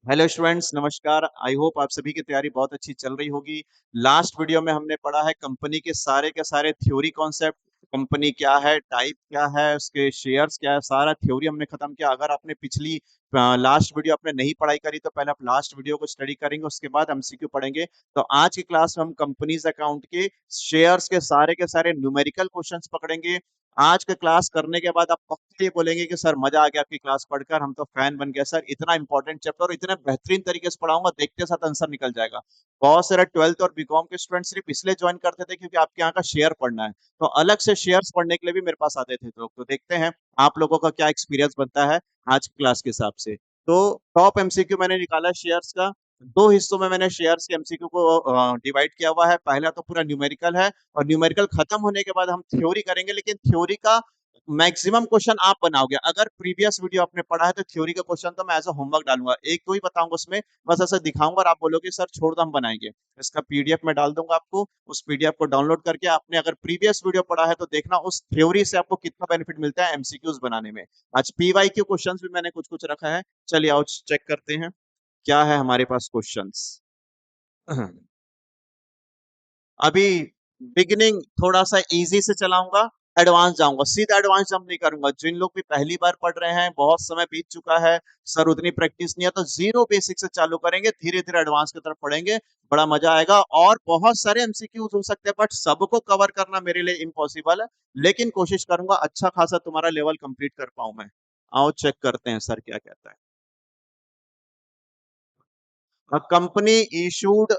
Hello students, नमस्कार। I hope आप सभी की तैयारी बहुत अच्छी चल रही होगी। लास्ट वीडियो में हमने पढ़ा है कंपनी के सारे थ्योरी कॉन्सेप्ट। कंपनी क्या है, टाइप क्या है, उसके शेयर्स क्या है, सारा थ्योरी हमने खत्म किया। अगर आपने पिछली लास्ट वीडियो आपने नहीं पढ़ाई करी तो पहले आप लास्ट वीडियो को स्टडी करेंगे, उसके बाद एमसीक्यू पढ़ेंगे। तो आज की क्लास में हम कंपनीज अकाउंट के शेयर्स के सारे न्यूमेरिकल क्वेश्चंस पकड़ेंगे। आज का क्लास करने के बाद आप पक्का ये बोलेंगे कि सर मजा आ गया आपकी क्लास पढ़कर, हम तो फैन बन गए सर, इतना इंपॉर्टेंट चैप्टर और इतने बेहतरीन तरीके से पढ़ाऊंगा, देखते साथ आंसर निकल जाएगा। बहुत सारे 12th और बीकॉम के स्टूडेंट सिर्फ इसलिए ज्वाइन करते थे क्योंकि आपके यहाँ का शेयर पढ़ना है, तो अलग से शेयर्स पढ़ने के लिए भी मेरे पास आते थे लोग। तो देखते हैं आप लोगों का क्या एक्सपीरियंस बनता है आज की क्लास के हिसाब से। तो टॉप एमसीक्यू मैंने निकाला शेयर्स का। दो हिस्सों में मैंने शेयर्स के एमसीक्यू को डिवाइड किया हुआ है। पहला तो पूरा न्यूमेरिकल है, और न्यूमेरिकल खत्म होने के बाद हम थ्योरी करेंगे, लेकिन थ्योरी का मैक्सिमम क्वेश्चन आप बनाओगे। अगर प्रीवियस वीडियो आपने पढ़ा है तो थ्योरी का क्वेश्चन तो मैं एज अ होमवर्क डालूंगा, एक दो ही बताऊंगा उसमें, बस ऐसा दिखाऊंगा और आप बोलोगे सर छोड़ दो हम बनाएंगे। इसका पीडीएफ में डाल दूंगा आपको, उस पीडीएफ को डाउनलोड करके आपने अगर प्रीवियस वीडियो पढ़ा है तो देखना उस थ्योरी से आपको कितना बेनिफिट मिलता है एमसीक्यूज बनाने में। आज पीवाईक्यू क्वेश्चंस भी मैंने कुछ कुछ रखा है, चलिए आओ चेक करते हैं क्या है हमारे पास क्वेश्चंस। अभी बिगिनिंग थोड़ा सा इजी से चलाऊंगा, एडवांस जाऊंगा, सीधा एडवांस जंप नहीं करूंगा। जिन लोग भी पहली बार पढ़ रहे हैं, बहुत समय बीत चुका है सर, उतनी प्रैक्टिस नहीं है, तो जीरो बेसिक से चालू करेंगे, धीरे धीरे एडवांस की तरफ पढ़ेंगे, बड़ा मजा आएगा। और बहुत सारे एमसीक्यूज हो सकते हैं, बट सबको कवर करना मेरे लिए इम्पॉसिबल है, लेकिन कोशिश करूंगा अच्छा खासा तुम्हारा लेवल कंप्लीट कर पाऊं मैं। आओ चेक करते हैं सर क्या कहता है। कंपनी इशूड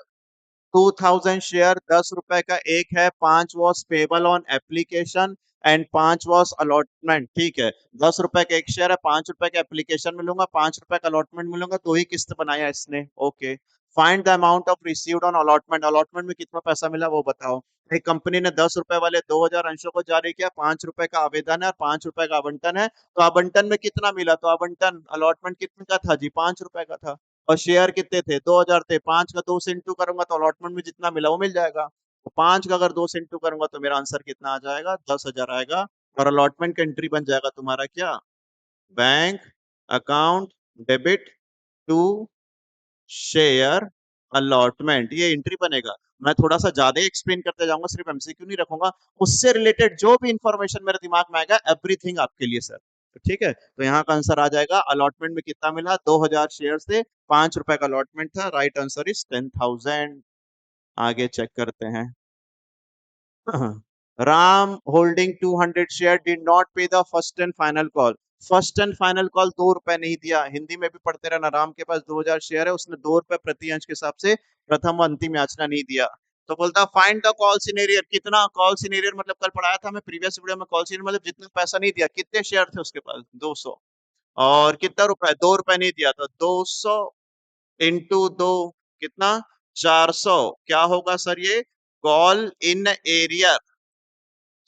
2000 शेयर, 10 रुपए का एक है, 5 was payable on application and 5 was allotment. ठीक है, 10 रुपए का एक शेयर है, 5 रुपए का एप्लीकेशन मिलूंगा, 5 रुपए का अलॉटमेंट मिलूंगा, दो ही किस्त बनाया इसने। Okay, find the amount of received on allotment, allotment में कितना पैसा मिला वो बताओ। एक कंपनी ने 10 रुपए वाले 2000 अंशों को जारी किया, 5 रुपए का आवेदन है और 5 रुपए का आवंटन है, तो आवंटन में कितना मिला, तो आवंटन अलॉटमेंट कितने का था जी, 5 रुपए का था। और शेयर कितने थे, 2000 थे, 5 का 2 से इंटू करूंगा तो अलॉटमेंट में जितना मिला वो मिल जाएगा। तो 5 का अगर 2 से इंटू करूंगा तो मेरा आंसर कितना आ जाएगा, 10,000 आएगा। और अलॉटमेंट का एंट्री बन जाएगा तुम्हारा क्या, bank account debit to share allotment, ये एंट्री बनेगा। मैं थोड़ा सा ज्यादा एक्सप्लेन करते जाऊंगा, सिर्फ एमसीक्यू नहीं रखूंगा, उससे रिलेटेड जो भी इंफॉर्मेशन मेरे दिमाग में आएगा एवरीथिंग आपके लिए सर। तो ठीक है, तो यहाँ का आंसर आ जाएगा अलॉटमेंट में कितना मिला, 2000 शेयर से 5 रुपए का अलॉटमेंट था, राइट आंसर इज 10,000। आगे चेक करते हैं। Ram holding 200 share did not pay the first and final call. First and final call 2 रुपए नहीं दिया, हिंदी में भी पढ़ते रहना। राम के पास 2000 शेयर है, उसने 2 रुपए प्रति अंश के हिसाब से प्रथम व अंतिम याचना नहीं दिया। तो बोलता फाइंड द कॉल सिनेरियर, कितना कॉल सिनेरियर मतलब कल पढ़ाया था हमें प्रीवियस वीडियो में, कॉल सिनेरियर मतलब जितना पैसा नहीं दिया, कितने शेयर थे उसके पास 200, और कितना रुपए, 2 रुपए नहीं दिया, तो 200 इंटू 2 कितना, 400। क्या होगा सर ये, call in arrear.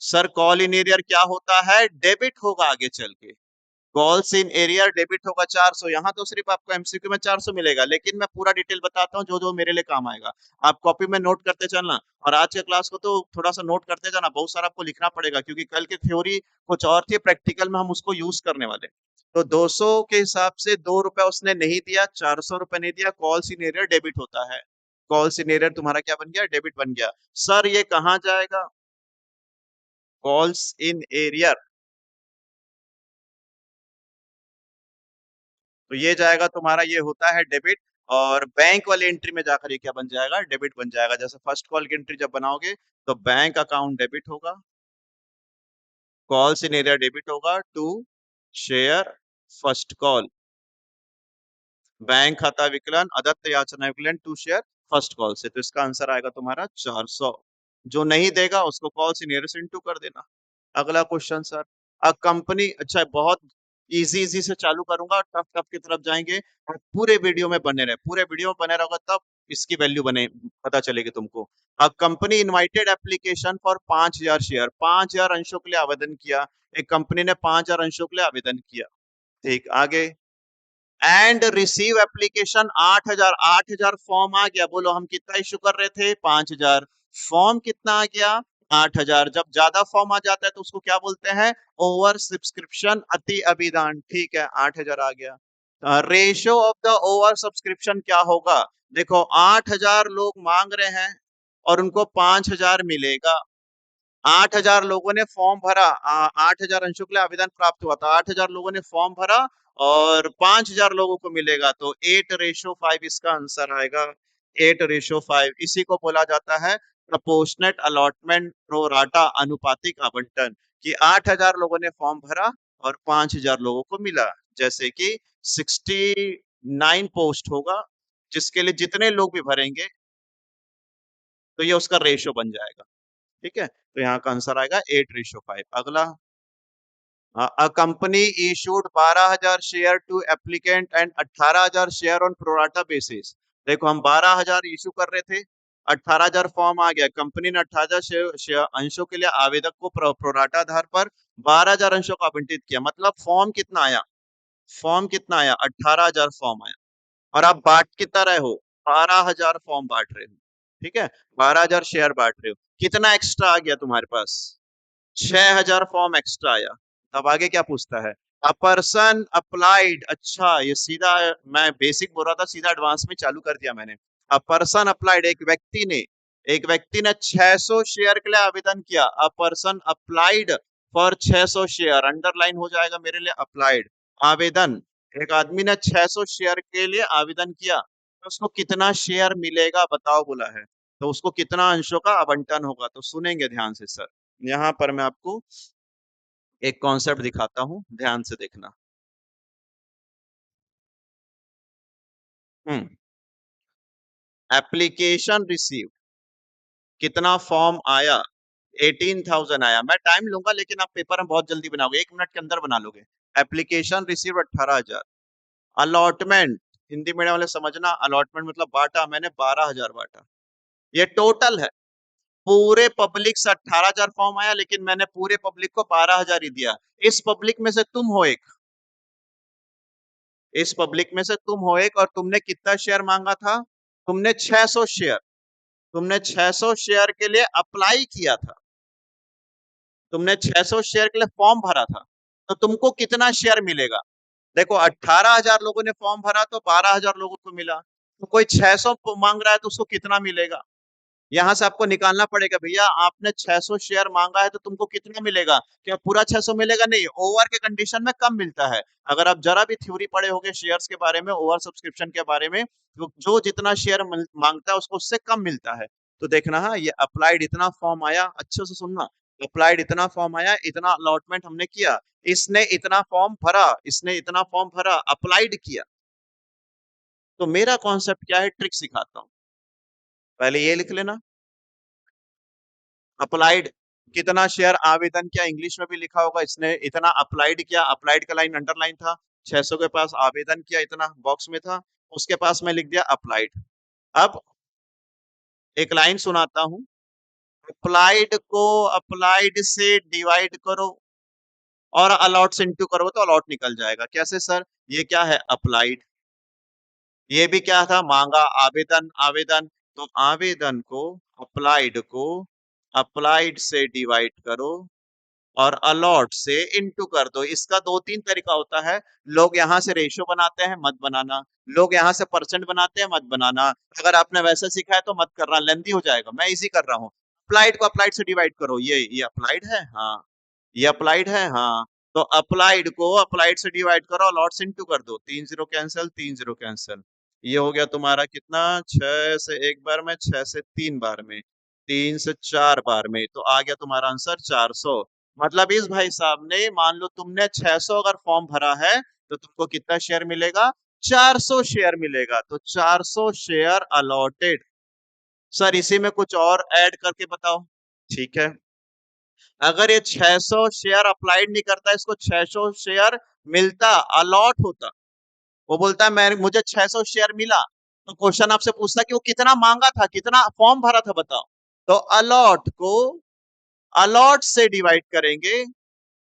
Sir call in arrear क्या होता है, डेबिट होगा आगे चल के, कॉल्स इन एरियर डेबिट होगा 400। यहाँ तो सिर्फ आपको एमसीक्यू में 400 मिलेगा, लेकिन मैं पूरा डिटेल बताता हूँ जो जो मेरे लिए काम आएगा। आप कॉपी में नोट करते चलना, और आज के क्लास को तो थोड़ा सा नोट करते जाना, बहुत सारा आपको लिखना पड़ेगा क्योंकि कल की थ्योरी कुछ और थी, प्रैक्टिकल में हम उसको यूज करने वाले। तो 200 के हिसाब से 2 रुपए उसने नहीं दिया, 400 रुपए नहीं दिया, कॉल्स इन एरियर डेबिट होता है। कॉल्स इन एरियर तुम्हारा क्या बन गया, डेबिट बन गया। सर ये कहाँ जाएगा, कॉल्स इन एरियर, तो ये जाएगा तुम्हारा, ये होता है डेबिट। और बैंक वाली एंट्री में जाकर ये क्या बन जाएगा, डेबिट बन जाएगा। जैसे फर्स्ट कॉल की एंट्री जब बनाओगे तो बैंक अकाउंट डेबिट होगा, कॉल्स इन एरिया डेबिट होगा to share first call, bank खाता विकलन अदत्त याचना विकलन टू शेयर फर्स्ट कॉल से। तो इसका आंसर आएगा तुम्हारा 400। जो नहीं देगा उसको कॉल से नियरेस्ट इनटू कर देना। अगला क्वेश्चन सर, अ कंपनी, अच्छा बहुत इजी इजी से चालू करूंगा, टफ टफ की तरफ जाएंगे, और पूरे वीडियो में बने रहे, पूरे वीडियो में बने रहोगा तब इसकी वैल्यू बने पता चलेगी तुमको। A company invited application for 5,000 share, 5,000 अंशों के लिए आवेदन किया। एक कंपनी ने 5,000 अंशों के लिए आवेदन किया, ठीक। आगे, एंड रिसीव एप्लीकेशन 8,000, 8,000 फॉर्म आ गया। बोलो हम कितना इशू कर रहे थे, 5,000, फॉर्म कितना आ गया, 8,000। जब ज्यादा फॉर्म आ जाता है तो उसको क्या बोलते हैं, ओवर सब्सक्रिप्शन, अति अभिदान। ठीक है, 8,000 आ गया। Ratio of the over subscription क्या होगा? देखो 8,000 लोग मांग रहे हैं और उनको 5,000 मिलेगा। 8,000 लोगों ने फॉर्म भरा, 8,000 अंशों के लिए आवेदन प्राप्त हुआ था, 8,000 लोगों ने फॉर्म भरा और 5,000 लोगों को मिलेगा, तो 8:5 इसका आंसर आएगा। 8:5 इसी को बोला जाता है प्रपोर्शनेट अलॉटमेंट, प्रो राटा अनुपातिक आवंटन, कि 8,000 लोगों ने फॉर्म भरा और 5,000 लोगों को मिला। जैसे कि 69 पोस्ट होगा, जिसके लिए जितने लोग भी भरेंगे तो ये उसका रेशो बन जाएगा। ठीक है, तो यहाँ का आंसर आएगा 8:5। अगला, a company issued 12,000 share to applicant and 18,000 share on pro rata basis. देखो हम 12,000 इशू कर रहे थे, 18,000 फॉर्म आ गया, कंपनी ने 18,000 अंशों के लिए आवेदक को प्रोराटा आधार पर 12,000 अंशों को आवंटित किया। मतलब फॉर्म कितना आया? फॉर्म कितना आया? 18,000 फॉर्म आया, और आप बांट कितना रहे हो? 12,000 फॉर्म बांट रहे हो। ठीक है, 12,000 शेयर बांट रहे हो, कितना एक्स्ट्रा आ गया तुम्हारे पास? 6,000 फॉर्म एक्स्ट्रा आया। तब आगे क्या पूछता है? अ पर्सन अप्लाइड, अच्छा ये सीधा, मैं बेसिक बोल रहा था, सीधा एडवांस में चालू कर दिया मैंने। अ पर्सन अप्लाइड, एक व्यक्ति ने 600 शेयर के लिए आवेदन किया। A person applied for 600 share, underline हो जाएगा मेरे लिए अप्लाइड। आवेदन, एक आदमी ने 600 शेयर के लिए आवेदन किया, तो उसको कितना शेयर मिलेगा बताओ बोला है, तो उसको कितना अंशों का आवंटन होगा? तो सुनेंगे ध्यान से सर। यहाँ पर मैं आपको एक कॉन्सेप्ट दिखाता हूँ, ध्यान से देखना। हम्म, एप्लीकेशन रिसीव, कितना फॉर्म आया? 18,000 आया। मैं टाइम लूंगा लेकिन आप पेपर में बहुत जल्दी बनाओगे, 1 मिनट के अंदर बना लोगे। Application receive 18,000। Allotment, Hindi medium वाले समझना, अलॉटमेंट मतलब बांटा, मैंने 12,000 बांटा। ये टोटल है, पूरे पब्लिक से 18,000 फॉर्म आया, लेकिन मैंने पूरे पब्लिक को 12,000 ही दिया। इस पब्लिक में से तुम हो एक, इस पब्लिक में से तुम हो एक, और तुमने कितना शेयर मांगा था? तुमने 600 शेयर, तुमने 600 शेयर के लिए अप्लाई किया था, तुमने 600 शेयर के लिए फॉर्म भरा था, तो तुमको कितना शेयर मिलेगा? देखो 18,000 लोगों ने फॉर्म भरा तो 12,000 लोगों को मिला, तो कोई 600 मांग रहा है तो उसको कितना मिलेगा? यहाँ से आपको निकालना पड़ेगा, भैया आपने 600 शेयर मांगा है तो तुमको कितना मिलेगा? क्या पूरा 600 मिलेगा? नहीं, ओवर के कंडीशन में कम मिलता है। अगर आप जरा भी थ्योरी पढ़े होंगे शेयर्स के बारे में, ओवर सब्सक्रिप्शन के बारे में, तो जो जितना शेयर मांगता है उसको उससे कम मिलता है। तो देखना, हाँ ये अप्लाइड इतना फॉर्म आया, अच्छे से सुनना, अप्लाइड इतना फॉर्म आया, इतना अलॉटमेंट हमने किया, इसने इतना फॉर्म भरा, इसने इतना फॉर्म भरा, अप्लाइड किया। तो मेरा कॉन्सेप्ट क्या है, ट्रिक सिखाता हूँ, पहले ये लिख लेना। अप्लाइड, कितना शेयर आवेदन किया, इंग्लिश में भी लिखा होगा, इसने इतना अप्लाइड किया, अप्लाइड का लाइन अंडरलाइन था, 600 के पास आवेदन किया, इतना बॉक्स में था, उसके पास मैं लिख दिया अप्लाइड। अब एक लाइन सुनाता हूं, अप्लाइड को अप्लाइड से डिवाइड करो और अलॉट से इंटू करो तो अलॉट निकल जाएगा। कैसे सर? ये क्या है? अप्लाइड, ये भी क्या था? मांगा, आवेदन, आवेदन, तो आवेदन को, अप्लाइड को अप्लाइड से डिवाइड करो और अलॉट से इनटू कर दो। इसका दो तीन तरीका होता है, लोग यहाँ से रेशियो बनाते हैं, मत बनाना, लोग यहाँ से परसेंट बनाते हैं, मत बनाना। अगर आपने वैसे सीखा है तो मत करना, लेंदी हो जाएगा, मैं इजी कर रहा हूँ। अप्लाइड को अप्लाइड से डिवाइड करो, ये अप्लाइड है, हाँ ये अप्लाइड है, हाँ, तो अप्लाइड को अप्लाइड से डिवाइड करो और लॉट से इनटू कर दो, 3 0 कैंसिल, 3 0 कैंसिल, ये हो गया तुम्हारा कितना? 6 से एक बार में, 6 से 3 बार में, 3 से 4 बार में, तो आ गया तुम्हारा आंसर 400। मतलब इस भाई साहब ने, मान लो तुमने 600 अगर फॉर्म भरा है तो तुमको कितना शेयर मिलेगा? 400 शेयर मिलेगा, तो 400 शेयर अलॉटेड। सर इसी में कुछ और ऐड करके बताओ। ठीक है, अगर ये 600 शेयर अप्लाइड नहीं करता, इसको 600 शेयर मिलता, अलॉट होता, वो बोलता है मैं, मुझे 600 शेयर मिला, तो क्वेश्चन आपसे पूछता कि वो कितना मांगा था, कितना फॉर्म भरा था बताओ। तो अलॉट को अलॉट से डिवाइड करेंगे,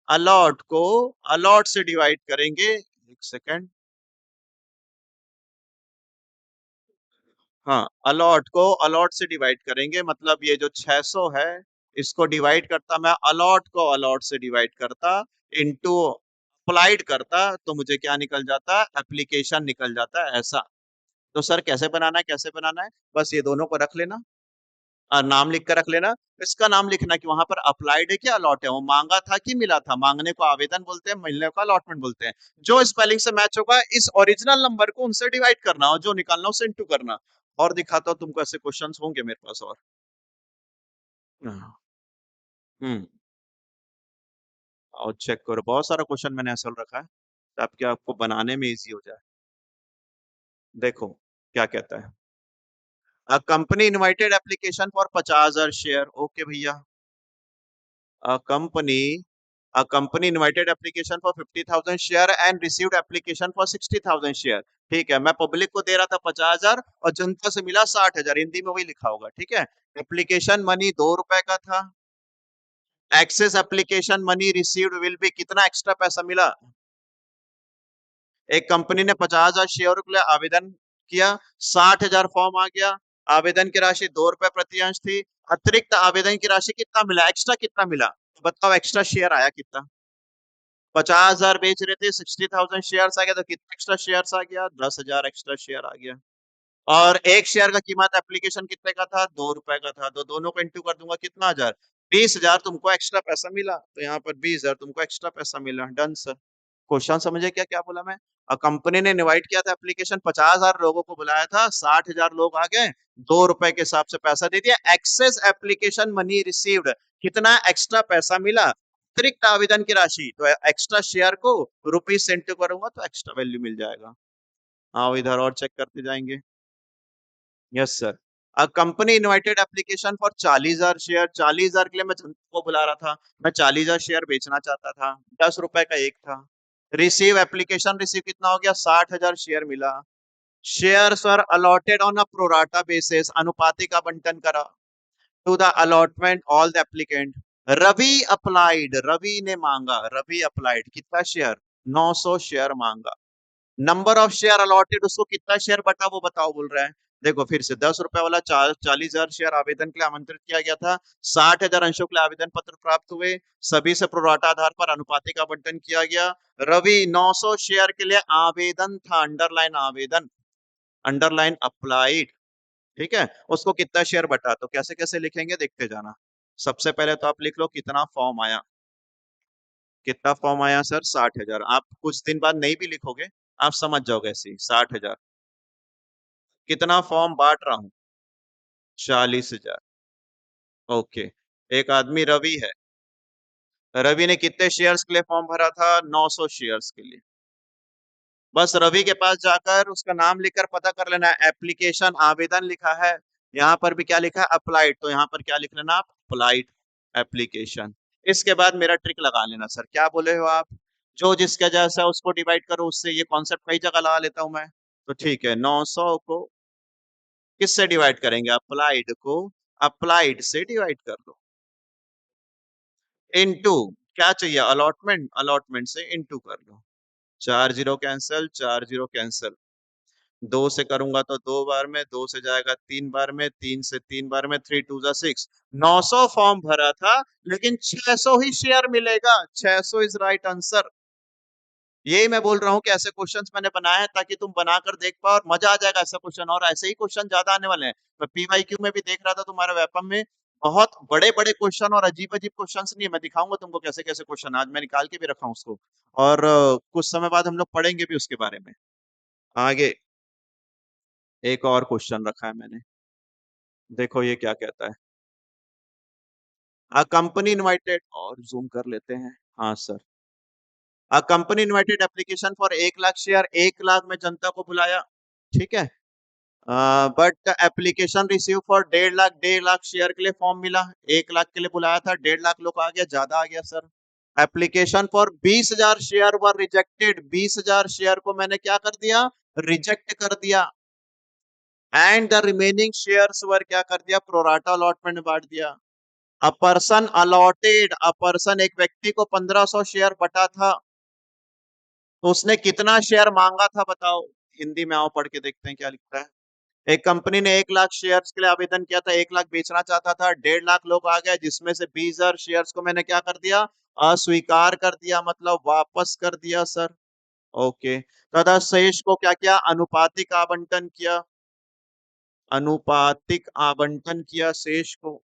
अलॉट को अलॉट से डिवाइड करेंगे, एक सेकेंड, हाँ अलॉट को अलॉट से डिवाइड करेंगे, मतलब ये जो 600 है इसको डिवाइड करता मैं, अलॉट को अलॉट से डिवाइड करता, इनटू अप्लाइड करता तो मुझे क्या निकल जाता, एप्लीकेशन निकल जाता, ऐसा। तो सर कैसे बनाना है, कैसे बनाना है, बस ये दोनों को रख लेना और नाम लिख कर रख लेना। इसका नाम लिखना कि वहां पर अप्लाइड है कि अलॉट है, वो मांगा था कि मिला था। मांगने को आवेदन बोलते हैं, मिलने को अलॉटमेंट बोलते हैं। जो स्पेलिंग से मैच होगा इस ओरिजिनल नंबर को उनसे डिवाइड करना और जो निकालना उसे इंटू करना। और दिखाता हूँ तुमको, ऐसे क्वेश्चंस होंगे मेरे पास और। हाँ। हम्म। और चेक करो, बहुत सारा क्वेश्चन मैंने ऐसा रखा है ताकि आपको बनाने में इजी हो जाए। देखो क्या कहता है। A company invited application for 50,000 share, okay भैया। A company a company invited application for 50,000 share and received application for 60,000 share। ठीक है, मैं पब्लिक को दे रहा था 50,000 और जनता से मिला 60,000, हिंदी में वही लिखा होगा, ठीक है। एप्लीकेशन मनी ₹2 का था। Excess application money received will be, कितना एक्स्ट्रा पैसा मिला। एक कंपनी ने 50,000 शेयरों के लिए आवेदन किया, 60,000 फॉर्म आ गया। आवेदन की राशि ₹2 प्रति अंश थी। अतिरिक्त आवेदन की राशि कितना मिला, एक्स्ट्रा कितना मिला, तो बताओ एक्स्ट्रा शेयर आया कितना। 50,000 बेच रहे थे, 60,000 शेयर आ गया, तो कितना एक्स्ट्रा शेयर आ गया, 10,000 एक्स्ट्रा शेयर आ गया। और एक शेयर का कीमत एप्लीकेशन कितने का था, ₹2 का था, तो दोनों को इंटू कर दूंगा, कितना हजार, 20,000 तुमको एक्स्ट्रा पैसा मिला, तो यहाँ पर 20,000 तुमको एक्स्ट्रा पैसा मिला। Done sir. क्वेश्चन समझे क्या क्या बोला मैं। और कंपनी ने इनवाइट किया था एप्लीकेशन, 50,000 लोगों को बुलाया था, 60,000 लोग आ गए, ₹2 के हिसाब से पैसा दे दिया। एक्सेस एप्लीकेशन मनी रिसीव्ड, कितना एक्स्ट्रा पैसा मिला, अतिरिक्त आवेदन की राशि, तो एक्स्ट्रा शेयर को रुपीज से इंटू करूंगा तो एक्स्ट्रा वैल्यू मिल जाएगा। हाँ इधर और चेक करते जाएंगे। Yes sir. A company invited application for 40,000 share, 40,000 के लिए मैं जनता को बुला रहा था, मैं 40,000 शेयर बेचना चाहता था, ₹10 का एक था। रिसीव एप्लीकेशन रिसीव कितना हो गया, 60,000 शेयर मिला। Share sir allotted on a pro rata basis, अनुपातिक आवंटन करा to the allotment all the applicant. Ravi applied, Ravi ने मांगा, रवि अप्लाइड कितना शेयर, 900 शेयर मांगा। नंबर ऑफ शेयर अलॉटेड, उसको कितना शेयर बटा वो बताओ बोल रहा है। देखो फिर से, ₹10 वाला 40,000 शेयर आवेदन के लिए आमंत्रित किया गया था, 60,000 अंशों के लिए आवेदन पत्र प्राप्त हुए, सभी से प्रोराटा आधार पर अनुपातिक आवंटन किया गया। रवि 900 शेयर के लिए आवेदन था, अंडरलाइन आवेदन, अंडरलाइन अप्लाइड, ठीक है। उसको कितना शेयर बटा, तो कैसे कैसे लिखेंगे देखते जाना। सबसे पहले तो आप लिख लो कितना फॉर्म आया। कितना फॉर्म आया सर, 60,000। आप कुछ दिन बाद नहीं भी लिखोगे, आप समझ जाओगे ऐसे ही, 60,000। कितना फॉर्म बांट रहा हूँ, 40,000। ओके। एक आदमी रवि है, रवि ने कितने शेयर्स के लिए फॉर्म भरा था, 900 शेयर्स के लिए। बस रवि के पास जाकर उसका नाम लिखकर पता कर लेना है, एप्लीकेशन आवेदन लिखा है, यहाँ पर भी क्या लिखा है, अप्लाइड, तो यहाँ पर क्या लिख लेना आप, अप्लाइड एप्लीकेशन। इसके बाद मेरा ट्रिक लगा लेना सर, क्या बोले हो आप, जो जिसका जैसा उसको डिवाइड करो उससे, ये कॉन्सेप्ट कई जगह लगा लेता हूं मैं। तो ठीक है, 900 को किससे डिवाइड करेंगे, अप्लाइड को अप्लाइड से डिवाइड कर दो, इनटू क्या चाहिए, अलॉटमेंट, अलॉटमेंट से इनटू कर लो। 4 जीरो कैंसिल, 4 जीरो कैंसिल, 2 से करूंगा तो 2 बार में, 2 से जाएगा 3 बार में, 3 से 3 बार में, 3 2 जा 6। 900 फॉर्म भरा था लेकिन 600 ही शेयर मिलेगा, 600 इज राइट आंसर। यही मैं बोल रहा हूँ कि ऐसे क्वेश्चंस मैंने बनाए हैं ताकि तुम बनाकर देख पाओ और मजा आ जाएगा ऐसा क्वेश्चन, और ऐसे ही क्वेश्चन ज्यादा आने वाले हैं। मैं पीवाईक्यू में भी देख रहा था तुम्हारे वेपम में, बहुत बड़े बड़े क्वेश्चन और अजीब अजीब क्वेश्चन नहीं है, मैं दिखाऊंगा तुमको कैसे कैसे क्वेश्चन, आज मैं निकाल के भी रखा हूँ उसको। और कुछ समय बाद हम लोग पढ़ेंगे भी उसके बारे में आगे। एक और क्वेश्चन रखा है मैंने, देखो ये क्या कहता है। अ कंपनी इनवाइटेड, और जूम कर लेते हैं, हाँ sir. A company invited application for 1 lakh share, 1 lakh में जनता को बुलाया, ठीक है। But application receive for 1.5 lakh, 1.5 lakh share के लिए फॉर्म मिला, 1 लाख के लिए बुलाया था, 1.5 लाख लोग आ गया, ज्यादा आ गया sir. Application for 20,000 share were rejected, 20,000 share को मैंने क्या कर दिया, रिजेक्ट कर दिया। एंड द रिमेनिंग शेयर्स वर क्या कर दिया, प्रोराटा अलॉटमेंट में बांट दिया। A person allotted, a person एक व्यक्ति को 1,500 शेयर बटा था, तो उसने कितना शेयर मांगा था बताओ। हिंदी में आओ पढ़ के देखते हैं क्या लिखता है। एक कंपनी ने 1 लाख शेयर्स के लिए आवेदन किया था, 1 लाख बेचना चाहता था, 1.5 लाख लोग आ गए, जिसमें से 20,000 शेयर्स को मैंने क्या कर दिया, अस्वीकार कर दिया, मतलब वापस कर दिया सर। ओके, तथा शेष को क्या किया, अनुपातिक आवंटन किया, अनुपातिक आवंटन किया शेष को।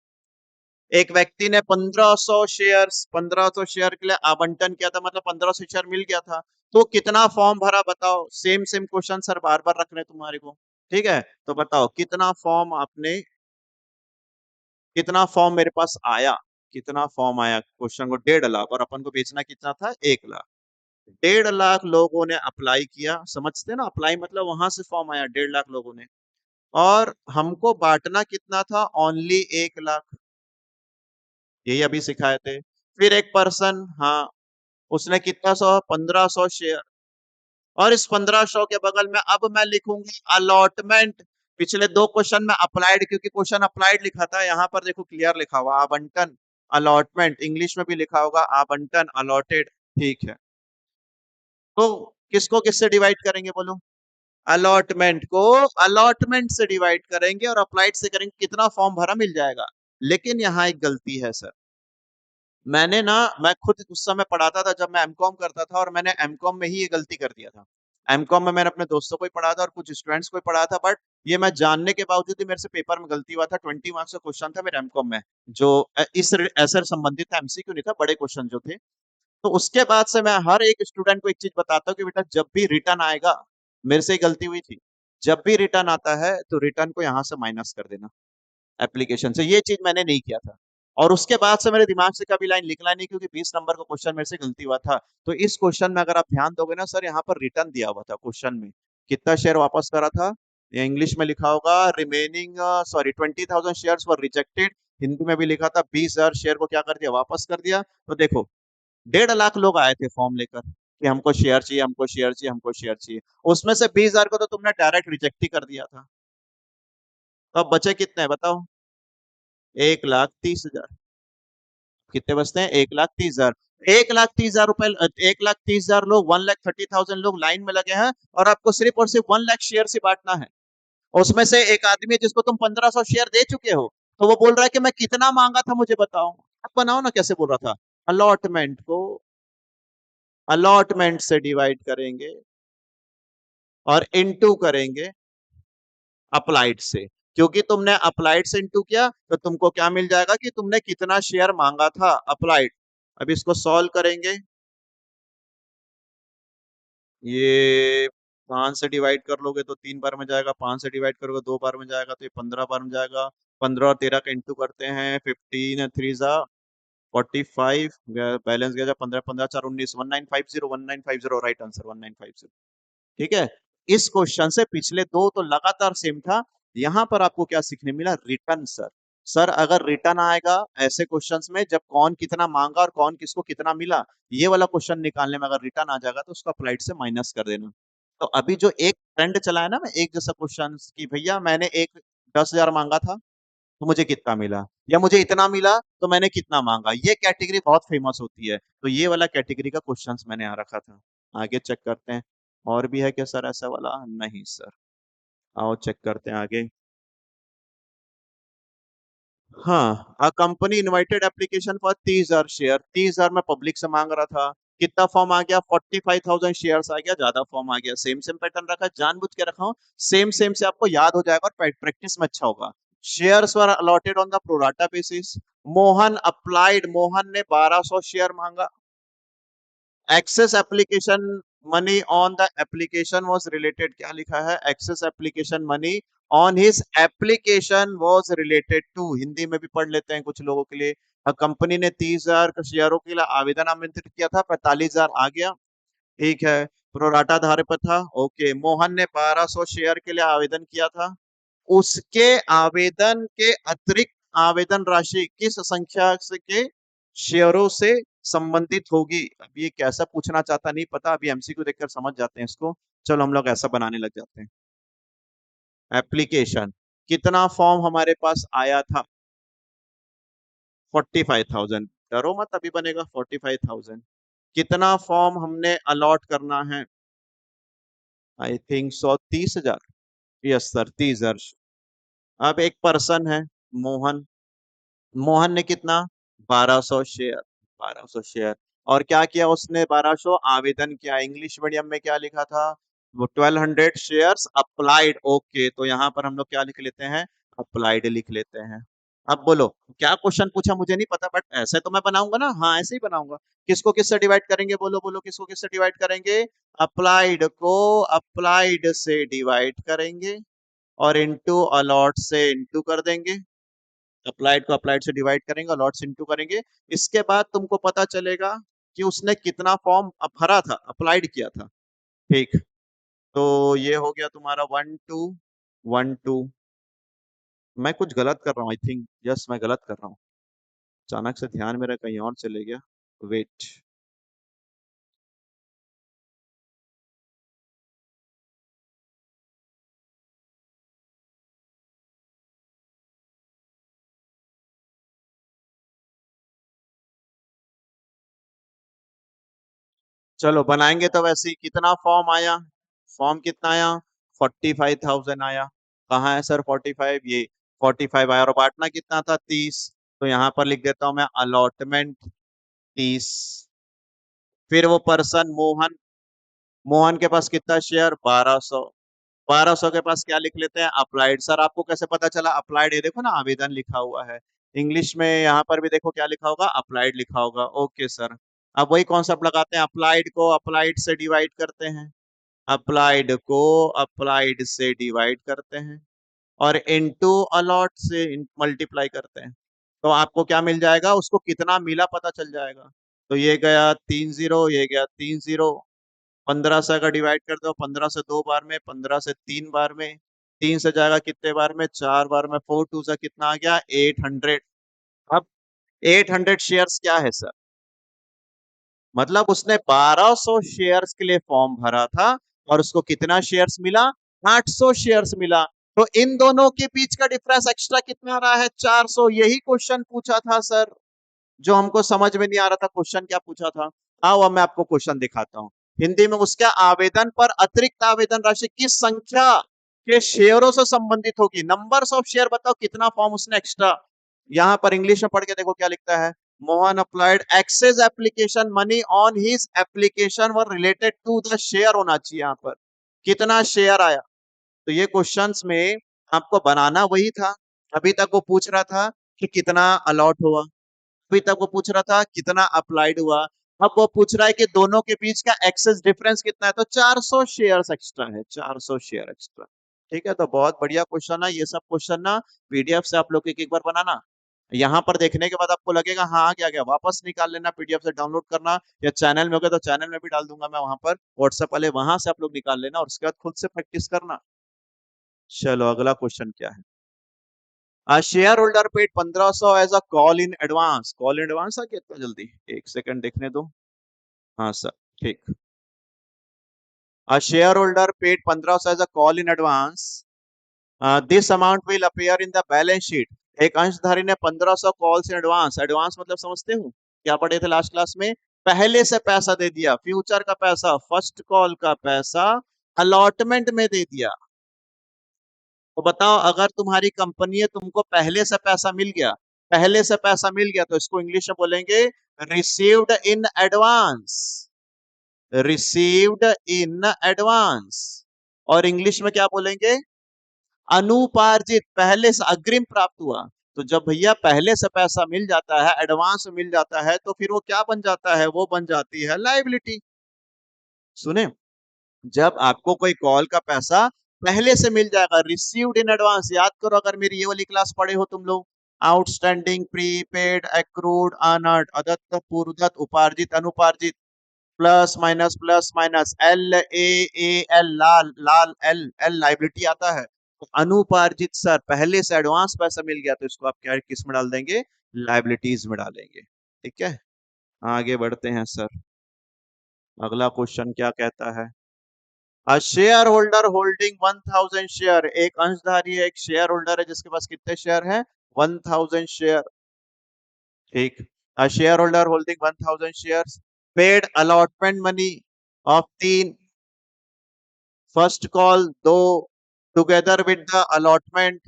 एक व्यक्ति ने 1500 शेयर के लिए आवंटन किया था, मतलब 1500 शेयर मिल गया था, तो कितना फॉर्म भरा बताओ। सेम सेम क्वेश्चन सर बार बार रख रहे हैं तुम्हारे को, ठीक है। तो बताओ कितना फॉर्म आपने, कितना फॉर्म मेरे पास आया, कितना फॉर्म आया, क्वेश्चन को 1.5 लाख और अपन को बेचना कितना था, 1 लाख। 1.5 लाख लोगों ने अप्लाई किया, समझते ना, अप्लाई मतलब वहां से फॉर्म आया 1.5 लाख लोगों ने, और हमको बांटना कितना था, ओनली 1 लाख, यही अभी सिखाए थे। फिर एक पर्सन, हाँ, उसने कितना, 1500 शेयर, और इस 1500 के बगल में अब मैं लिखूंगा अलॉटमेंट। पिछले दो क्वेश्चन में अप्लाइड, क्योंकि क्वेश्चन अप्लाइड लिखा था, यहाँ पर देखो क्लियर लिखा हुआ आवंटन अलॉटमेंट, इंग्लिश में भी लिखा होगा आवंटन अलॉटेड, ठीक है। तो किसको किससे डिवाइड करेंगे बोलो, अलॉटमेंट को अलॉटमेंट से डिवाइड करेंगे और अप्लाइड से करेंगे, कितना फॉर्म भरा मिल जाएगा। लेकिन यहाँ एक गलती है सर, मैंने ना, मैं खुद उस समय पढ़ाता था जब मैं एमकॉम करता था, और मैंने एमकॉम में ही ये गलती कर दिया था। एमकॉम में मैंने अपने दोस्तों को ही पढ़ाया था और कुछ स्टूडेंट्स को ही पढ़ाया था, बट ये मैं जानने के बावजूद भी मेरे से पेपर में गलती हुआ था। 20 मार्क्स का क्वेश्चन था मेरे एमकॉम में, जो इस ऐसे संबंधित था, एमसीक्यू नहीं था, बड़े क्वेश्चन जो थे। तो उसके बाद से मैं हर एक स्टूडेंट को एक चीज बताता हूँ कि बेटा जब भी रिटर्न आएगा, मेरे से ही गलती हुई थी, जब भी रिटर्न आता है तो रिटर्न को यहाँ से माइनस कर देना एप्लीकेशन से। ये चीज मैंने नहीं किया था, और उसके बाद से मेरे दिमाग से कभी लाइन निकला नहीं, क्योंकि 20 नंबर का क्वेश्चन मेरे से गलती हुआ था। तो इस क्वेश्चन में अगर आप ध्यान दोगे ना सर, यहाँ पर रिटर्न दिया हुआ था क्वेश्चन में, कितना शेयर वापस करा था, ये इंग्लिश में लिखा होगा रिमेनिंग, सॉरी 20,000 शेयर्स वर रिजेक्टेड, हिंदी में भी लिखा था 20,000 शेयर को क्या कर दिया, वापस कर दिया। तो देखो 1.5 लाख लोग आए थे फॉर्म लेकर कि हमको शेयर चाहिए, हमको शेयर चाहिए, हमको शेयर चाहिए, उसमें से 20,000 को तो तुमने डायरेक्ट रिजेक्ट ही कर दिया था। तो अब बचे कितने बताओ, 1,30,000, कितने बचते हैं, 1,30,000। 1,30,000 रुपए, 1,30,000 लोग, 1,30,000 लोग लाइन में लगे हैं, और आपको सिर्फ और सिर्फ 1 लाख शेयर से बांटना है। उसमें से एक आदमी है जिसको तुम 1,500 शेयर दे चुके हो, तो वो बोल रहा है कि मैं कितना मांगा था मुझे बताओ। आप बनाओ ना कैसे बोल रहा था, अलॉटमेंट को अलॉटमेंट से डिवाइड करेंगे और इनटू करेंगे अप्लाइड से, क्योंकि तुमने अप्लाइड से इनटू किया तो तुमको क्या मिल जाएगा कि तुमने कितना शेयर मांगा था अप्लाइड। अब इसको सॉल्व करेंगे, ये 5 से डिवाइड कर लोगे तो 3 बार में जाएगा, 5 से डिवाइड करोगे 2 बार में जाएगा, तो ये 15 बार में जाएगा। 15 और 13 का इंटू करते हैं, 15 3 जा 45, बैलेंस गया 15 15 4 19, 1950 राइट आंसर 1950, ठीक है। इस क्वेश्चन से पिछले दो तो लगातार सेम था, यहाँ पर आपको क्या सीखने मिला, रिटर्न सर। सर अगर रिटर्न आएगा ऐसे क्वेश्चंस में जब कौन कितना मांगा और कौन किसको कितना मिला, ये वाला क्वेश्चन निकालने में अगर रिटर्न आ जाएगा तो उसको अप्लाइड से माइनस कर देना। तो अभी जो एक ट्रेंड चला है ना, मैं एक जैसा क्वेश्चन की भैया मैंने एक 10,000 मांगा था तो मुझे कितना मिला, या मुझे इतना मिला तो मैंने कितना मांगा, ये कैटेगरी बहुत फेमस होती है। तो ये वाला कैटेगरी का क्वेश्चंस मैंने यहाँ रखा था। आगे चेक करते हैं, और भी है क्या सर ऐसा वाला, नहीं सर। आओ चेक करते हैं आगे। हाँ, a company invited application for 30,000 share, 30,000 में पब्लिक से मांग रहा था, कितना फॉर्म आ गया, 45,000 शेयर्स आ गया, ज्यादा फॉर्म आ गया। सेम सेम पैटर्न रखा, जानबूझ के रखा हूँ, सेम सेम से आपको याद हो जाएगा और प्रैक्टिस में अच्छा होगा। Shares were allotted on the pro rata basis, Mohan applied, Mohan ने 1,200 शेयर मांगा। Excess application money on the application was related, क्या लिखा है, excess application money on his application was related to, Hindi में भी पढ़ लेते हैं कुछ लोगों के लिए। कंपनी ने 30,000 शेयरों के लिए आवेदन आमंत्रित किया था, 45,000 आ गया, ठीक है, प्रोराटा आधार पर था, ओके। मोहन ने 1,200 शेयर के लिए आवेदन किया था, उसके आवेदन के अतिरिक्त आवेदन राशि किस संख्या से के शेयरों से संबंधित होगी। अब ये कैसा पूछना चाहता नहीं पता, अभी एमसीक्यू देखकर समझ जाते हैं इसको। चलो हम लोग ऐसा बनाने लग जाते हैं। एप्लीकेशन, कितना फॉर्म हमारे पास आया था, 45,000, डरो मत अभी बनेगा 45,000। कितना फॉर्म हमने अलॉट करना है, I think so 30,000, yes sir, 30 वर्ष। अब एक पर्सन है, मोहन। मोहन ने कितना, 1200 शेयर। 1200 शेयर। और क्या किया उसने, 1200 आवेदन किया। इंग्लिश मीडियम में क्या लिखा था, वो 1200 शेयर्स अप्लाइड। ओके, तो यहाँ पर हम लोग क्या लिख लेते हैं, अप्लाइड लिख लेते हैं। अब बोलो क्या क्वेश्चन पूछा, मुझे नहीं पता, बट ऐसे तो मैं बनाऊंगा ना, हाँ ऐसे ही बनाऊंगा। किसको किससे डिवाइड करेंगे, बोलो बोलो, किसको किससे डिवाइड करेंगे। अप्लाइड को अप्लाइड से डिवाइड करेंगे, और इनटू अलॉट से इनटू कर देंगे। अप्लाइड को अप्लाइड से डिवाइड करेंगे, अलॉट से इनटू करेंगे। इसके बाद तुमको पता चलेगा कि उसने कितना फॉर्म भरा था, अप्लाइड किया था। ठीक, तो ये हो गया तुम्हारा 1212। मैं कुछ गलत कर रहा हूँ, आई थिंक, यस मैं गलत कर रहा हूँ। अचानक से ध्यान मेरा कहीं और चले गया। वेट। चलो बनाएंगे तो वैसे ही। कितना फॉर्म आया, फॉर्म कितना आया, 45,000 आया। कहाँ है सर 45, ये 45 आया। और बांटना कितना था, 30। तो यहाँ पर लिख देता हूँ मैं अलॉटमेंट 30। फिर वो पर्सन मोहन, मोहन के पास कितना शेयर, 1200। 1200 के पास क्या लिख लेते हैं, अप्लाइड। सर आपको कैसे पता चला अप्लाइड, ये देखो ना आवेदन लिखा हुआ है। इंग्लिश में यहाँ पर भी देखो क्या लिखा होगा, अप्लाइड लिखा होगा। ओके सर, अब वही कॉन्सेप्ट लगाते हैं, अप्लाइड को अप्लाइड से डिवाइड करते हैं। अप्लाइड को अप्लाइड से डिवाइड करते हैं, और इनटू अलॉट से मल्टीप्लाई करते हैं। तो आपको क्या मिल जाएगा, उसको कितना मिला पता चल जाएगा। तो ये गया 30, ये गया 30। 15 से अगर डिवाइड कर दो, 15 से 2 बार में, 15 से 3 बार में, 3 से जाएगा कितने बार में, 4 बार में। 4 2 से कितना आ गया, 800। अब 800 शेयर्स क्या है सर, मतलब उसने 1200 शेयर्स के लिए फॉर्म भरा था, और उसको कितना शेयर्स मिला, 800 शेयर्स मिला। तो इन दोनों के बीच का डिफरेंस एक्स्ट्रा कितना आ रहा है, 400। यही क्वेश्चन पूछा था सर, जो हमको समझ में नहीं आ रहा था क्वेश्चन क्या पूछा था। आओ अब मैं आपको क्वेश्चन दिखाता हूँ। हिंदी में, उसके आवेदन पर अतिरिक्त आवेदन राशि किस संख्या के शेयरों से संबंधित होगी। नंबर्स ऑफ शेयर बताओ, कितना फॉर्म उसने एक्स्ट्रा। यहां पर इंग्लिश में पढ़ के देखो क्या लिखता है, Mohan applied excess application money on his application were related to the share, होना चाहिए यहाँ पर कितना शेयर आया। तो ये क्वेश्चंस में आपको बनाना वही था। अभी तक वो पूछ रहा था कि कितना अलॉट हुआ, अभी तक वो पूछ रहा था कितना अप्लाइड हुआ। अब वो पूछ रहा है कि दोनों के बीच का एक्सेस डिफरेंस कितना है, तो 400 शेयर्स एक्स्ट्रा है, 400 शेयर एक्स्ट्रा। ठीक है, तो बहुत बढ़िया क्वेश्चन है ये सब क्वेश्चन ना। पीडीएफ से आप लोग एक एक बार बनाना, यहाँ पर देखने के बाद आपको लगेगा हाँ आ गया, वापस निकाल लेना, पीडीएफ से डाउनलोड करना, या चैनल में हो गया तो चैनल में भी डाल दूंगा मैं वहां पर व्हाट्सएप वाले, वहां से आप लोग निकाल लेना, और उसके बाद खुद से प्रैक्टिस करना। चलो अगला क्वेश्चन क्या है। Share holder paid 1500 as a call in advance. Call in advance आ गया इतना जल्दी, एक सेकंड देखने दो। हाँ सर, ठीक। Share holder paid 1500 as a call in advance, this amount will appear in the balance sheet. एक अंशधारी ने 1500 कॉल्स इन एडवांस, एडवांस मतलब समझते हो क्या पढ़े थे लास्ट क्लास में, पहले से पैसा दे दिया, फ्यूचर का पैसा, फर्स्ट कॉल का पैसा अलॉटमेंट में दे दिया। तो बताओ अगर तुम्हारी कंपनी है, तुमको पहले से पैसा मिल गया, पहले से पैसा मिल गया, तो इसको इंग्लिश में बोलेंगे received in advance. Received in advance. और इंग्लिश में क्या बोलेंगे, अनुपार्जित, पहले से अग्रिम प्राप्त हुआ। तो जब भैया पहले से पैसा मिल जाता है, एडवांस मिल जाता है, तो फिर वो क्या बन जाता है, वो बन जाती है लायबिलिटी। सुने, जब आपको कोई कॉल का पैसा पहले से मिल जाएगा, रिसीव्ड इन एडवांस, याद करो अगर मेरी ये वाली क्लास पढ़े हो तुम लोग, आउटस्टैंडिंग, प्रीपेड, एक्रूड, अनअर्न्ड, अदत्त, पूर्वदत्त, उपार्जित, अनुपार्जित, plus minus, L A L, लाल लाल, एल एल लाइबिलिटी आता है। तो अनुपार्जित सर, पहले से एडवांस पैसा मिल गया, तो इसको आप क्या किस में डाल देंगे, लाइबिलिटीज में डालेंगे। ठीक है, आगे बढ़ते हैं सर। अगला क्वेश्चन क्या कहता है, a share holder holding 1000 share. एक अंशधारी है, एक शेयर होल्डर है जिसके पास कितने शेयर हैं, 1000 शेयर। ठीक, a share holder holding 1000 share paid allotment money of 3, first call 2, together with the allotment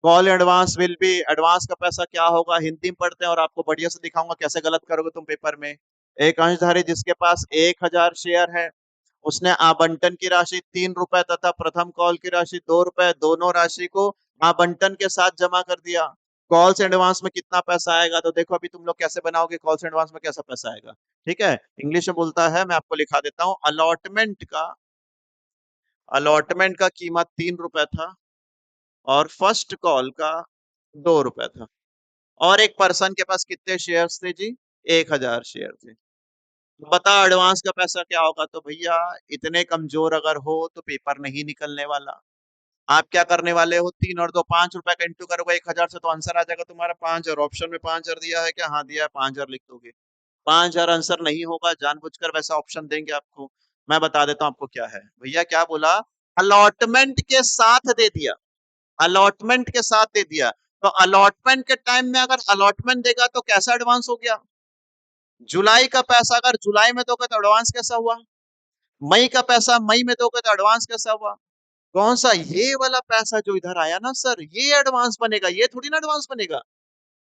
call advance will be, advance का पैसा क्या होगा हिंदी में पढ़ते हैं और आपको बढ़िया से दिखाऊंगा कैसे गलत करोगे तुम पेपर में। एक अंशधारी जिसके पास 1,000 शेयर है, उसने आवंटन की राशि 3 रुपए तथा प्रथम कॉल की राशि 2 रुपए, दोनों राशि को आवंटन के साथ जमा कर दिया। कॉल्स एडवांस में कितना पैसा आएगा, तो देखो अभी तुम लोग कैसे बनाओगे, कॉल्स एडवांस में कैसा पैसा आएगा। ठीक है, इंग्लिश में बोलता है, मैं आपको लिखा देता हूँ। अलॉटमेंट का कीमत 3 रुपए था और फर्स्ट कॉल का 2 रुपए था। और एक पर्सन के पास कितने शेयर्स थे जी, 1,000 शेयर थे। बता एडवांस का पैसा क्या होगा, तो भैया इतने कमजोर अगर हो तो पेपर नहीं निकलने वाला। आप क्या करने वाले हो, 3 और 2 5 रुपए का इंटू करोगे 1,000 से तो आंसर आ जाएगा तुम्हारा 5,000। ऑप्शन में 5,000 दिया है क्या, हाँ दिया है, 5,000 लिख दोगे। 5,000 आंसर नहीं होगा, जानबूझकर वैसा ऑप्शन देंगे आपको। मैं बता देता हूँ आपको क्या है, भैया क्या बोला, अलॉटमेंट के साथ दे दिया, अलॉटमेंट के साथ दे दिया। तो अलॉटमेंट के टाइम में अगर अलॉटमेंट देगा तो कैसा एडवांस हो गया। जुलाई का पैसा अगर जुलाई में दोगे तो एडवांस कैसा हुआ, मई का पैसा मई में दोगे तो एडवांस कैसा हुआ। कौन सा, ये वाला पैसा जो इधर आया ना सर, ये एडवांस बनेगा, ये थोड़ी ना एडवांस बनेगा।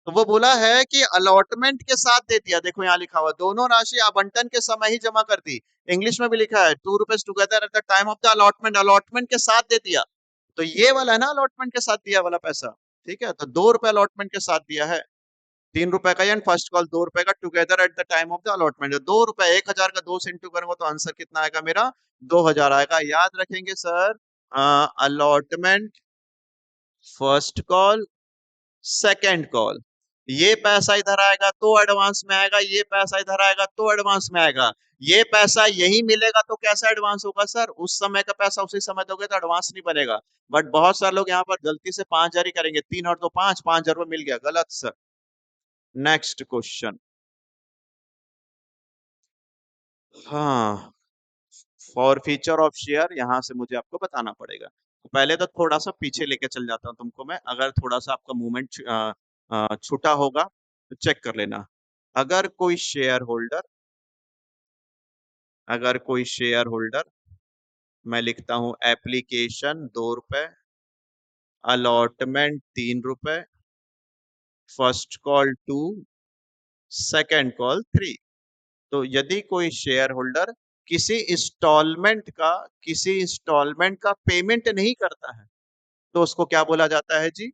तो वो बोला है कि अलॉटमेंट के साथ दे दिया, देखो यहाँ लिखा हुआ दोनों राशि आवंटन के समय ही जमा कर दी। इंग्लिश में भी लिखा है 2 rupees together at the time of the allotment, allotment के साथ दे दिया। तो ये वाला है ना अलॉटमेंट के साथ दिया वाला पैसा। ठीक है, तो 2 रुपए अलॉटमेंट के साथ दिया है, 3 रुपए का एंड फर्स्ट कॉल 2 रुपए का, together at the time of the allotment. 2 रुपए, 1,000 का 2 से इंटू करूंगा तो आंसर कितना आएगा मेरा, 2,000 आएगा। याद रखेंगे sir, allotment, first call, second call, ये पैसा इधर आएगा तो एडवांस में आएगा, ये पैसा इधर आएगा तो एडवांस में आएगा। ये पैसा यही मिलेगा तो कैसा एडवांस होगा सर, उस समय का पैसा उसी समय दोगे तो एडवांस नहीं बनेगा। बट बहुत सारे लोग यहाँ पर गलती से 5,000 ही करेंगे, 3 और 2 5, 5,000 रुपये मिल गया, गलत सर। Next question. हाँ, फॉर फीचर ऑफ शेयर यहाँ से मुझे आपको बताना पड़ेगा। तो पहले तो थोड़ा सा पीछे लेके चल जाता हूँ तुमको मैं, अगर थोड़ा सा आपका मूवमेंट छूटा होगा तो चेक कर लेना। अगर कोई शेयर होल्डर, अगर कोई शेयर होल्डर, मैं लिखता हूं एप्लीकेशन 2 रुपए, अलॉटमेंट 3 रुपए, फर्स्ट कॉल 2, सेकेंड कॉल 3। तो यदि कोई शेयर होल्डर किसी इंस्टॉलमेंट का पेमेंट नहीं करता है तो उसको क्या बोला जाता है जी,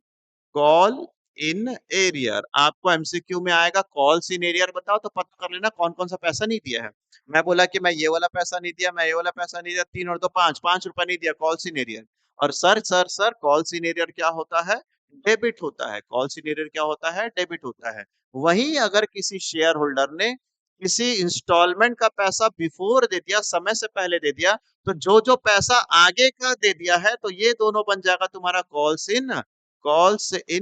कॉल इन एरियर। आपको एमसीक्यू में आएगा कॉल्स इन एरियर, बताओ तो पता कर लेना कौन कौन सा पैसा नहीं दिया है। मैं बोला कि मैं ये वाला पैसा नहीं दिया, मैं ये वाला पैसा नहीं दिया, 3 और 2 5, 5 रुपए नहीं दिया, कॉल्स इन एरियर। और सर कॉल्स इन एरियर क्या होता है, डेबिट होता है। कॉल्स इन एरियर क्या होता है, डेबिट होता है। वहीं अगर किसी शेयर होल्डर ने किसी इंस्टॉलमेंट का पैसा बिफोर दे दिया, समय से पहले दे दिया, तो जो जो पैसा आगे का दे दिया है तो ये दोनों बन जाएगा तुम्हारा कॉल्स इन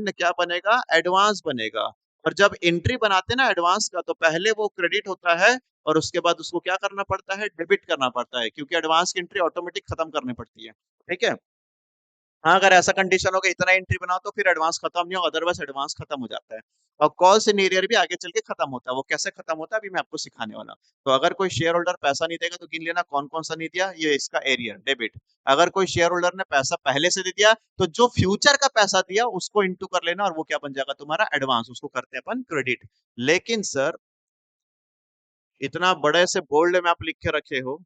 क्या बनेगा, एडवांस बनेगा। और जब एंट्री बनाते हैं ना एडवांस का, तो पहले वो क्रेडिट होता है और उसके बाद उसको क्या करना पड़ता है, डेबिट करना पड़ता है, क्योंकि एडवांस की एंट्री ऑटोमेटिक खत्म करनी पड़ती है। ठीक है, हाँ अगर ऐसा कंडीशन हो कि इतना एंट्री बनाओ तो फिर एडवांस खत्म नहीं हो, अदरवाइज एडवांस खत्म हो जाता है। और कॉल से एरियर भी आगे चल के खत्म होता है, वो कैसे खत्म होता है अभी मैं आपको सिखाने वाला हूँ। तो अगर कोई शेयर होल्डर पैसा नहीं देगा तो गिन लेना कौन कौन सा नहीं दिया, ये इसका एरियर डेबिट। अगर कोई शेयर होल्डर ने पैसा पहले से दे दिया तो जो फ्यूचर का पैसा दिया उसको इंटू कर लेना और वो क्या बन जाएगा तुम्हारा एडवांस, उसको करते हैं अपन क्रेडिट। लेकिन सर इतना बड़े से बोल्ड में आप लिख के रखे हो,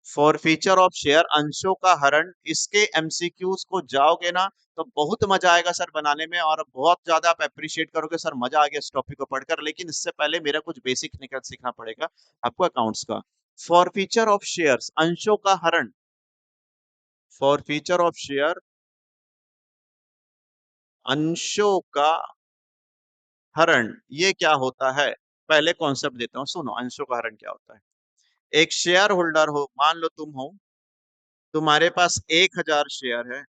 फॉर फीचर ऑफ शेयर, अंशों का हरण, इसके एमसीक्यूज को जाओगे ना तो बहुत मजा आएगा सर बनाने में, और बहुत ज्यादा आप अप्रिशिएट करोगे सर, मजा आ गया इस टॉपिक को पढ़कर। लेकिन इससे पहले मेरा कुछ बेसिक निकल सीखना पड़ेगा आपको अकाउंट्स का। फॉर फीचर ऑफ शेयर्स, अंशों का हरण, फॉर फीचर ऑफ शेयर, अंशों का हरण, ये क्या होता है, पहले कॉन्सेप्ट देता हूँ सुनो, अंशों का हरण क्या होता है। एक शेयर होल्डर हो, मान लो तुम हो, तुम्हारे पास 1,000 शेयर है,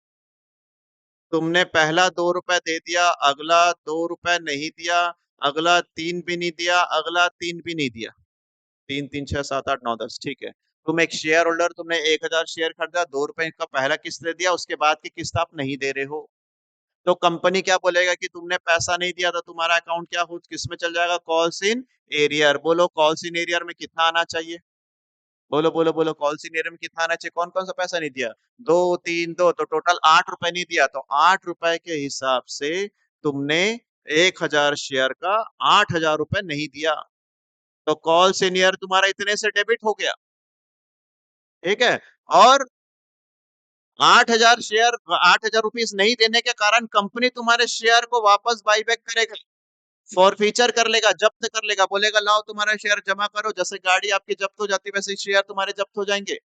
तुमने पहला 2 रुपए दे दिया, अगला 2 रुपए नहीं दिया, अगला 3 भी नहीं दिया, अगला 3 भी नहीं दिया, 3 3 6 7 8 9 10, ठीक है। तुम एक शेयर होल्डर, तुमने 1,000 शेयर खरीदा, 2 रुपए का पहला किस्त दे दिया, उसके बाद की किस्त आप नहीं दे रहे हो, तो कंपनी क्या बोलेगा कि तुमने पैसा नहीं दिया, तो तुम्हारा अकाउंट क्या हो, किस में चल जाएगा, कॉल्स इन एरियर। बोलो कॉल्स इन एरियर में कितना आना चाहिए, बोलो बोलो बोलो, कौन सी नियम कितना आना चाहिए, कौन कौन सा पैसा नहीं दिया? दो, तीन, दो, तो टोटल 8 रुपए नहीं दिया, तो 8 रुपए के हिसाब से तुमने 1,000 शेयर का 8,000 रुपए नहीं दिया, तो कॉल सीनियर तुम्हारा इतने से डेबिट हो गया। ठीक है। और 8,000 शेयर, 8,000 रुपीज नहीं देने के कारण कंपनी तुम्हारे शेयर को वापस बाईबैक करेगा, फॉरफीचर कर लेगा, जब्त कर लेगा, बोलेगा लाओ तुम्हारा शेयर जमा करो, जैसे गाड़ी आपकी जब्त हो जाती है वैसे शेयर तुम्हारे जब्त हो जाएंगे।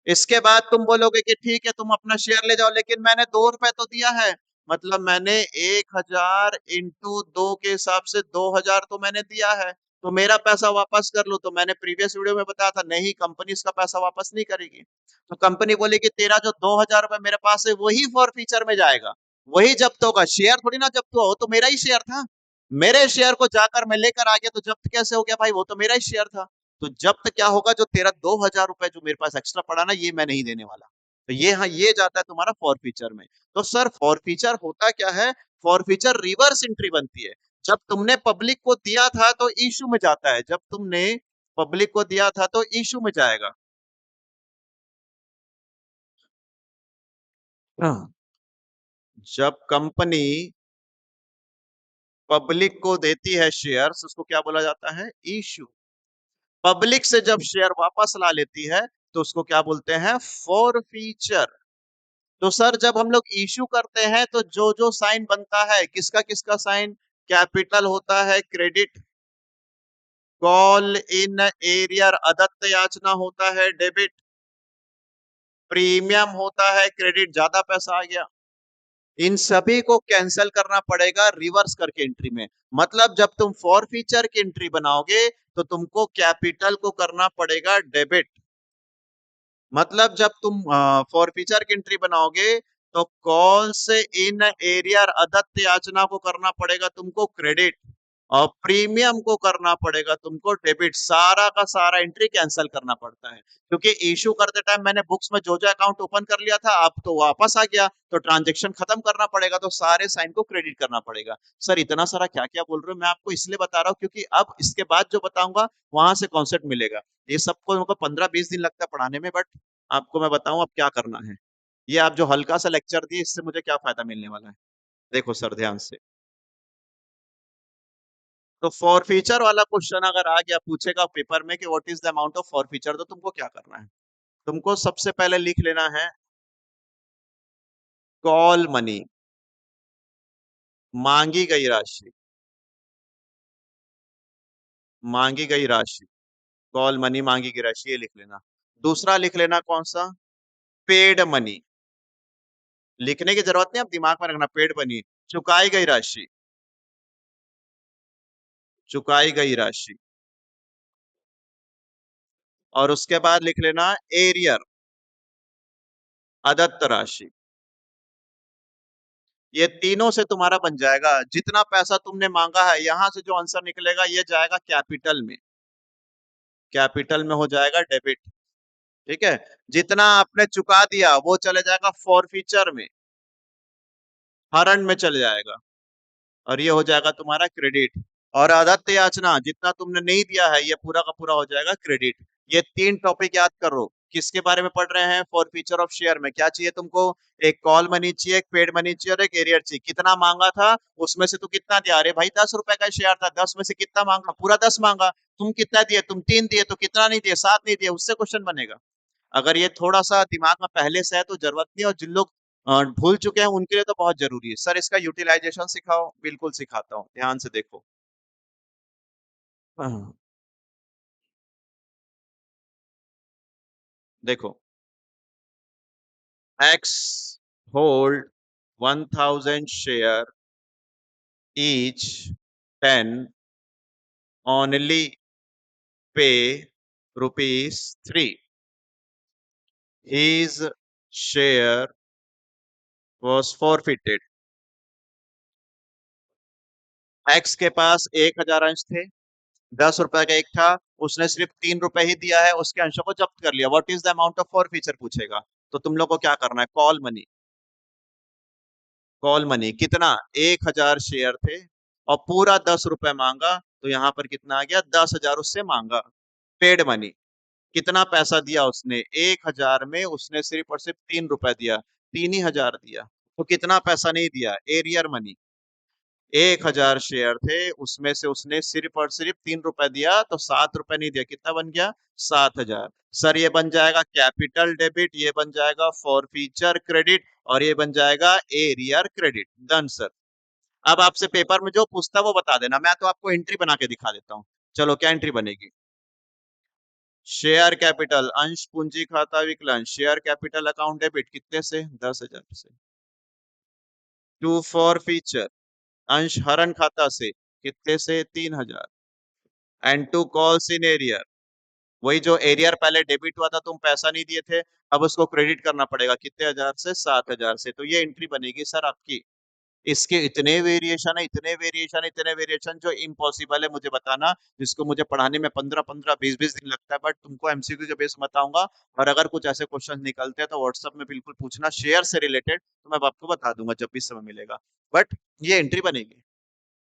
इसके बाद तुम बोलोगे कि ठीक है तुम अपना शेयर ले जाओ, लेकिन मैंने 2 रुपए तो दिया है, मतलब मैंने 1,000 इंटू 2 के हिसाब से 2,000 तो मैंने दिया है, तो मेरा पैसा वापस कर लो। तो मैंने प्रीवियस वीडियो में बताया था, नहीं कंपनी इसका पैसा वापस नहीं करेगी। तो कंपनी बोलेगी तेरा जो 2,000 रुपए मेरे पास है वही फॉर फीचर में जाएगा, वही जब्त होगा, शेयर थोड़ी ना जब्त हुआ, वो तो मेरा ही शेयर था। मेरे शेयर को जाकर मैं लेकर आ गया, तो जब्त कैसे हो गया भाई, वो तो मेरा ही शेयर था। तो जब्त क्या होगा, जो तेरा 2,000 रुपए जो मेरे पास एक्स्ट्रा पड़ा ना, ये मैं नहीं देने वाला। तो ये, हाँ, ये जाता है तुम्हारा फॉरफीचर में। तो सर फॉरफीचर होता क्या है? फॉरफीचर रिवर्स एंट्री बनती है। जब तुमने पब्लिक को दिया था तो इशू में जाता है, जब तुमने पब्लिक को दिया था तो इशू में जाएगा। हाँ। जब कंपनी पब्लिक को देती है शेयर्स, उसको क्या बोला जाता है? इशू। पब्लिक से जब शेयर वापस ला लेती है तो उसको क्या बोलते हैं? फॉरफीचर। तो सर जब हम लोग इशू करते हैं तो जो जो साइन बनता है, किसका किसका साइन? कैपिटल होता है क्रेडिट, कॉल इन एरियर अदत्त याचना होता है डेबिट, प्रीमियम होता है क्रेडिट, ज्यादा पैसा आ गया। इन सभी को कैंसिल करना पड़ेगा रिवर्स करके एंट्री में। मतलब जब तुम फॉर फीचर की एंट्री बनाओगे तो तुमको कैपिटल को करना पड़ेगा डेबिट। मतलब जब तुम फॉर फीचर की एंट्री बनाओगे तो कॉल से इन एरियर अदत्त याचना को करना पड़ेगा तुमको क्रेडिट, और प्रीमियम को करना पड़ेगा तुमको डेबिट। सारा का सारा एंट्री कैंसिल करना पड़ता है, क्योंकि इशू करते टाइम मैंने बुक्स में जो अकाउंट ओपन कर लिया था, अब तो वापस आ गया, तो ट्रांजेक्शन खत्म करना पड़ेगा, तो सारे साइन को क्रेडिट करना पड़ेगा। सर इतना सारा क्या क्या बोल रहे हो, मैं आपको इसलिए बता रहा हूँ क्योंकि अब इसके बाद जो बताऊंगा वहां से कॉन्सेप्ट मिलेगा। ये सबको हमको 15-20 दिन लगता है पढ़ाने में, बट आपको मैं बताऊं अब क्या करना है। ये आप जो हल्का सा लेक्चर दिए, इससे मुझे क्या फायदा मिलने वाला है? देखो सर ध्यान से, तो फॉरफीचर वाला क्वेश्चन अगर आ गया, पूछेगा पेपर में कि what is the amount of forfeiture, तो तुमको क्या करना है? तुमको सबसे पहले लिख लेना है कॉल मनी, मांगी गई राशि, मांगी गई राशि, कॉल मनी मांगी गई राशि, ये लिख लेना। दूसरा लिख लेना कौन सा? Paid money. लिखने की जरूरत नहीं, आप दिमाग में रखना, पेड मनी, चुकाई गई राशि, चुकाई गई राशि। और उसके बाद लिख लेना एरियर, अदत्त राशि। ये तीनों से तुम्हारा बन जाएगा, जितना पैसा तुमने मांगा है यहां से जो आंसर निकलेगा ये जाएगा कैपिटल में, कैपिटल में हो जाएगा डेबिट। ठीक है। जितना आपने चुका दिया वो चले जाएगा फॉरफीचर में, हरण में चले जाएगा, और ये हो जाएगा तुम्हारा क्रेडिट। और आदत्त याचना, जितना तुमने नहीं दिया है ये पूरा का पूरा हो जाएगा क्रेडिट। ये तीन टॉपिक याद करो। किसके बारे में पढ़ रहे हैं? फॉर फीचर ऑफ शेयर में क्या चाहिए तुमको? एक कॉल मनी चाहिए, एक पेड मनी चाहिए, और एक एरियर चाहिए। कितना मांगा था, उसमें से तू कितना दिया? अरे भाई 10 रुपए का शेयर था, 10 में से कितना मांगा? पूरा 10 मांगा। तुम कितना दिए? तुम 3 दिए, तो कितना नहीं दिए? 7 नहीं दिए, उससे क्वेश्चन बनेगा। अगर ये थोड़ा सा दिमाग में पहले से है तो जरूरत नहीं, और जिन लोग भूल चुके हैं उनके लिए तो बहुत जरूरी है। सर इसका यूटिलाइजेशन सिखाओ, बिल्कुल सिखाता हूँ, ध्यान से देखो। हाँ, देखो, x hold 1,000 share each 10 only pay rupees 3, his share was forfeited। X के पास 1,000 अंश थे, 10 रुपए का एक था, उसने सिर्फ 3 रुपए ही दिया है, उसके अंशों को जब्त कर लिया। What is the amount of for feature पूछेगा, तो तुम लोग को क्या करना है? कॉल मनी, कॉल मनी कितना? 1,000 शेयर थे और पूरा 10 रुपए मांगा, तो यहाँ पर कितना आ गया? 10,000 उससे मांगा। पेड मनी, कितना पैसा दिया उसने? 1,000 में उसने सिर्फ और सिर्फ 3 रुपए दिया, 3 ही हजार दिया। तो कितना पैसा नहीं दिया? Arrear money. 1,000 शेयर थे, उसमें से उसने सिर्फ और सिर्फ 3 रुपए दिया, तो 7 रुपए नहीं दिया। कितना बन गया? 7,000। सर ये बन जाएगा कैपिटल डेबिट, ये बन जाएगा फॉर फ्यूचर क्रेडिट, और ये बन जाएगा एरियर क्रेडिट। Done sir. अब आपसे पेपर में जो पूछता है वो बता देना, मैं तो आपको एंट्री बना के दिखा देता हूँ। चलो क्या एंट्री बनेगी? शेयर कैपिटल अंश पूंजी खाता विकलन, शेयर कैपिटल अकाउंट डेबिट कितने से? 10,000 से। टू फॉर फीचर अंश हरण खाता से कितने से? 3,000। And to calls in arrear, वही जो एरियर पहले डेबिट हुआ था, तुम पैसा नहीं दिए थे, अब उसको क्रेडिट करना पड़ेगा। कितने हजार से? 7,000 से। तो ये एंट्री बनेगी सर आपकी। इसके इतने वेरिएशन है, इतने वेरिएशन, इतने वेरिएशन, जो इम्पॉसिबल है मुझे बताना, जिसको मुझे पढ़ाने में 15-15 20-20 दिन लगता है, बट तुमको एमसीक्यू के बेस में बताऊंगा। और अगर कुछ ऐसे क्वेश्चन निकलते हैं तो व्हाट्सएप में बिल्कुल पूछना, शेयर से रिलेटेड, तो मैं आपको बता दूंगा जब भी समय मिलेगा। बट ये एंट्री बनेगी।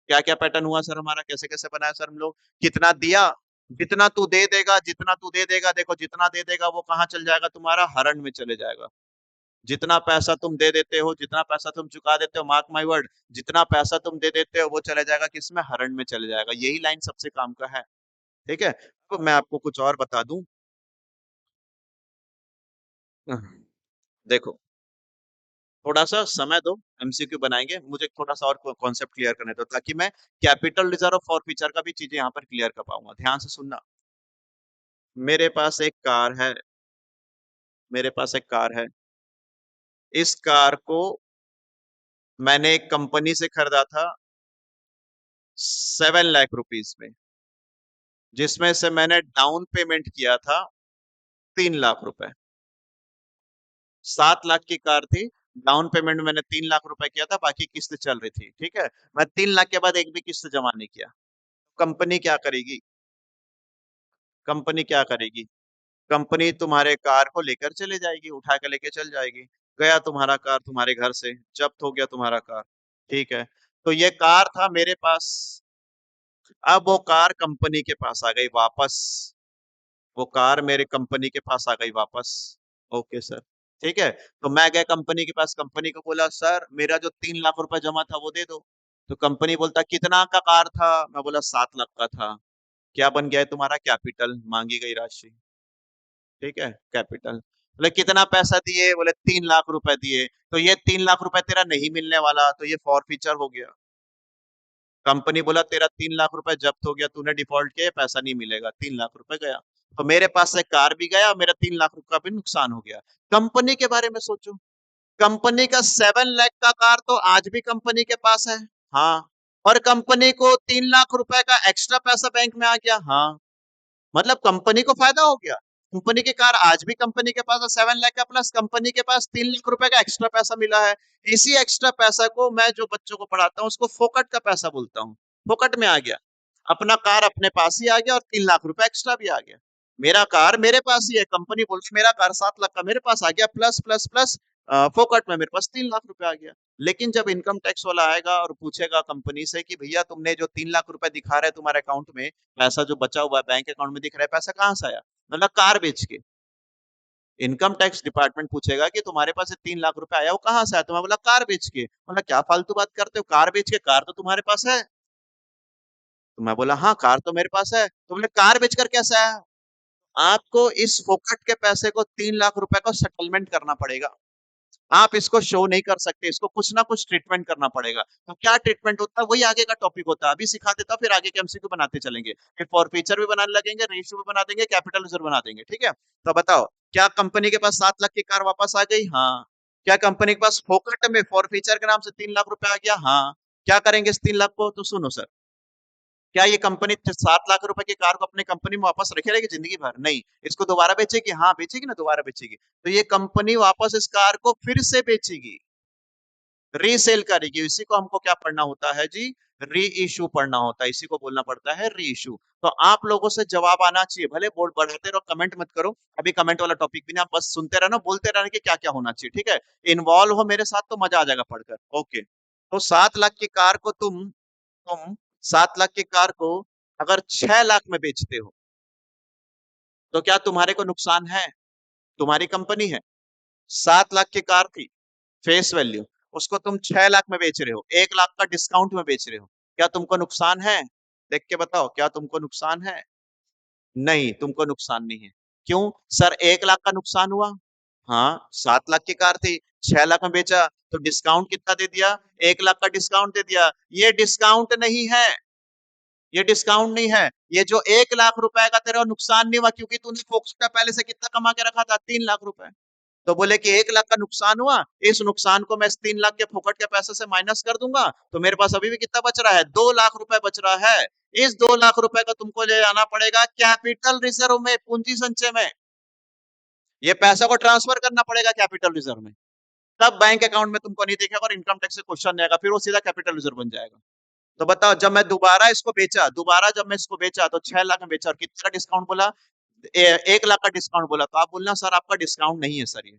क्या क्या पैटर्न हुआ सर हमारा, कैसे कैसे बनाया सर हम लोग? कितना दिया? जितना तू दे देगा, जितना तू दे देगा, देखो जितना दे देगा वो कहाँ चल जाएगा? तुम्हारा हरण में चले जाएगा। जितना पैसा तुम दे देते हो, जितना पैसा तुम चुका देते हो, मार्क माय वर्ड, जितना पैसा तुम दे देते हो वो चले जाएगा किसमें? हरण में चले जाएगा। यही लाइन सबसे काम का है। ठीक है, तो मैं आपको कुछ और बता दूं। देखो, थोड़ा सा समय दो, एमसीक्यू बनाएंगे, मुझे थोड़ा सा और कॉन्सेप्ट क्लियर करने दो, ताकि मैं कैपिटल रिजर्व फॉर फ्यूचर का भी चीजें यहाँ पर क्लियर कर पाऊंगा। ध्यान से सुनना। मेरे पास एक कार है, मेरे पास एक कार है। इस कार को मैंने एक कंपनी से खरीदा था 7 लाख रुपीज में, जिसमें से मैंने डाउन पेमेंट किया था 3 लाख रुपए। 7 लाख की कार थी, डाउन पेमेंट मैंने 3 लाख रुपए किया था, बाकी किस्त चल रही थी। ठीक है, मैं 3 लाख के बाद एक भी किस्त जमा नहीं किया। कंपनी क्या करेगी? कंपनी क्या करेगी? कंपनी तुम्हारे कार को लेकर चले जाएगी, उठा के लेके चल जाएगी। गया तुम्हारा कार तुम्हारे घर से, जब्त हो गया तुम्हारा कार। ठीक है, तो ये कार था मेरे पास। अब वो कार कंपनी के पास आ गई वापस, वो कार मेरे कंपनी के पास आ गई वापस। Okay sir. ठीक है, तो मैं गया कंपनी के पास, कंपनी को बोला सर मेरा जो 3 लाख रुपए जमा था वो दे दो। तो कंपनी बोलता कितना का कार था? मैं बोला 7 लाख का था। क्या बन गया है तुम्हारा? कैपिटल, मांगी गई राशि। ठीक है, कैपिटल। बोले कितना पैसा दिए? बोले 3 लाख रुपए दिए। तो ये 3 लाख रुपए तेरा नहीं मिलने वाला, तो ये फॉर फीचर हो गया। कंपनी बोला तेरा 3 लाख रुपए जब्त हो गया, तूने डिफॉल्ट किया, पैसा नहीं मिलेगा, 3 लाख रुपए गया। तो मेरे पास से कार भी गया, मेरा 3 लाख रुपए का भी नुकसान हो गया। कंपनी के बारे में सोचो, कंपनी का 7 लाख का कार तो आज भी कंपनी के पास है। हाँ, और कंपनी को 3 लाख रुपए का एक्स्ट्रा पैसा बैंक में आ गया। हाँ, मतलब कंपनी को फायदा हो गया। कंपनी की कार आज भी कंपनी के पास है 7 लाख का, प्लस कंपनी के पास 3 लाख रुपए का एक्स्ट्रा पैसा मिला है। इसी एक्स्ट्रा पैसा को मैं जो बच्चों को पढ़ाता हूँ उसको फोकट का पैसा बोलता हूँ। फोकट में आ गया, अपना कार अपने पास ही आ गया, और 3 लाख रुपए एक्स्ट्रा भी आ गया। मेरा कार मेरे पास ही है, कंपनी बोल मेरा कार 7 लाख का मेरे पास आ गया, प्लस प्लस प्लस फोकट में मेरे पास 3 लाख रुपए आ गया। लेकिन जब इनकम टैक्स वाला आएगा और पूछेगा कंपनी से कि भैया तुमने जो 3 लाख रुपए दिखा रहे तुम्हारे अकाउंट में, पैसा जो बचा हुआ है बैंक अकाउंट में दिख रहा है, पैसा कहाँ से आया? मतलब कार बेच के। इनकम टैक्स डिपार्टमेंट पूछेगा कि तुम्हारे पास 3 लाख रुपए आया, वो कहाँ से आया? तुम्हें बोला कार बेच के। मतलब क्या फालतू बात करते हो, कार बेच के? कार तो तुम्हारे पास है। तो मैं बोला हाँ कार तो मेरे पास है। तो बोले कार बेचकर कैसे आया? आपको इस फोकट के पैसे को 3 लाख रुपए का सेटलमेंट करना पड़ेगा। आप इसको शो नहीं कर सकते, इसको कुछ ना कुछ ट्रीटमेंट करना पड़ेगा। तो क्या ट्रीटमेंट होता है, वही आगे का टॉपिक होता है, अभी सिखा देता हूं, फिर आगे के एमसीक्यू बनाते चलेंगे, फिर फॉर फीचर भी बनाने लगेंगे, रेशियो भी बना देंगे, कैपिटल रिजर्व बना देंगे। ठीक है, तो बताओ, क्या कंपनी के पास 7 लाख की कार वापस आ गई? हाँ। क्या कंपनी के पास फोकट में फॉर फीचर के नाम से 3 लाख रुपए आ गया? हाँ। क्या करेंगे इस 3 लाख को? तो सुनो सर, क्या ये कंपनी 7 लाख रुपए की कार को अपने कंपनी में वापस रखे रहेगी जिंदगी भर? नहीं, इसको दोबारा बेचेगी। हाँ बेचेगी ना, दोबारा बेचेगी। तो ये कंपनी वापस इस कार को फिर से बेचेगी, रीसेल करेगी। इसी को हमको क्या पढ़ना होता है जी? री इशू पढ़ना होता है, इसी को बोलना पड़ता है री इशू। तो आप लोगों से जवाब आना चाहिए, भले बोर्ड बढ़ाते रहो, कमेंट मत करो, अभी कमेंट वाला टॉपिक भी नहीं, आप बस सुनते रहना, बोलते रहना कि क्या क्या होना चाहिए। ठीक है, इन्वॉल्व हो मेरे साथ तो मजा आ जाएगा पढ़कर। ओके, तो 7 लाख की कार को तुम 7 लाख की कार को अगर 6 लाख में बेचते हो, तो क्या तुम्हारे को नुकसान है? तुम्हारी कंपनी है, 7 लाख की कार थी फेस वैल्यू, उसको तुम 6 लाख में बेच रहे हो, 1 लाख का डिस्काउंट में बेच रहे हो, क्या तुमको नुकसान है? देख के बताओ, क्या तुमको नुकसान है? नहीं, तुमको नुकसान नहीं है। क्यों? सर 1 लाख का नुकसान हुआ। हाँ, 7 लाख की कार थी, 6 लाख में बेचा, तो डिस्काउंट कितना दे दिया? 1 लाख का डिस्काउंट दे दिया। ये डिस्काउंट नहीं है, ये डिस्काउंट नहीं है। ये जो 1 लाख रुपए का तेरा नुकसान नहीं हुआ, क्योंकि तूने फोकस का पहले से कितना कमा के रखा था? 3 लाख रुपए। तो बोले कि 1 लाख का नुकसान हुआ, इस नुकसान को मैं इस 3 लाख के फोकट के पैसे से माइनस कर दूंगा, तो मेरे पास अभी भी कितना बच रहा है? 2 लाख रुपए बच रहा है। इस 2 लाख रुपए का तुमको ले जाना पड़ेगा कैपिटल रिजर्व में, पूंजी संचय में। ये पैसा को ट्रांसफर करना पड़ेगा कैपिटल रिजर्व में, तब बैंक अकाउंट में तुमको नहीं दिखेगा और इनकम टैक्स से क्वेश्चन आएगा, फिर वो सीधा कैपिटल रिजर्व बन जाएगा। तो बताओ, जब मैं दोबारा इसको बेचा, दोबारा जब मैं इसको बेचा तो 6 लाख में बेचा, और कितना डिस्काउंट बोला? 1 लाख का डिस्काउंट बोला। तो आप बोलना सर आपका डिस्काउंट नहीं है सर ये।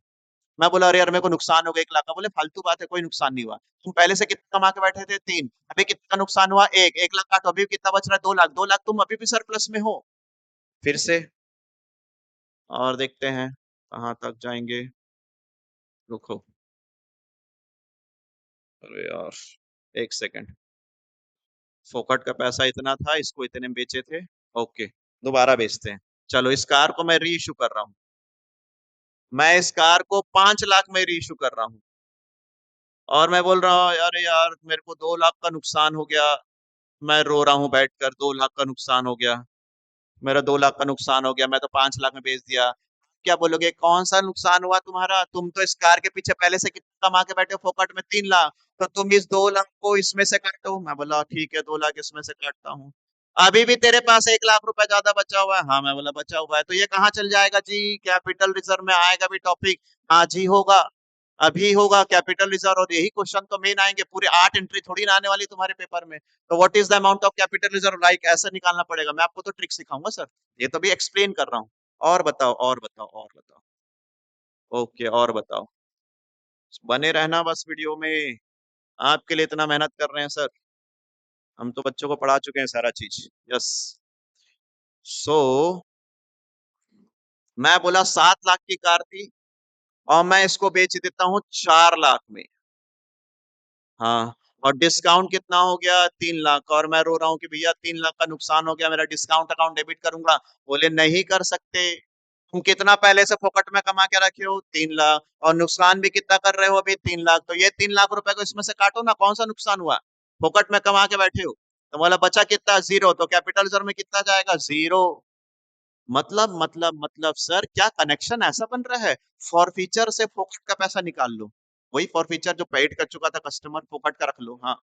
मैं बोला अरे यार मेरे को नुकसान हो गया 1 लाख का। बोले फालतू बात है, कोई नुकसान नहीं हुआ। तुम पहले से कितना कमा के बैठे थे? 3। अभी कितना नुकसान हुआ? 1 लाख का, तो अभी कितना बच रहा है? 2 लाख। 2 लाख तुम अभी भी सरप्लस में हो। फिर से और देखते हैं कहाँ तक जाएंगे। रुको, अरे यार, एक सेकंड। फोकट का पैसा इतना था, इसको इतने में बेचे थे। ओके, दोबारा बेचते हैं। चलो, इस कार को मैं री इशू कर रहा हूँ। मैं इस कार को 5 लाख में री इशू कर रहा हूँ, और मैं बोल रहा हूँ अरे यार मेरे को 2 लाख का नुकसान हो गया। मैं रो रहा हूँ बैठकर, 2 लाख का नुकसान हो गया, मेरा 2 लाख का नुकसान हो गया, मैं तो 5 लाख में बेच दिया। क्या बोलोगे? कौन सा नुकसान हुआ तुम्हारा? तुम तो इस कार के पीछे पहले से कितना कमा के बैठे हो? फोकट में 3 लाख। तो तुम इस 2 लाख को इसमें से काटो। मैं बोला ठीक है, 2 लाख इसमें से काटता हूँ। अभी भी तेरे पास 1 लाख रुपए ज्यादा बचा हुआ है। हाँ, मैं बोला बचा हुआ है, तो ये कहाँ चल जाएगा जी? कैपिटल रिजर्व में आएगा भी टॉपिक? हाँ जी होगा, अभी होगा कैपिटल रिजर्व, और यही क्वेश्चन तो मेन आएंगे। पूरे 8 एंट्री थोड़ी ना आने वाली तुम्हारे पेपर में। तो what is the amount of capital reserve, like ऐसा निकालना पड़ेगा। मैं आपको तो ट्रिक सिखाऊंगा सर, ये तो भी एक्सप्लेन कर रहा हूँ। और बताओ, और बताओ, और बताओ। ओके, और बताओ। बने रहना बस वीडियो में, आपके लिए इतना मेहनत कर रहे हैं सर। हम तो बच्चों को पढ़ा चुके हैं सारा चीज। यस। सो मैं बोला 7 लाख की कार थी, और मैं इसको बेच देता हूँ 4 लाख में। हाँ, और डिस्काउंट कितना हो गया? 3 लाख। और मैं रो रहा हूँ कि भैया 3 लाख का नुकसान हो गया, मेरा डिस्काउंट अकाउंट डेबिट करूंगा। बोले नहीं कर सकते। तुम कितना पहले से फोकट में कमा के रखे हो? 3 लाख। और नुकसान भी कितना कर रहे हो अभी? 3 लाख। तो ये 3 लाख रुपए को इसमें से काटो ना, कौन सा नुकसान हुआ? फोकट में कमा के बैठे हो। तो बोला बचा कितना? 0। तो कैपिटल रिजर्व में कितना जाएगा? 0। मतलब सर क्या कनेक्शन ऐसा बन रहा है? फॉर फीचर से फोकट का पैसा निकाल लो, वही फॉर फीचर जो पेड कर चुका था कस्टमर, फोकट का रख लो। हाँ,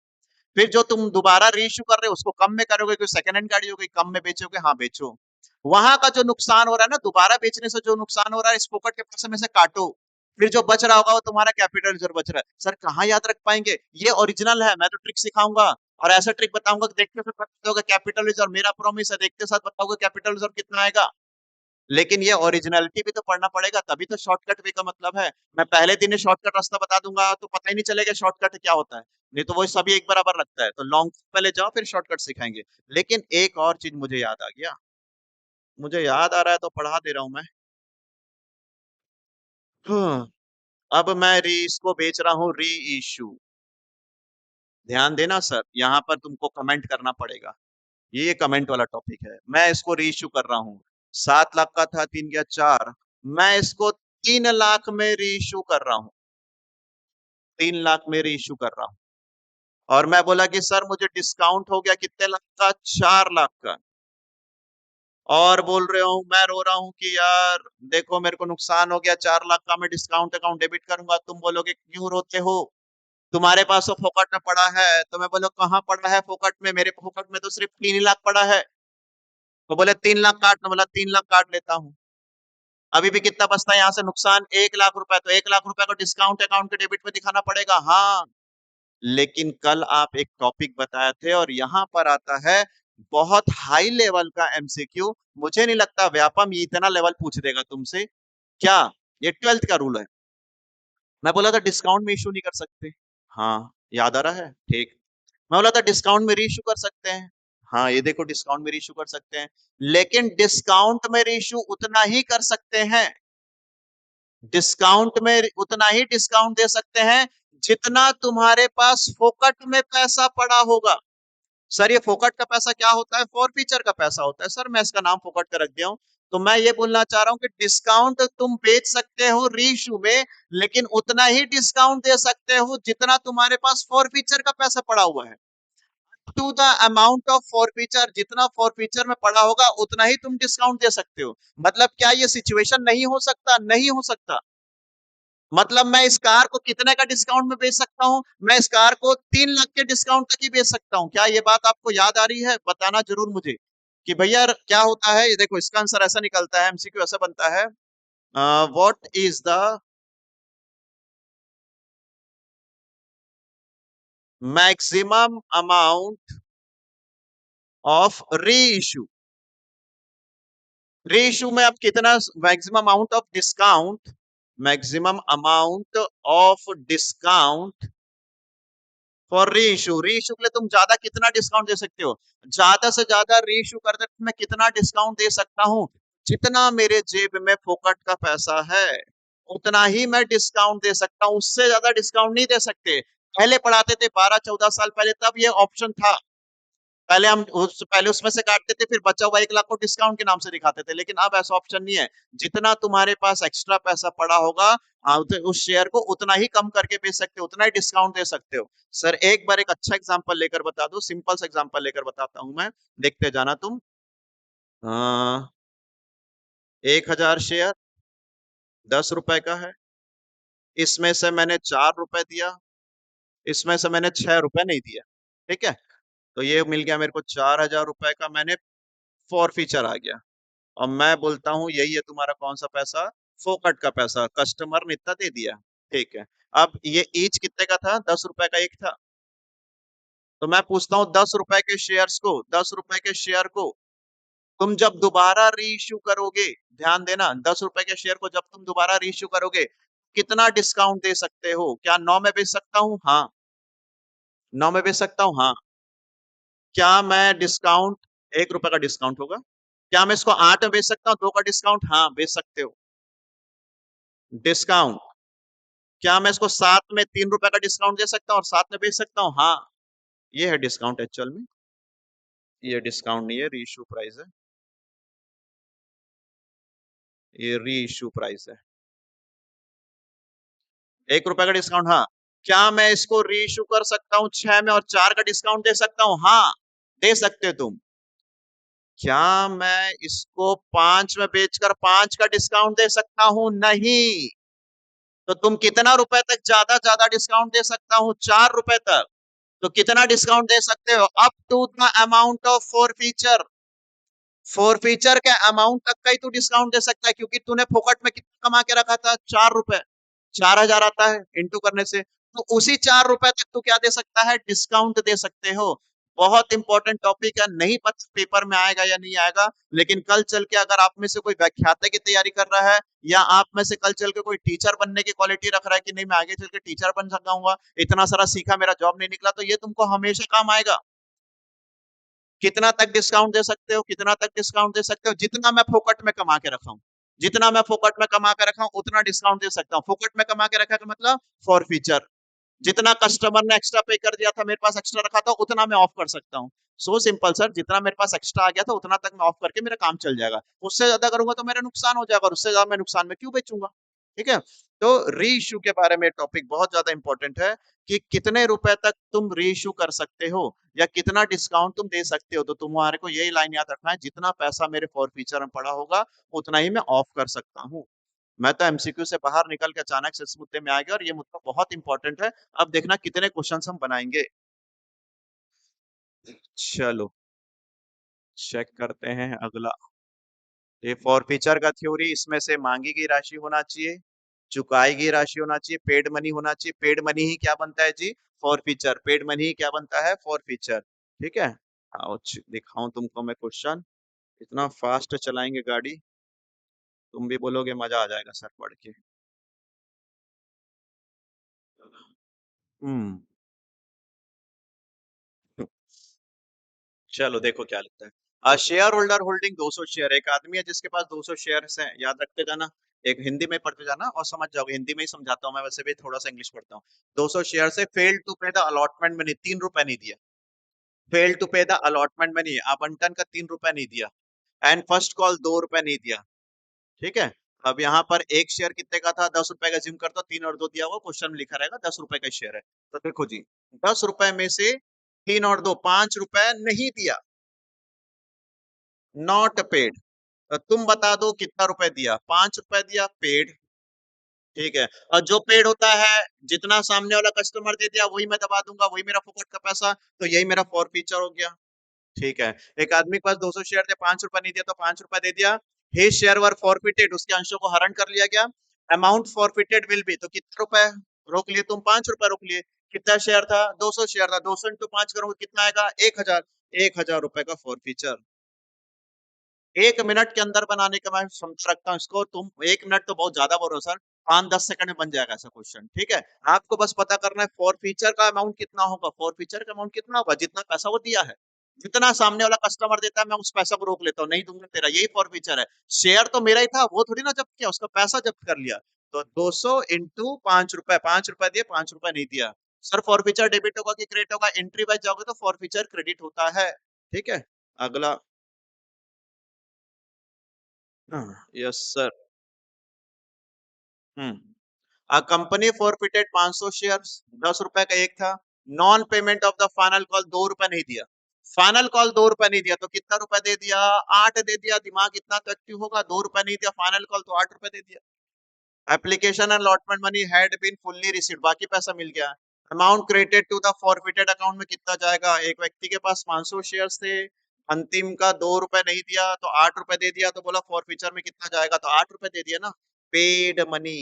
फिर जो तुम दोबारा रीइश्यू कर रहे हो उसको कम में करोगे, कोई सेकंड हैंड गाड़ी हो गई, कम में बेचोगे। हाँ बेचो। वहां का जो नुकसान हो रहा है ना, दोबारा बेचने से जो नुकसान हो रहा है, इस फोकट के पैसे में से काटो। फिर जो बच रहा होगा वो तुम्हारा कैपिटल रिजर्व बच रहा है। सर कहाँ याद रख पाएंगे? ये ओरिजिनल है, मैं तो ट्रिक सिखाऊंगा और ऐसा ट्रिक बताऊंगा कि देखते साथ बताओगे कैपिटल रिजर्व। मेरा प्रॉमिस है, देखते साथ बताओगे कैपिटल रिजर्व कितना आएगा। लेकिन ये ओरिजिनलिटी भी तो पढ़ना पड़ेगा, तभी तो शॉर्टकट वे का मतलब है। मैं पहले दिन ही शॉर्टकट रास्ता बता दूंगा तो पता ही नहीं चलेगा शॉर्टकट क्या होता है। नहीं तो वो सभी एक बराबर लगता है। तो लॉन्ग पहले जाओ, फिर शॉर्टकट सिखाएंगे। लेकिन एक और चीज मुझे याद आ गया, मुझे याद आ रहा है तो पढ़ा दे रहा हूं मैं। हाँ, अब मैं री इसको बेच रहा हूँ री इशू। ध्यान देना सर, यहाँ पर तुमको कमेंट करना पड़ेगा। ये कमेंट वाला टॉपिक है। मैं इसको री इशू कर रहा हूँ। 7 लाख का था, 3 गया 4। मैं इसको 3 लाख में री इशू कर रहा हूँ। 3 लाख में री इशू कर रहा हूँ। और मैं बोला कि सर मुझे डिस्काउंट हो गया कितने लाख का? 4 लाख का। और बोल रहे हूँ, मैं रो रहा हूँ कि यार देखो मेरे को नुकसान हो गया 4 लाख का, मैं डिस्काउंट अकाउंट डेबिट करूंगा। तुम बोलोगे क्यों रोते हो, तुम्हारे पास तो फोकट में पड़ा है। तो मैं बोलो कहाँ पड़ा है फोकट में? मेरे फोकट में तो सिर्फ 3 लाख पड़ा है। तो बोले 3 लाख काट। मैं बोला 3 लाख काट लेता हूँ। अभी भी कितना बचता है यहाँ से नुकसान? 1 लाख रुपए। तो 1 लाख रुपए को डिस्काउंट अकाउंट के डेबिट में दिखाना पड़ेगा। हाँ, लेकिन कल आप एक टॉपिक बताए थे और यहाँ पर आता है बहुत हाई लेवल का एमसीक्यू। मुझे नहीं लगता व्यापम ये इतना लेवल पूछ देगा तुमसे। क्या ये 12th का रूल है? मैं बोला था डिस्काउंट में इशू नहीं कर सकते। हाँ, याद आ रहा है? ठीक। मैं बोला था डिस्काउंट में री इशू कर सकते हैं। हाँ ये देखो डिस्काउंट में इशू कर सकते हैं, लेकिन डिस्काउंट में इशू उतना ही कर सकते हैं, डिस्काउंट में उतना ही डिस्काउंट दे सकते हैं जितना तुम्हारे पास फोकट में पैसा पड़ा होगा। सर ये फोकट का पैसा क्या होता है? फॉरफीचर का पैसा होता है सर, मैं इसका नाम फोकट का रख दिया हूं। तो मैं ये बोलना चाह रहा हूं कि डिस्काउंट तुम बेच सकते हो रीइश्यू में, लेकिन उतना ही डिस्काउंट दे सकते हो जितना तुम्हारे पास फॉरफीचर का पैसा पड़ा हुआ है। To the amount of forfeiture, जितना फॉरफीचर में पड़ा होगा उतना ही तुम डिस्काउंट दे सकते हो। मतलब क्या ये सिचुएशन नहीं हो सकता? नहीं हो सकता। मतलब मैं इस कार को कितने का डिस्काउंट में बेच सकता हूं? मैं इस कार को 3 लाख के डिस्काउंट तक ही बेच सकता हूं। क्या ये बात आपको याद आ रही है? बताना जरूर मुझे कि भैया क्या होता है। ये देखो इसका आंसर ऐसा निकलता है, एमसीक्यू ऐसा बनता है, what is the maximum amount of री इशू। री इशू में आप कितना maximum amount of discount, maximum amount of discount for री इशू। री इशू के लिए तुम ज्यादा कितना डिस्काउंट दे सकते हो? ज्यादा से ज्यादा री इशू करते मैं कितना डिस्काउंट दे सकता हूं? जितना मेरे जेब में फोकट का पैसा है उतना ही मैं डिस्काउंट दे सकता हूं, उससे ज्यादा डिस्काउंट नहीं दे सकते। पहले पढ़ाते थे 12-14 साल पहले, तब ये ऑप्शन था। पहले उसमें से काटते थे, फिर बचा हुआ 1 लाख को डिस्काउंट के नाम से दिखाते थे, लेकिन अब ऐसा ऑप्शन नहीं है। जितना तुम्हारे पास एक्स्ट्रा पैसा पड़ा होगा उस शेयर को उतना ही कम करके बेच सकते हो, उतना ही डिस्काउंट दे सकते हो। सर एक बार एक अच्छा एग्जांपल लेकर बता दो, सिंपल सा एग्जांपल लेकर बताता हूं मैं, देखते जाना तुम। 1,000 शेयर 10 रुपए का है, इसमें से मैंने 4 रुपए दिया, इसमें से मैंने 6 रुपए नहीं दिया। ठीक है, तो ये मिल गया मेरे को 4,000 रुपए का, मैंने फॉर फीचर आ गया। और मैं बोलता हूं यही है तुम्हारा कौन सा पैसा? फोकट का पैसा, कस्टमर ने इतना दे दिया। ठीक है, अब ये ईच कितने का था? 10 रुपए का एक था। तो मैं पूछता हूँ 10 रुपए के शेयर्स को, 10 रुपए के शेयर को तुम जब दोबारा री इश्यू करोगे, ध्यान देना, 10 रुपए के शेयर को जब तुम दोबारा री इश्यू करोगे कितना डिस्काउंट दे सकते हो? क्या 9 में बेच सकता हूँ? हाँ। 9 में बेच सकता हूँ? हाँ। क्या मैं डिस्काउंट, 1 रुपए का डिस्काउंट होगा, क्या मैं इसको 8 में बेच सकता हूँ? 2 का डिस्काउंट, हाँ बेच सकते हो। डिस्काउंट, क्या मैं इसको 7 में 3 रुपए का डिस्काउंट दे सकता हूँ और 7 में बेच सकता हूँ? हाँ। ये है डिस्काउंट एक्चुअल में, ये डिस्काउंट नहीं है, री इशू प्राइस है, ये री इशू प्राइस है। 1 रुपए का डिस्काउंट, हाँ। क्या मैं इसको री इशू कर सकता हूँ 6 में और 4 का डिस्काउंट दे सकता हूँ? हाँ दे सकते हो तुम। क्या मैं इसको 5 में बेचकर 5 का डिस्काउंट दे सकता हूँ? नहीं। तो तुम कितना रुपए तक ज्यादा ज्यादा डिस्काउंट दे सकता हूँ? 4 रुपए तक। तो कितना डिस्काउंट दे सकते हो? Up to the amount of forfeiture. Forfeiture के अमाउंट तक का ही तू डिस्काउंट दे सकता है, क्योंकि तूने फोकट में कितना कमा के रखा था? 4 रुपए। 4,000 आता है इंटू करने से, तो उसी 4 रुपए तक तू क्या दे सकता है? डिस्काउंट दे सकते हो। बहुत इंपॉर्टेंट टॉपिक है, नहीं पता पेपर में आएगा या नहीं आएगा, लेकिन कल चल के अगर आप में से कोई व्याख्याता की तैयारी कर रहा है, या आप में से कल चल के कोई टीचर बनने की क्वालिटी रख रहा है कि नहीं मैं आगे चल के टीचर बन सकूंगा, इतना सारा सीखा मेरा जॉब नहीं निकला, तो ये तुमको हमेशा काम आएगा। कितना तक डिस्काउंट दे सकते हो? कितना तक डिस्काउंट दे सकते हो? जितना मैं फोकट में कमा के रखा हूं, जितना मैं फोकट में कमा के रखा हूं उतना डिस्काउंट दे सकता हूं। फोकट में कमा के रखा का मतलब फॉर फीचर, जितना कस्टमर ने एक्स्ट्रा पे कर दिया था, मेरे पास एक्स्ट्रा रखा था, उतना मैं ऑफ कर सकता हूँ। सो सिंपल सर, जितना मेरे पास एक्स्ट्रा आ गया था उतना तक मैं ऑफ करके मेरा काम चल जाएगा, उससे ज्यादा करूंगा तो मेरा नुकसान हो जाएगा, और उससे ज्यादा मैं नुकसान में क्यों बेचूंगा? ठीक है। तो री इशू के बारे में टॉपिक बहुत ज्यादा इंपॉर्टेंट है कि कितने रुपए तक तुम री इशू कर सकते हो या कितना डिस्काउंट तुम दे सकते हो। तो तुम्हारे को यही लाइन याद रखना है, जितना पैसा मेरे फॉर फीचर में पड़ा होगा उतना ही मैं ऑफ कर सकता हूँ। मैं तो एमसीक्यू से बाहर निकल के अचानक से इस मुद्दे में आ गया, और ये मुद्दा बहुत इंपॉर्टेंट है। अब देखना कितने क्वेश्चंस हम बनाएंगे। चलो चेक करते हैं अगला। ये फॉर फीचर का थ्योरी, इसमें से मांगी गई राशि होना चाहिए, चुकाई गई राशि होना चाहिए, पेड मनी होना चाहिए। पेड मनी ही क्या बनता है जी? Forfeiture. पेड मनी ही क्या बनता है? Forfeiture. ठीक है। आओ दिखाऊं तुमको मैं क्वेश्चन, इतना फास्ट चलाएंगे गाड़ी, तुम भी बोलोगे मजा आ जाएगा सर पढ़ के। हम्म। चलो देखो क्या लिखता है। शेयर होल्डर होल्डिंग 200 शेयर, एक आदमी है जिसके पास 200 शेयर्स हैं, याद रखते जाना। एक हिंदी में पढ़ते जाना और समझ जाओगे, हिंदी में ही समझाता हूँ मैं, वैसे भी थोड़ा सा इंग्लिश पढ़ता हूँ। 200 शेयर से फेल टू पे द अलॉटमेंट मनी, 3 रुपए नहीं दिया। फेल टू पे द अलॉटमेंट मनी, आवंटन का 3 रुपए नहीं दिया। एंड फर्स्ट कॉल 2 रुपए नहीं दिया। ठीक है। अब यहाँ पर एक शेयर कितने का था, 10 रुपए का, जिम करता 3 और 2 दिया हुआ, क्वेश्चन में लिखा रहेगा 10 रुपए का शेयर है। तो देखो जी, 10 रुपए में से 3 और 2 5 रुपए नहीं दिया, नॉट पेड। तो तुम बता दो कितना रुपए दिया, 5 रुपए दिया, पेड। ठीक है। और जो पेड होता है, जितना सामने वाला कस्टमर दे दिया वही मैं दबा दूंगा, वही मेरा फोकट का पैसा, तो यही मेरा फॉर फीचर हो गया। ठीक है। एक आदमी के पास 200 शेयर थे, 5 रुपए नहीं दिया तो 5 रुपए दे दिया। हे शेयर वर फॉरफिटेड, उसके अंशों को हरण कर लिया गया। अमाउंट फॉरफिटेड विल बी, तो कितने रुपए रोक लिए तुम, 5 रुपए रोक लिए। कितना शेयर था, 200 शेयर था, 200 इंटू 5 करोगे कितना आएगा, 1000। 1000 रुपए का फॉरफीचर। 1 मिनट के अंदर बनाने का मैं समझ रखता हूँ इसको, तुम 1 मिनट तो बहुत ज्यादा बोल रहे हो सर, 5-10 सेकंड में बन जाएगा ऐसा क्वेश्चन। ठीक है। आपको बस पता करना है फॉर फीचर का अमाउंट कितना होगा, फॉर फीचर का अमाउंट कितना होगा, जितना पैसा वो दिया है। जितना सामने वाला कस्टमर देता है मैं उस पैसा को रोक लेता हूँ, नहीं दूंगा तेरा, यही फॉर फीचर है। शेयर तो मेरा ही था, वो थोड़ी ना जब्त किया, उसका पैसा जब्त कर लिया। तो 200 इंटू 5 रुपए, 5 रुपए दिए, 5 रुपए नहीं दिया। सर फॉर फीचर डेबिट होगा कि क्रेडिट होगा, एंट्री वाइज जाओगे तो फॉर फीचर क्रेडिट होता है। ठीक है। अगला। Yes sir. Hmm. Company forfeited 500 shares, 10 रुपए का एक था। Non payment of the final call, 2 रुपए नहीं दिया। फाइनल कॉल 2 रुपए नहीं दिया तो कितना रुपए दे दिया, 8 दे दिया। दिमाग इतना तो एक्टिव होगा, 2 रुपए नहीं दिया, फाइनल कॉल तो 8 रुपए दे दिया। Application and allotment money had been fully received, बाकी पैसा मिल गया। Amount credited to the forfeited account में कितना जाएगा, एक व्यक्ति के पास 500 शेयर्स थे, अंतिम का 2 रुपए नहीं दिया तो 8 रुपए दे दिया, तो बोला फॉरफीचर में कितना जाएगा, तो 8 रुपए दे दिया ना। पेड मनी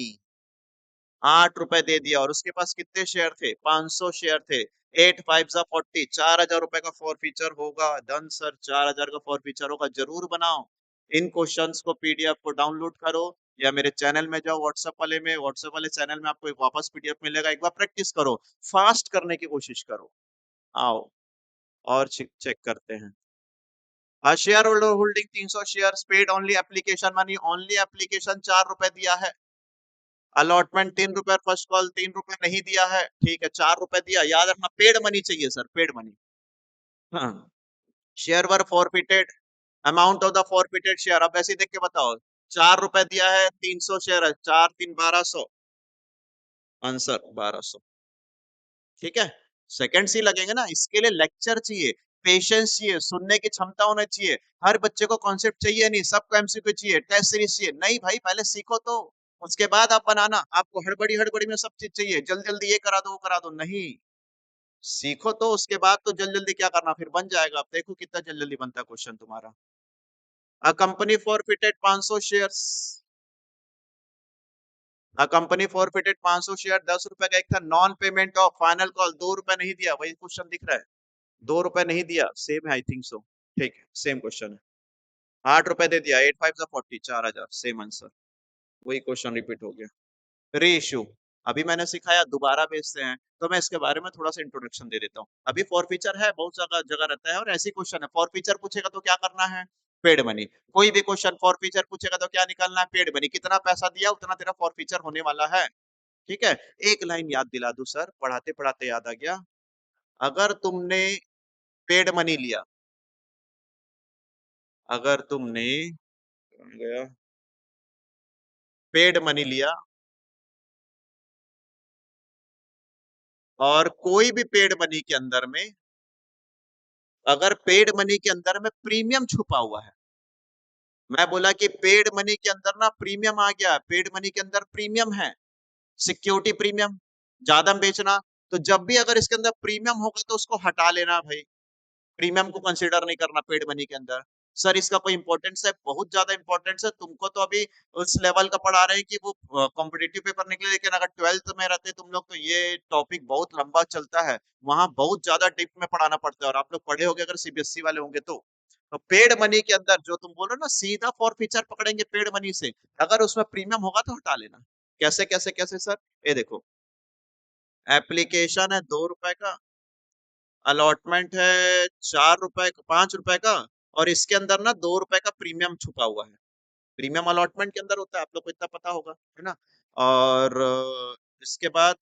8 रुपए दे दिया, और उसके पास कितने शेयर थे, 500 शेयर थे। 8 5 जा 40, 4,000 रुपए का फॉर फीचर होगा। डन सर, 4,000 का फॉर फीचर होगा, जरूर बनाओ। इन क्वेश्चंस को पीडीएफ को डाउनलोड करो, या मेरे चैनल में जाओ, व्हाट्सएप वाले में, व्हाट्सएप वाले चैनल में आपको एक वापस पीडीएफ मिलेगा, एक बार प्रैक्टिस करो, फास्ट करने की कोशिश करो। आओ और चेक करते हैं। Share holder holding 300 share, paid only application money, only application 4 रुपए दिया है। अलॉटमेंट 3 रुपए, फर्स्ट कॉल 3 रुपए नहीं दिया है। ठीक है, 4 रुपए दिया, याद रखना पेड मनी चाहिए सर, पेड मनी। हाँ। Share were forfeited, amount of the forfeited share, अब ऐसे ही देख के बताओ। 4 रुपए दिया है, 300 शेयर है, 4 3 1200, आंसर 1200। ठीक है। सेकंड्स ही लगेंगे ना, इसके लिए लेक्चर चाहिए, पेशेंस चाहिए, सुनने की क्षमता होनी चाहिए। हर बच्चे को कॉन्सेप्ट चाहिए नहीं, सबको एमसीक्यू चाहिए, टेस्ट सीरीज चाहिए नहीं भाई, पहले सीखो तो उसके बाद आप बनाना। आपको हड़बड़ी हड़बड़ी में सब चीज चाहिए, जल्दी जल्दी ये करा दो वो करा दो, नहीं। सीखो तो उसके बाद तो जल्दी जल्दी क्या करना, फिर बन जाएगा। आप देखो कितना जल्दी जल्दी बनता है क्वेश्चन तुम्हारा। A company forfeited 500 shares, a company forfeited 500 share, 10 रुपए का एक था। Non payment of final call, 2 रुपए नहीं दिया, वही क्वेश्चन दिख रहा है। 2 रुपए नहीं दिया, सेम है आई थिंक सो। ठीक है, सेम क्वेश्चन है। 8 रुपए दे दिया, 8 5 जा 40, 4,000, सेम आंसर। वही क्वेश्चन रिपीट हो गया। री इशू, अभी मैंने सिखाया, दोबारा भेजते हैं तो मैं इसके बारे में थोड़ा सा इंट्रोडक्शन दे देता हूँ। अभी फॉर फीचर है, बहुत जगह जगह रहता है, और ऐसी क्वेश्चन है फॉर फीचर पूछेगा तो क्या करना है, पेड मनी। कोई भी क्वेश्चन फॉर फीचर पूछेगा तो क्या निकालना है, पेड मनी। कितना पैसा दिया उतना तेरा फॉर फीचर होने वाला है। ठीक है। एक लाइन याद दिला दूं सर, पढ़ाते पढ़ाते याद आ गया। अगर तुमने पेड मनी लिया, अगर तुमने गया पेड मनी लिया, और कोई भी पेड मनी के अंदर में, अगर पेड मनी के अंदर में प्रीमियम छुपा हुआ है, मैं बोला कि पेड मनी के अंदर ना प्रीमियम आ गया, पेड मनी के अंदर प्रीमियम है, सिक्योरिटी प्रीमियम, ज्यादा बेचना, तो जब भी अगर इसके अंदर प्रीमियम होगा तो उसको हटा लेना भाई, प्रीमियम को कंसीडर नहीं करना पेड मनी के अंदर। सर इसका कोई इंपॉर्टेंस है, बहुत ज्यादा इंपॉर्टेंस है, तुमको तो अभी उस लेवल का पढ़ा रहे हैं कि वो कॉम्पिटेटिव पेपर निकले, लेकिन अगर 12th में रहते तुम लोग तो ये टॉपिक बहुत लंबा चलता है, वहां बहुत ज्यादा डीप में पढ़ाना पड़ता है, और आप लोग पढ़े होंगे अगर सीबीएसई वाले होंगे तो पेड मनी के अंदर जो तुम बोल रहे हो ना, सीधा फॉर फीचर पकड़ेंगे पेड मनी से, अगर उसमें प्रीमियम होगा तो हटा लेना। कैसे कैसे कैसे सर, ये देखो, एप्लीकेशन है 2 रुपए का, अलॉटमेंट है 4 रुपए 5 रुपए का, और इसके अंदर ना 2 रुपए का प्रीमियम छुपा हुआ है। प्रीमियम अलॉटमेंट के अंदर होता है, आप लोग को इतना पता होगा, है ना। और इसके बाद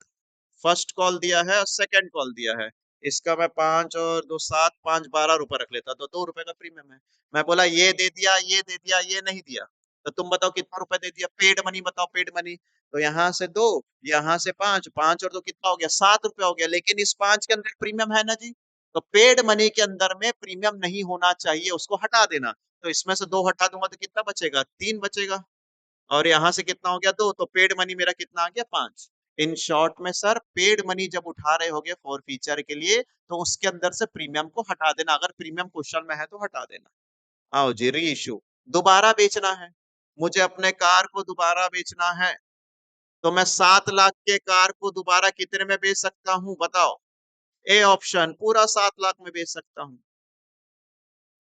फर्स्ट कॉल दिया है और सेकंड कॉल दिया है। इसका मैं 5 और 2 7, 5 12 रुपए रख लेता, तो 2 रुपए का प्रीमियम है। मैं बोला ये दे दिया, ये दे दिया, ये नहीं दिया, तो तुम बताओ कितना रुपए दे दिया, पेड मनी बताओ, पेड मनी। तो यहाँ से 2, यहाँ से 5, 5 और 2 कितना हो गया, 7 रुपए हो गया, लेकिन इस 5 के अंदर प्रीमियम है ना जी। तो पेड मनी के अंदर में प्रीमियम नहीं होना चाहिए, उसको हटा देना। तो इसमें से 2 हटा दूंगा तो कितना बचेगा, 3 बचेगा। और यहाँ से कितना हो गया, 2, तो पेड मनी मेरा कितना आ गया, 5। इन शॉर्ट में सर, पेड मनी जब उठा रहे होगे फॉर फीचर के लिए, तो उसके अंदर से प्रीमियम को हटा देना, अगर प्रीमियम क्वेश्चन में है तो हटा देना। आओ जी, री इशू। दोबारा बेचना है, मुझे अपने कार को दोबारा बेचना है, तो मैं 7 लाख के कार को दोबारा कितने में बेच सकता हूँ बताओ। ए ऑप्शन, पूरा 7 लाख में बेच सकता हूँ।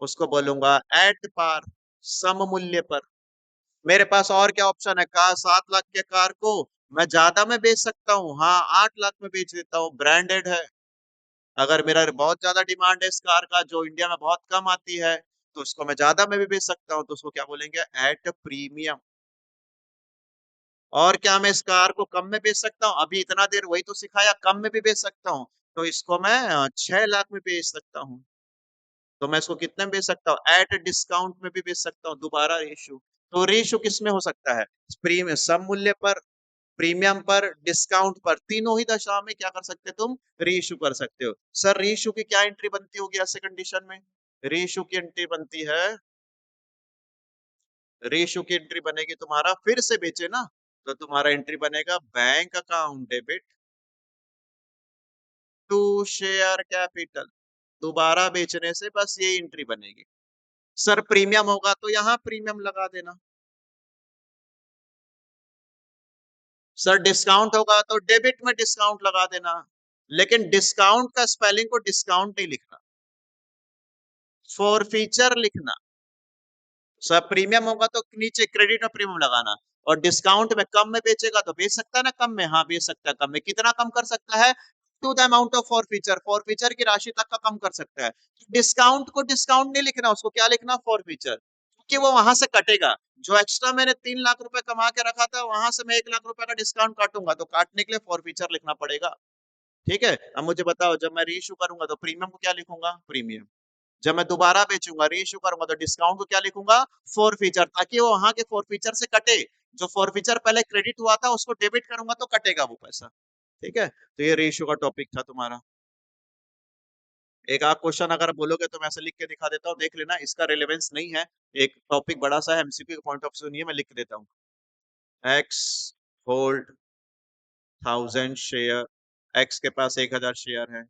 उसको बोलूंगा एट पार, सम मूल्य पर। मेरे पास और क्या ऑप्शन है, कार 7 लाख के कार को मैं ज्यादा में बेच सकता हूँ, हाँ 8 लाख में बेच देता हूँ, ब्रांडेड है। अगर मेरा बहुत ज्यादा डिमांड है इस कार का, जो इंडिया में बहुत कम आती है, तो उसको मैं ज्यादा में भी बेच सकता हूँ, तो उसको क्या बोलेंगे, एट प्रीमियम। और क्या मैं इस कार को कम में बेच सकता हूँ, अभी इतना देर वही तो सिखाया, कम में भी बेच सकता हूँ। तो इसको मैं 6 लाख में बेच सकता हूँ। तो मैं इसको कितने में बेच सकता हूँ, एट डिस्काउंट में भी बेच सकता हूँ, दोबारा रेशो। तो रेशो किस में हो सकता है, प्रीमियम सम मूल्य पर, प्रीमियम पर, डिस्काउंट पर, तीनों ही दशा में क्या कर सकते हो तुम, रीइशू कर सकते हो। सर रीइशू की क्या एंट्री बनती होगी ऐसे कंडीशन में, रीइशू की एंट्री बनती है, रीइशू की एंट्री बनेगी तुम्हारा, फिर से बेचे ना, तो तुम्हारा एंट्री बनेगा bank account debit to share capital, दोबारा बेचने से बस ये एंट्री बनेगी। सर प्रीमियम होगा तो यहाँ प्रीमियम लगा देना, सर डिस्काउंट होगा तो डेबिट में डिस्काउंट लगा देना। लेकिन डिस्काउंट का स्पेलिंग को डिस्काउंट नहीं लिखना, फॉर फीचर लिखना। सब प्रीमियम होगा तो नीचे क्रेडिट में प्रीमियम लगाना। और डिस्काउंट में कम में बेचेगा तो बेच सकता है ना कम में, हाँ बेच सकता है कम में, कितना कम कर सकता है, to the amount of forfeiture की राशि तक का कम कर सकता है। डिस्काउंट को डिस्काउंट नहीं लिखना, उसको क्या लिखना, फॉर फीचर, क्योंकि वो वहां से कटेगा। जो एक्स्ट्रा मैंने 3 लाख रुपए कमा के रखा था, वहां से मैं 1 लाख रुपए का डिस्काउंट काटूंगा, तो काटने के लिए फॉर फीचर लिखना पड़ेगा। ठीक है, अब मुझे बताओ, जब मैं रीइश्यू करूंगा तो प्रीमियम को क्या लिखूंगा, प्रीमियम। जब मैं दोबारा बेचूंगा, रीइश्यू करूंगा, तो डिस्काउंट को क्या लिखूंगा, फोर फीचर, ताकि वो वहां के फोर फीचर से कटे। जो फोर फीचर पहले क्रेडिट हुआ था उसको डेबिट करूंगा तो कटेगा वो पैसा। ठीक है, तो ये रीइश्यू का टॉपिक था तुम्हारा। एक आध क्वेश्चन अगर बोलोगे तो मैं ऐसे लिख के दिखा देता हूँ, देख लेना, इसका रिलेवेंस नहीं है। एक टॉपिक बड़ा सा है, एमसीक्यू के पॉइंट ऑफ व्यू नहीं है, मैं लिख के देता हूँ। एक्स होल्ड 1000 शेयर, एक्स के पास 1000 शेयर है,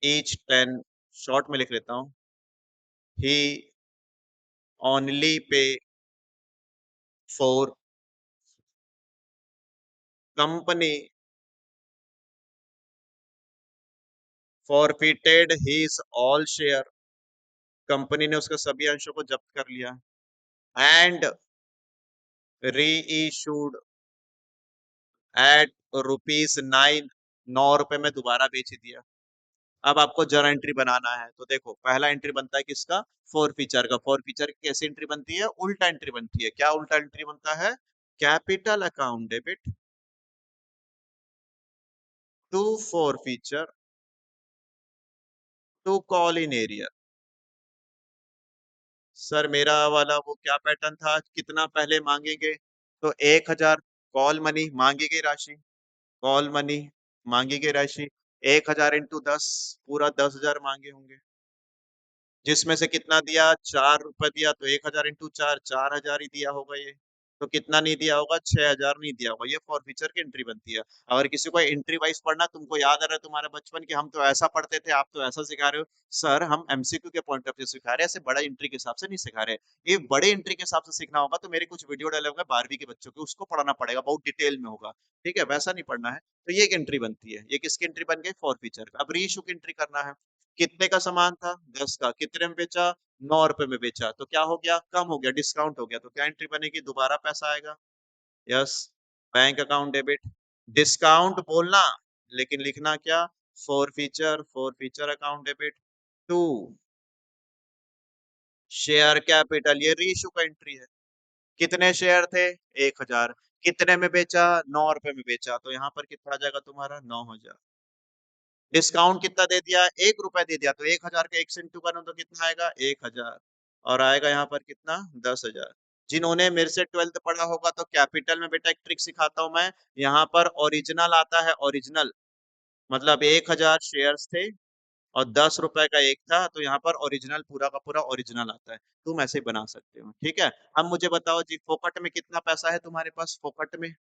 ईच 10, शॉर्ट में लिख लेता हूँ, ही only pay for company forfeited his all share, company ने उसके सभी अंशों को जब्त कर लिया, एंड रीइशूड एट ₹9, 9 रुपए में दोबारा बेच दिया। अब आपको जरा एंट्री बनाना है, तो देखो पहला एंट्री बनता है किसका, फोर फीचर का। फोर फीचर की कैसी एंट्री बनती है, उल्टा एंट्री बनती है। क्या उल्टा एंट्री बनता है, capital account debit to forfeiture to call in arrear. Sir मेरा वाला वो क्या पैटर्न था, कितना पहले मांगेंगे, तो 1000 कॉल मनी मांगी गई राशि, कॉल मनी मांगी गई राशि, 1000 × 10, पूरा 10,000 मांगे होंगे, जिसमें से कितना दिया, 4 रुपए दिया, तो 1000 × 4, 4000 ही दिया होगा ये। तो कितना नहीं दिया होगा, 6000 नहीं दिया होगा। ये फॉर फीचर की एंट्री बनती है। अगर किसी को एंट्री वाइज पढ़ना, तुमको याद आ रहा है तुम्हारे बचपन की, हम तो ऐसा पढ़ते थे, आप तो ऐसा सिखा रहे हो। सर हम एमसीक्यू के पॉइंट ऑफ व्यू सिखा रहे हैं, ऐसे बड़ा एंट्री के हिसाब से नहीं सिखा रहे। ये बड़े एंट्री के हिसाब से सीखना होगा तो मेरे कुछ वीडियो डाले होंगे 12वीं के बच्चों के, उसको पढ़ाना पड़ेगा, बहुत डिटेल में होगा। ठीक है, वैसा नहीं पढ़ना है। तो ये एक एंट्री बनती है, ये किसकी एंट्री बन गई, फॉर फीचर। अब रीइश्यू की एंट्री करना है, कितने का सामान था, 10 का, कितने में बेचा, 9 रुपए में बेचा, तो क्या हो गया, कम हो गया, डिस्काउंट हो गया, तो क्या एंट्री बनेगी, दोबारा पैसा आएगा, yes, bank account debit. Discount बोलना, लेकिन लिखना क्या, forfeiture account debit to share capital, ये रीइश्यू का एंट्री है। कितने शेयर थे? 1000। कितने में बेचा? 9 रुपए में बेचा, तो यहाँ पर कितना आ जाएगा तुम्हारा? 9000। डिस्काउंट कितना दे दिया? 1 रुपए दे दिया, तो 1000 का 1 से इंटू करो तो कितना आएगा? 1000। और आएगा यहाँ पर कितना? 10,000। जिन्होंने मेरे से 12th पढ़ा होगा तो कैपिटल में बेटा एक ट्रिक सिखाता हूँ मैं। यहाँ पर ओरिजिनल आता है, ओरिजिनल मतलब 1000 शेयर्स थे और 10 रुपए का एक था, तो यहाँ पर ओरिजिनल पूरा का पूरा ओरिजिनल आता है। तुम ऐसे ही बना सकते हो, ठीक है। अब मुझे बताओ जी, फोकट में कितना पैसा है तुम्हारे पास? फोकट में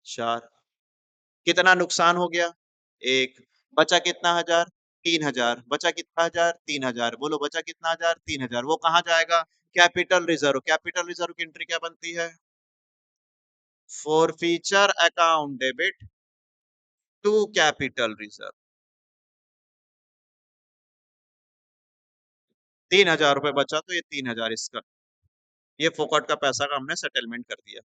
4। कितना नुकसान हो गया? 1। बचा कितना हजार? 3000। बचा कितना हजार? 3000। बोलो बचा कितना हजार? 3000। वो कहाँ जाएगा? Capital reserve. कैपिटल रिजर्व की एंट्री क्या बनती है? Forfeiture account debit to capital reserve. 3000 रुपए बचा, तो ये 3000 इसका, ये फोकट का पैसा का हमने सेटलमेंट कर दिया।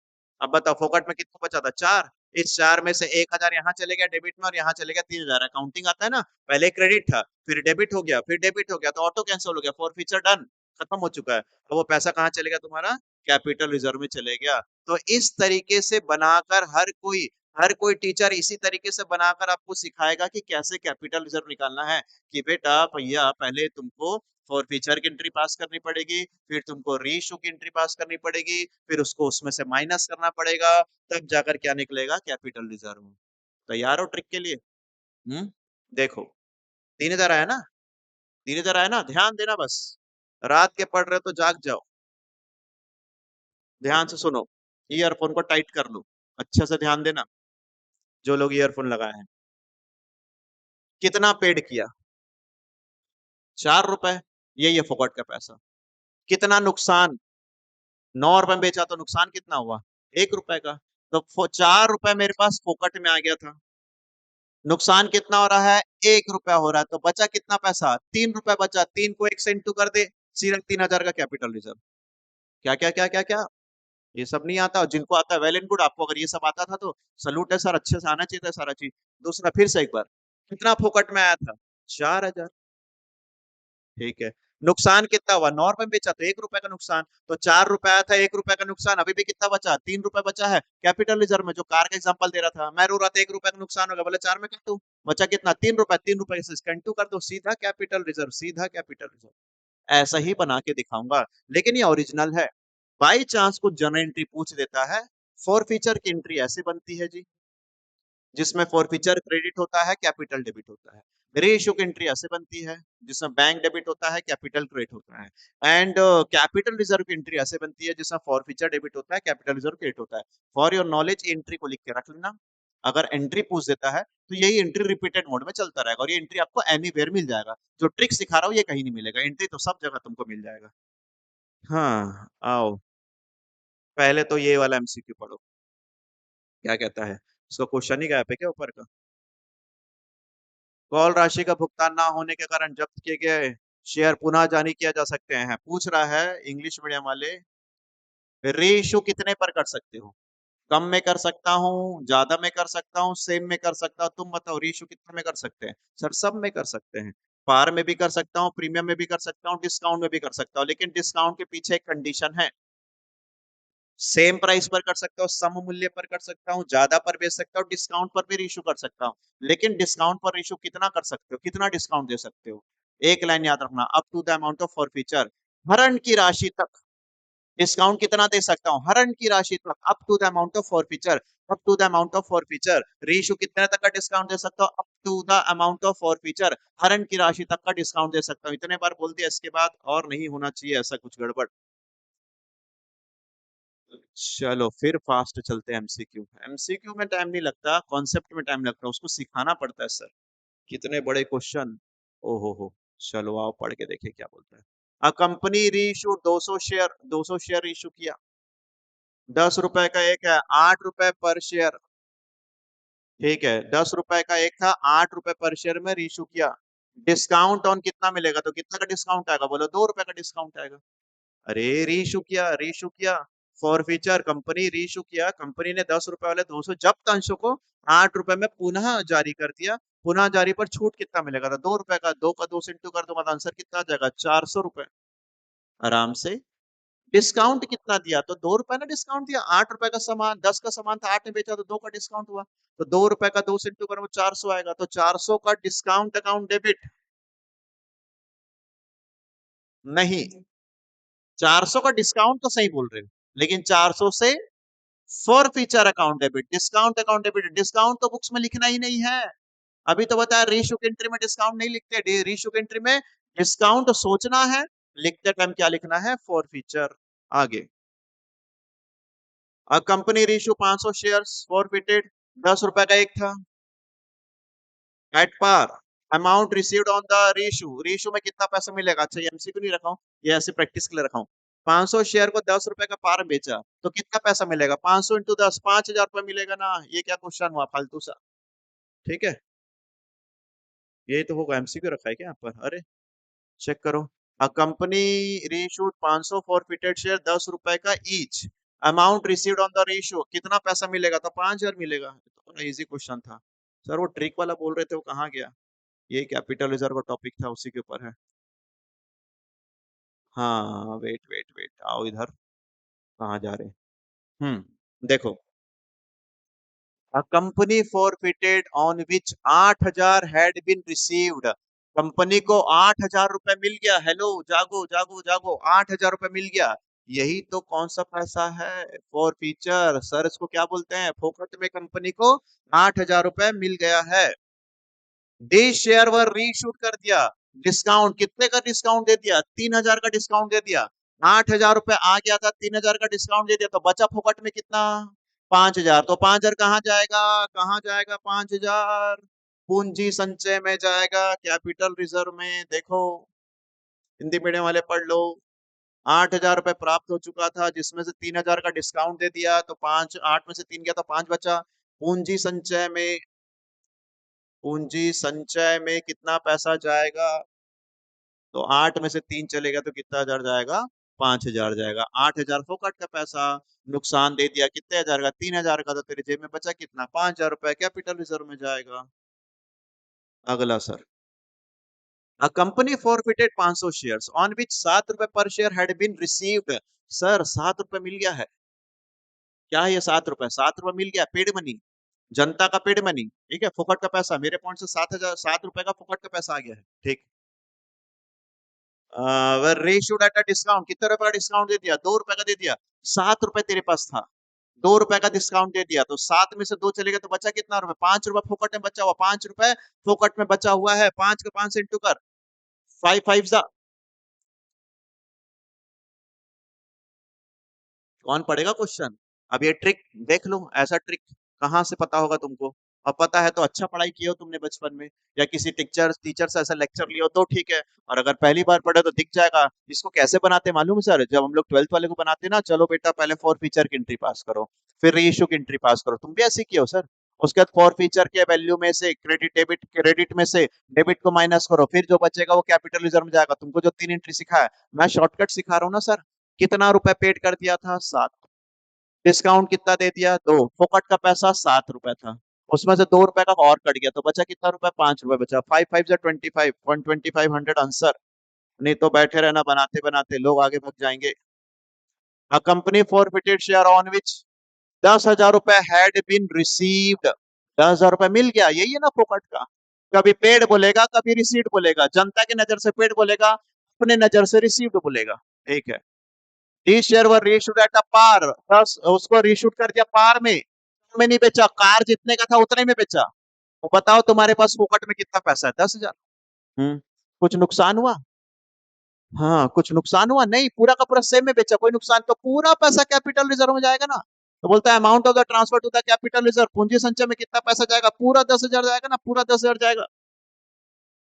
अब बताओ फोकट में कितना बचा था? 4। इस 4 में से 1000 यहाँ चले गया डेबिट में और यहाँ चले गया 3000। अकाउंटिंग आता है ना, पहले क्रेडिट था, फिर डेबिट हो गया, फिर डेबिट हो गया, तो ऑटो कैंसिल हो गया, फॉर फीचर डन, खत्म हो चुका है। तो वो पैसा कहाँ चले गया तुम्हारा? कैपिटल रिजर्व में चले गया। तो इस तरीके से बनाकर हर कोई टीचर इसी तरीके से बनाकर आपको सिखाएगा कि कैसे कैपिटल रिजर्व निकालना है। कि बेटा भैया पहले तुमको फॉर फीचर की एंट्री पास करनी पड़ेगी, फिर तुमको रीइश्यू की एंट्री पास करनी पड़ेगी, फिर उसको उसमें से माइनस करना पड़ेगा, तब जाकर क्या निकलेगा? Capital reserve. तैयार हो ट्रिक के लिए? देखो, 3000 आया ना? 3000 आया ना? ध्यान देना बस। रात के पढ़ रहे हो तो जाग जाओ, ध्यान से सुनो। ईयरफोन को टाइट कर लो, अच्छे से ध्यान देना, जो लोग ईयरफोन लगाए हैं। कितना पेड किया? 4 रुपए। ये फोकट का पैसा। कितना नुकसान? 9 रुपए में बेचा, तो नुकसान कितना हुआ? 1 रुपए का। तो 4 रुपए मेरे पास फोकट में आ गया था। नुकसान कितना हो रहा है? 1 रुपया हो रहा है, तो बचा कितना पैसा? 3 रुपए बचा। 3 को 1 से इंटू कर दे, सीधा 3000 का कैपिटल रिजर्व। क्या क्या क्या क्या क्या? ये सब नहीं आता, और जिनको आता है वेल एंड गुड। आपको अगर ये सब आता था तो सलूट है सर, अच्छे से आना चाहिए था सारा चीज। दूसरा फिर से एक बार, कितना फोकट में आया था? 4000। ठीक है। नुकसान कितना हुआ? 9 रुपए में बेचा तो 1 रुपए का नुकसान, तो 4 रुपए आया था, 1 रुपए का नुकसान। अभी भी कितना बचा? 3 रुपए बचा है कैपिटल रिजर्व में। जो कार का एग्जांपल दे रहा था, मैं रो रहा था 1 रुपए का नुकसान होगा, बोले 4 में काटू, बचा कितना? 3 रुपए। 3 रुपए से इसका इंटू कर दो, सीधा कैपिटल रिजर्व, सीधा कैपिटल रिजर्व। ऐसा ही बना के दिखाऊंगा, लेकिन ये ओरिजिनल है। बाई चांस कुछ जनरल एंट्री पूछ देता है, फॉर फीचर की एंट्री ऐसे बनती है जी, जिसमें फॉरफीचर क्रेडिट होता है, कैपिटल डेबिट होता है। रीइश्यू की एंट्री ऐसे बनती है, जिसमें बैंक डेबिट होता है, कैपिटल क्रेडिट होता है। एंड कैपिटल रिजर्व की एंट्री ऐसे बनती है, जिसमें फॉरफीचर डेबिट होता है, कैपिटल रिजर्व क्रेडिट होता है। फॉर योर नॉलेज एंट्री को लिख के रख लेना। अगर एंट्री पूछ देता है तो यही एंट्री रिपीटेड मोड में चलता रहेगा, और ये एंट्री आपको एनीवेयर मिल जाएगा। जो ट्रिक सिखा रहा हूँ ये कहीं नहीं मिलेगा, एंट्री तो सब जगह तुमको मिल जाएगा। हाँ आओ, पहले तो ये वाला एमसीक्यू पढ़ो, क्या कहता है। इसका क्वेश्चन ही गया पे क्या ऊपर का? कॉल राशि का भुगतान ना होने के कारण जब्त किए गए शेयर पुनः जारी किया जा सकते हैं। पूछ रहा है इंग्लिश मीडियम वाले, रीइश्यू कितने पर कर सकते हो? कम में कर सकता हूँ, ज्यादा में कर सकता हूँ, सेम में कर सकता हूँ, तुम बताओ रीइश्यू कितने में कर सकते हैं? सर सब में कर सकते हैं। पार में भी कर सकता हूँ, प्रीमियम में भी कर सकता हूँ, डिस्काउंट में भी कर सकता हूँ, लेकिन डिस्काउंट के पीछे एक कंडीशन है। सेम प्राइस पर कर सकता हूँ, सम मूल्य पर कर सकता हूँ, ज्यादा पर बेच सकता हूँ, डिस्काउंट पर भी इशू कर सकता हूँ। लेकिन डिस्काउंट पर इशू कितना कर सकते हो? कितना डिस्काउंट दे सकते हो? एक लाइन याद रखना, up to the amount of forfeiture, हरण की राशि तक। डिस्काउंट कितना दे सकता हूँ? हरण की राशि तक, up to the amount of forfeiture. Up to the amount of forfeiture, reissue कितने तक का डिस्काउंट दे सकता हूँ? Up to the amount of forfeiture, हरण की राशि तक का डिस्काउंट दे सकता हूँ। इतने बार बोल दिया, इसके बाद और नहीं होना चाहिए ऐसा कुछ गड़बड़। चलो फिर फास्ट चलते हैं एमसीक्यू। एमसीक्यू में टाइम नहीं लगता, कॉन्सेप्ट में टाइम लगता है, उसको सिखाना पड़ता है सर। कितने बड़े क्वेश्चन। ओहो हो। चलो आओ पढ़ के देखे क्या बोलता है। A company reissue 200 share, 200 share issue किया। 10 रुपए का एक है, 8 रुपए पर शेयर। ठीक है, 10 रुपए का एक था, 8 रुपए पर शेयर में रीइश्यू किया। डिस्काउंट ऑन कितना मिलेगा? तो कितना का डिस्काउंट आएगा? बोलो 2 रुपए का डिस्काउंट आएगा। अरे रीइश्यू किया, रीइश्यू किया। फॉर फीचर कंपनी रीइश्यू किया, कंपनी ने 10 रुपए वाले 200 जब्त अंशों को 8 रुपए में पुनः जारी कर दिया। पुनः जारी पर छूट कितना मिलेगा? तो 2 रुपए का, 2 का 2 से इंटू कर दूंगा तो आंसर कितना आ जाएगा? 400 रुपए आराम से। डिस्काउंट कितना दिया? तो 2 रुपए ना डिस्काउंट दिया। 8 रुपए का सामान, 10 का सामान था, 8 में बेचा तो 2 का डिस्काउंट हुआ। तो 2 रुपए का 2 से इंटू करो 400 आएगा। तो 400 का डिस्काउंट अकाउंट डेबिट नहीं, 400 का डिस्काउंट तो सही बोल रहे हो, लेकिन 400 से for feature account debit, discount account debit. Discount तो बुक्स में लिखना ही नहीं है। अभी तो बताया रीशुक एंट्री में डिस्काउंट नहीं लिखते। रीशुक एंट्री में डिस्काउंट सोचना है, लिखते टाइम क्या लिखना है? Forfeiture. आगे, a company reissue 500 shares forfeited, 10 रुपए का एक था at par. Amount received on the reissue, reissue में कितना पैसा मिलेगा? अच्छा, ये एमसीक्यू नहीं रखा हूं, ये ऐसे प्रैक्टिस के लिए रखा हूं। 500 शेयर को 10 रुपए का पार बेचा तो कितना पैसा मिलेगा? 500 इंटू 10, 5,000 रुपए मिलेगा ना। ये क्या क्वेश्चन हुआ फालतू सा? ठीक है, ये तो होगा। एमसीक्यू रखा है क्या यहाँ पर? अरे चेक करो। A company reissued 500 forfeited share, 10 रुपए का each. Amount received on the reissue, कितना पैसा मिलेगा? तो 5,000 मिलेगा। तो बड़ा इजी क्वेश्चन था सर। वो ट्रिक वाला बोल रहे थे, वो कहाँ गया? ये कैपिटल रिजर्व का टॉपिक था, उसी के ऊपर है। हाँ, वेट वेट वेट, आओ इधर। कहाँ जा रहे? देखो, A company forfeited on which 8,000 had been received. Company को 8,000 रुपए मिल गया। हेलो, जागो जागो जागो, 8,000 रुपए मिल गया। यही तो कौन सा पैसा है? For feature. सर इसको क्या बोलते हैं? फोकट में कंपनी को 8,000 रुपए मिल गया है। डे शेयर वर रीशूट कर दिया। डिस्काउंट कितने का डिस्काउंट दे दिया? 3,000 का डिस्काउंट दे दिया। 8,000 रुपए आ गया था, 3,000 का डिस्काउंट दे दिया, तो बचा फोकट में कितना? 5,000। तो 5,000 कहाँ जाएगा? कहाँ जाएगा 5,000? पूंजी संचय में जाएगा, कैपिटल रिजर्व में। देखो, हिंदी मीडियम वाले पढ़ लो। 8,000 रुपए प्राप्त हो चुका था, जिसमें से 3,000 का डिस्काउंट दे दिया, तो 5, 8 में से 3 गया तो 5 बचा। पूंजी संचय में, पूंजी संचय में कितना पैसा जाएगा? तो 8 में से 3 चलेगा तो कितना हजार जाएगा? 5,000 जाएगा। 8,000 फोकट का पैसा नुकसान दे दिया, कितने हजार का? 3,000 का। तो तेरे जेब में बचा कितना? 5,000 रुपए कैपिटल रिजर्व में जाएगा। अगला sir, A company forfeited 500 shares on which 7 रुपए पर share had been received. Sir 7 रुपए मिल गया है। क्या है ये 7 रुपए? 7 रुपए मिल गया, पेड मनी, जनता का पेड मनी। ठीक है, फोकट का पैसा। मेरे पॉइंट से 7,000, 7 रुपए का फोकट का पैसा आ गया है। ठीक, रेशोड एट अ डिस्काउंट, कितने रुपए का डिस्काउंट दे दिया? 2 रुपए का दे दिया। 7 रुपए तेरे पास था, 2 रुपए का डिस्काउंट दे दिया, तो 7 में से 2 चले गए तो बचा कितना रुपए? 5 रुपए फोकट में बचा हुआ। 5 रुपए फोकट में बचा हुआ है। 5 का 5 से इंटू कर, 5 5 जा। कौन पढ़ेगा क्वेश्चन? अब ये ट्रिक देख लो, ऐसा ट्रिक कहाँ से पता होगा तुमको? अब पता है तो अच्छा पढ़ाई किया हो तुमने बचपन में, या किसी टीचर टीचर से ऐसा लेक्चर लिया हो तो ठीक है, और अगर पहली बार पढ़े तो दिख जाएगा। इसको कैसे बनाते मालूम है सर? जब हम लोग 12th वाले को बनाते ना, चलो बेटा पहले फॉर फीचर की एंट्री पास करो, फिर रीइश्यू की एंट्री पास करो। तुम भी ऐसे किया हो सर? उसके बाद फॉर फीचर के वैल्यू में से क्रेडिट डेबिट, क्रेडिट में से डेबिट को माइनस करो, फिर जो बचेगा वो कैपिटल रिजर्व में जाएगा। तुमको जो 3 एंट्री सिखाया है, मैं शॉर्टकट सिखा रहा हूँ ना सर। कितना रुपए पेड कर दिया था? 7। डिस्काउंट कितना दे दिया? 2। फोकट का पैसा 7 रुपए था, उसमें से 2 रुपए का और कट गया, तो बचा कितना रुपए? 5 रुपए बचा। 5 5 जा 25, 125 आंसर। नहीं तो बैठे रहना बनाते बनाते, लोग आगे बढ़ जाएंगे। A company forfeited share on which 10,000 रुपए had been received. 10,000 रुपए मिल गया, यही है ना फोकट का। कभी पेड बोलेगा, कभी रिसीव्ड बोलेगा। जनता की नजर से पेड बोलेगा, अपने नजर से रिसीव्ड बोलेगा। ठीक है, the share were reissued at a par, बस उसको रीशूड कर दिया पार में नहीं बेचा। कार जितने का था उतने में बेचा। तो बताओ तुम्हारे पास फोकट में कितना पैसा है? 10,000। कुछ नुकसान हुआ? हाँ, कुछ नुकसान हुआ नहीं, पूरा का पूरा सेम में बेचा, कोई नुकसान। तो पूरा पैसा कैपिटल रिजर्व में जाएगा ना। तो बोलता है amount of the transfer to the capital reserve, पूंजी संचय में कितना पैसा जाएगा? पूरा 10,000 जाएगा ना, पूरा 10,000 जाएगा।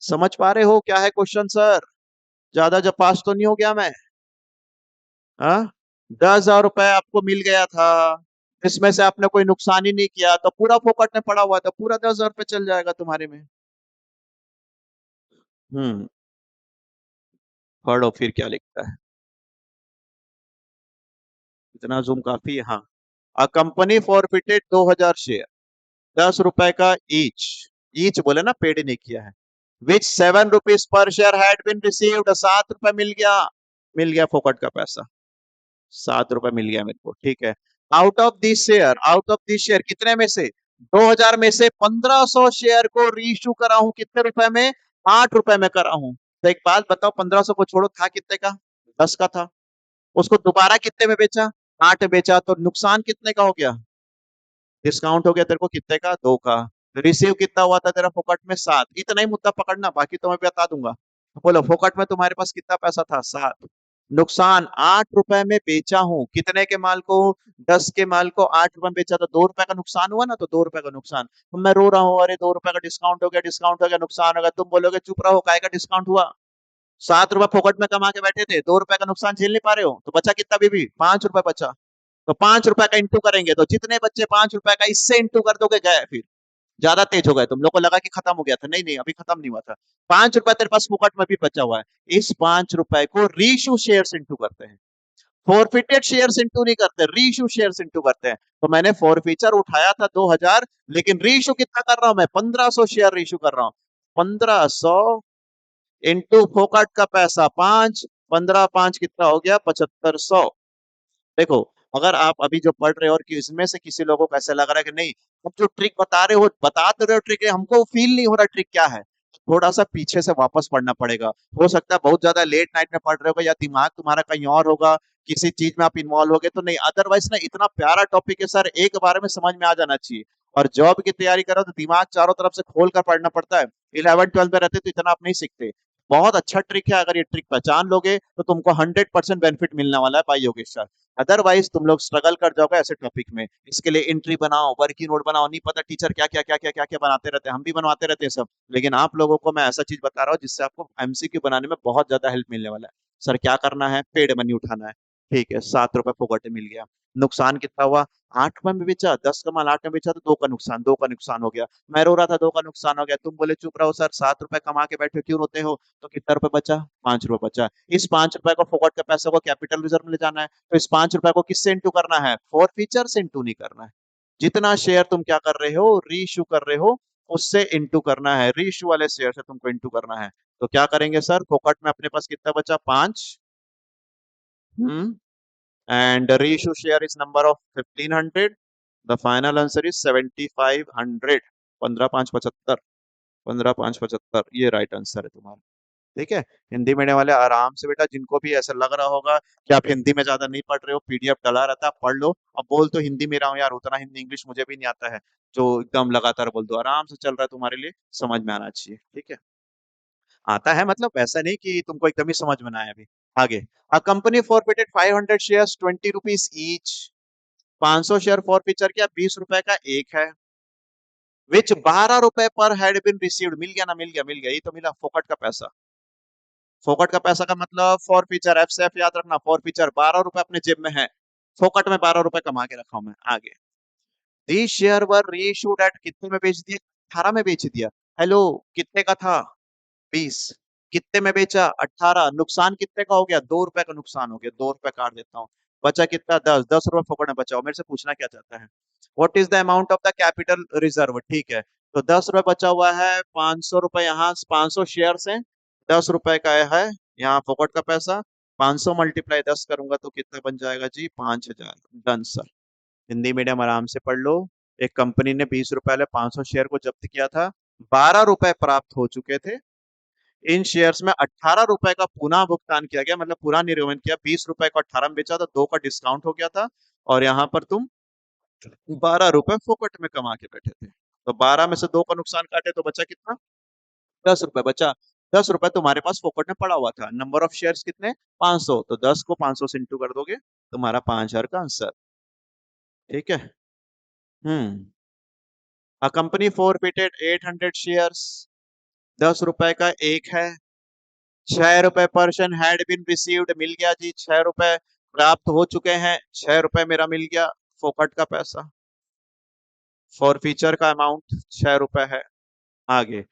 समझ पा रहे हो क्या है क्वेश्चन सर? ज्यादा जब पास तो नहीं हो गया मैं? हाँ, 10,000 रुपए आपको मिल गया था, इसमें से आपने कोई नुकसान ही नहीं किया, तो पूरा फोकट में पड़ा हुआ था, पूरा 10,000 रुपए चल जाएगा तुम्हारे में। हम्म पढ़ो फिर क्या लिखता है। इतना जूम काफी है। हाँ, अ कंपनी फॉरफिटेड 2,000 शेयर, 10 रुपए का ईच। ईच बोले ना, पेड नहीं किया है। विच 7 रुपीज पर शेयर हैड बीन रिसीव्ड, 7 रुपए मिल गया फोकट का पैसा, 7 रुपए मिल गया मेरे को, ठीक है। आउट ऑफ दिस शेयर कितने में से, 2000 में से 1500 शेयर को रीइश्यू करा हूं, कितने रुपए में, 8 रुपए में करा हूं। तो एक बात बताओ, 1500 को छोड़ो, था कितने का, 10 का था। उसको दोबारा कितने में बेचा, 8 बेचा, तो नुकसान कितने का हो गया, डिस्काउंट हो गया तेरे को कितने का, 2 का। रिसीव कितना हुआ था तेरा फोकट में, 7। इतना ही मुद्दा पकड़ना, बाकी तो मैं बता दूंगा। बोलो फोकट में तुम्हारे पास कितना पैसा था, 7। नुकसान, 8 रुपए में बेचा हूं, कितने के माल को, 10 के माल को 8 रुपए में बेचा, तो 2 रुपए का नुकसान हुआ ना, तो 2 रुपए का नुकसान। तो मैं रो रहा हूँ, अरे 2 रुपए का डिस्काउंट हो गया, डिस्काउंट हो गया, नुकसान हो गया। तुम बोलोगे चुप रहो, काय का डिस्काउंट हुआ, 7 रुपए फोकट में कमा के बैठे थे, 2 रुपए का नुकसान झेल नहीं पा रहे हो, तो बचा कितना बीबी, 5 रुपए बचा। तो 5 रुपए का इंटू करेंगे, तो जितने बच्चे 5 रुपए का, इससे इंटू कर दोगे, गए फिर। ज्यादा तेज हो गए तुम लोग को, लगा कि खत्म हो गया था, नहीं नहीं, अभी खत्म नहीं हुआ था। 5 रुपए तेरे पास फुकट में भी बचा हुआ है, इस 5 रुपए को रीइश्यू शेयर्स इंटू करते हैं। फॉरफिटेड शेयर्स इंटू नहीं करते, रीइश्यू शेयर्स इंटू करते हैं। तो मैंने फॉरफीचर उठाया था 2000, लेकिन रीइश्यू कितना कर रहा हूं मैं, 1500 शेयर रीइश्यू कर रहा हूं। 1500 इंटू फोकट का पैसा 5, 15 5 कितना हो गया, 7500। देखो, अगर आप अभी जो पढ़ रहे हो और कि इसमें से किसी लोगों को ऐसा लग रहा है कि नहीं, अब जो ट्रिक बता रहे हो, बता तो रहे हो ट्रिक, हमको फील नहीं हो रहा ट्रिक क्या है, थोड़ा सा पीछे से वापस पढ़ना पड़ेगा। हो सकता है बहुत ज्यादा लेट नाइट में पढ़ रहे हो, या दिमाग तुम्हारा कहीं और होगा, किसी चीज में आप इन्वॉल्व हो गए तो नहीं। अदरवाइज ना, इतना प्यारा टॉपिक है सर, एक बार में समझ में आ जाना चाहिए। और जॉब की तैयारी करो तो दिमाग चारों तरफ से खोल कर पढ़ना पड़ता है। 11 12 में रहते तो इतना आप नहीं सीखते। बहुत अच्छा ट्रिक है, अगर ये ट्रिक पहचान लोगे तो तुमको 100% बेनिफिट मिलने वाला है भाई योगेश सर। अदरवाइज तुम लोग स्ट्रगल कर जाओगे ऐसे टॉपिक में। इसके लिए एंट्री बनाओ, वर्किंग नोट बनाओ, नहीं पता टीचर क्या क्या क्या क्या क्या क्या बनाते रहते हैं, हम भी बनवाते रहते हैं सब। लेकिन आप लोगों को मैं ऐसा चीज बता रहा हूँ जिससे आपको एमसीक्यू बनाने में बहुत ज्यादा हेल्प मिलने वाला है। सर क्या करना है, पेड मनी उठाना है, ठीक है, 7 रुपए फोकट मिल गया। नुकसान कितना हुआ, 8 रुपए में बेचा, 10 का माल 8 में बेचा, तो 2 का नुकसान, 2 का नुकसान हो गया। मैं रो रहा था 2 का नुकसान हो गया, तुम बोले चुप रहो सर, 7 रुपए कमा के बैठे क्यों रोते हो। तो कितना रुपए बचा, 5 रुपए बचा। इस 5 रुपए को फोकट के पैसे को कैपिटल रिजर्व में ले जाना है, तो इस 5 रुपए को किससे इंटू करना है, फॉर फीचर से इंटू नहीं करना है। जितना शेयर तुम क्या कर रहे हो, रीइश्यू कर रहे हो, उससे इंटू करना है, रीइश्यू वाले शेयर से तुमको इंटू करना है। तो क्या करेंगे सर, फोकट में अपने पास कितना बचा, 5। And reissue share is number of 1500, the final answer is 7500। 15 5 75, 15 5 75, ये राइट आंसर है तुम्हारा। ठीक है, हिंदी मीडियम वाले आराम से बेटा, जिनको भी ऐसा लग रहा होगा कि आप हिंदी में ज्यादा नहीं पढ़ रहे हो, पीडीएफ डला रहता है, आप पढ़ लो। अब बोल तो हिंदी में रहा हूँ यार, उतना हिंदी इंग्लिश मुझे भी नहीं आता है जो एकदम लगातार बोल दो, आराम से चल रहा है तुम्हारे लिए, समझ में आना चाहिए, ठीक है। आता है मतलब ऐसा नहीं कि तुमको एकदम ही समझ में ना आए अभी। आगे, a company forfeited 500 shares 20 rupees each, 500 share for feature किया, 20 रुपए का एक है, विच 12 रुपए पर हैड बीन रिसीव्ड। मिल गया ना, मिल गया, मिल गया, ये तो मिला फोकट का पैसा। फोकट का पैसा का मतलब फॉर फीचर, एफ से एफ याद रखना, फॉर फीचर 12 रुपए अपने जेब में है, फोकट में 12 रुपए कमा के रखा हूं मैं। आगे, दी शेयर वर रीइश्यूड एट, कितने में बेच दिया, 18 में बेच दिया। हेलो, कितने का था, 20। कितने में बेचा, 18। नुकसान कितने का हो गया, 2 रुपए का नुकसान हो गया, 2 रुपए काट देता हूँ। बचा कितना, 10, 10 रुपए फोकट में बचा। मेरे से पूछना क्या चाहता है, what is the amount of the capital reserve, ठीक है। तो 10 रुपए बचा हुआ है, 500 रुपए यहाँ, 500 शेयर है, 10 रुपए का है यहाँ फोकट का पैसा। 500 मल्टीप्लाई 10 करूंगा तो कितना बन जाएगा जी, 5000। Done sir. हिंदी मीडियम आराम से पढ़ लो। एक कंपनी ने 20 रुपए वाले 500 शेयर को जब्त किया था, 12 रुपए प्राप्त हो चुके थे। इन शेयर्स में 18 रुपए का पुनः भुगतान किया गया, मतलब पूरा निर्गमन किया। 20 रुपए को 18 में बेचा था, 2 का डिस्काउंट हो गया था, और यहाँ पर तुम 12 रुपए फोकट में कमा के बैठे थे। तो 12 में से 2 का नुकसान काटे तो बचा कितना, 10 रुपए बचा। 10 रुपए तुम्हारे पास फोकट में पड़ा हुआ था। नंबर ऑफ शेयर्स कितने, 500, तो 10 को 500 से इंटू कर दोगे, तुम्हारा 5000 का आंसर। ठीक है। हम्म अ कंपनी फॉरफिटेड 800 शेयर्स, 10 रुपए का एक है, 6 रुपए पर्सन हैड बीन रिसीव्ड, मिल गया जी, 6 रुपए प्राप्त हो चुके हैं, 6 रुपए मेरा मिल गया फोकट का पैसा। फॉर फीचर का अमाउंट 6 रुपए है। आगे,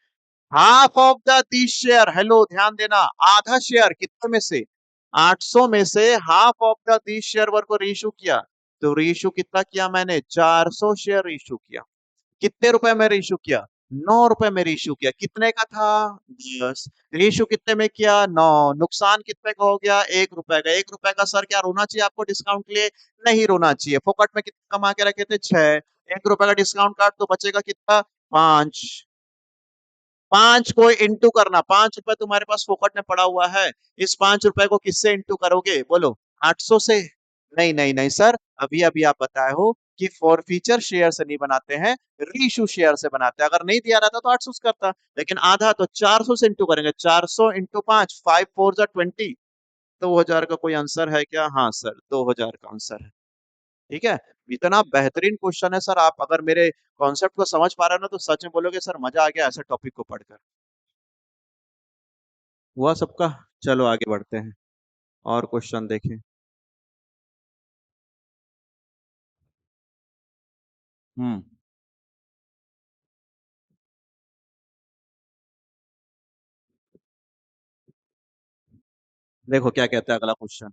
half of the this share, hello ध्यान देना, आधा शेयर कितने में से, 800 में से half of the this share वर को रीइश्यू किया। तो रीइश्यू कितना किया मैंने, 400 शेयर रीइश्यू किया। कितने रुपए में रीइश्यू किया, ₹9 में इशू किया, कितने का था? 10। इशू कितने में किया? 9। नुकसान कितने का हो गया? ₹1 का। ₹1 का सर क्या रोना चाहिए आपको डिस्काउंट के लिए? नहीं रोना चाहिए। फोकट में कितना कमा के रखे थे? 6। ₹1 का डिस्काउंट काट तो बचेगा कितना? 5। 5 को इंटू करना, ₹5 तुम्हारे पास फोकट में पड़ा हुआ है। इस ₹5 को किससे इंटू करोगे? बोलो। 800 से? नहीं नहीं नहीं सर, अभी अभी आप बताए हो कि फॉरफीचर शेयर से नहीं बनाते हैं, रीइश्यू शेयर से बनाते हैं। अगर नहीं दिया रहता तो 800 से करता, लेकिन आधा तो 400 से इंटू करेंगे। 400 इंटू 5, 5 4 जा 20। 2000 का कोई आंसर है क्या? हाँ सर, 2000 का आंसर है। ठीक है। इतना बेहतरीन क्वेश्चन है सर, आप अगर मेरे कॉन्सेप्ट को समझ पा रहे हो ना तो सच में बोलोगे सर मजा आ गया ऐसे टॉपिक को पढ़कर। हुआ सबका? चलो आगे बढ़ते हैं और क्वेश्चन देखें। हम्म। देखो क्या कहता है अगला question.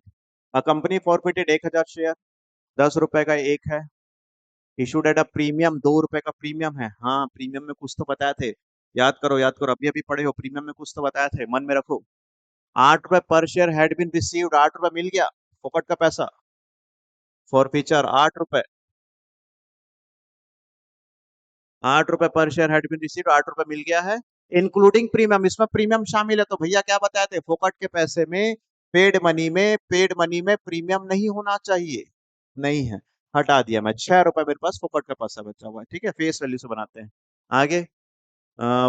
A company forfeited 1000 share, ₹10 का एक है। इशूड एट अ प्रीमियम, ₹2 का प्रीमियम है। हाँ प्रीमियम में कुछ तो बताए थे। याद करो याद करो, अभी अभी पढ़े हो, प्रीमियम में कुछ तो बताए थे, मन में रखो। ₹8 पर शेयर हैड बीन रिसीव्ड, ₹8 मिल गया, फोकट का पैसा। फॉर फीचर ₹8, ₹8 पर शेयर हैड बीन रिसीव्ड, ₹8 मिल गया है। इंक्लूडिंग प्रीमियम, इसमें प्रीमियम शामिल है, तो भैया क्या बताए थे? फोकट के पैसे में, पेड मनी में प्रीमियम नहीं होना चाहिए। नहीं है, हटा दिया मैं। ₹6 मेरे पास फोकट का पैसा बचा हुआ है। ठीक है, फेस वैल्यू से बनाते हैं। आगे।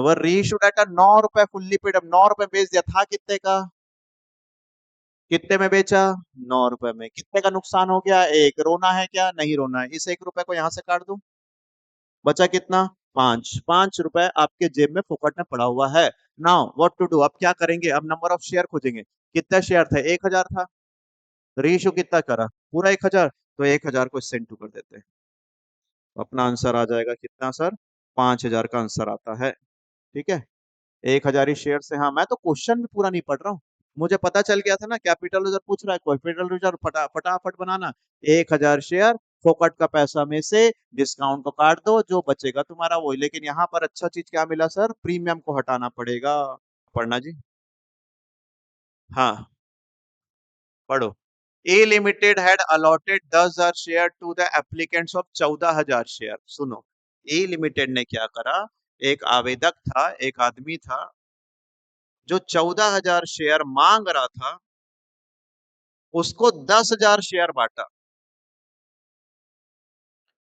वह रीइश्यूड एट ₹9 फुल्ली पेड, अब ₹9 बेच दिया था, कितने का? कितने में बेचा? ₹9 में। कितने का नुकसान हो गया? एक। रोना है क्या? नहीं रोना है। इस ₹1 को यहाँ से काट दूं, बचा कितना? 5। ₹5 आपके जेब में फोकट में पड़ा हुआ है। नाउ व्हाट टू डू, अब क्या करेंगे? अब नंबर ऑफ शेयर खोजेंगे। कितने शेयर थे? 1000 था। रेशियो कितना करा? पूरा 1000। तो 1000 को इससे इंटू कर देते हैं, अपना आंसर आ जाएगा कितना सर? 5000 का आंसर आता है। ठीक है। 1000 ही शेयर से। हाँ मैं तो क्वेश्चन भी पूरा नहीं पढ़ रहा हूँ, मुझे पता चल गया था ना कैपिटल रिजर्व पूछ रहा है, कैपिटल रिजर्व फटाफट बनाना। 1000 शेयर, फोकट का पैसा में से डिस्काउंट को काट दो, जो बचेगा तुम्हारा वही। लेकिन यहाँ पर अच्छा चीज क्या मिला सर? प्रीमियम को हटाना पड़ेगा। पढ़ना जी। हाँ पढ़ो। A limited had allotted 10,000 share to the applicants of 14,000 share. सुनो, ए लिमिटेड ने क्या करा? एक आवेदक था, एक आदमी था जो 14,000 शेयर मांग रहा था, उसको 10,000 शेयर बांटा।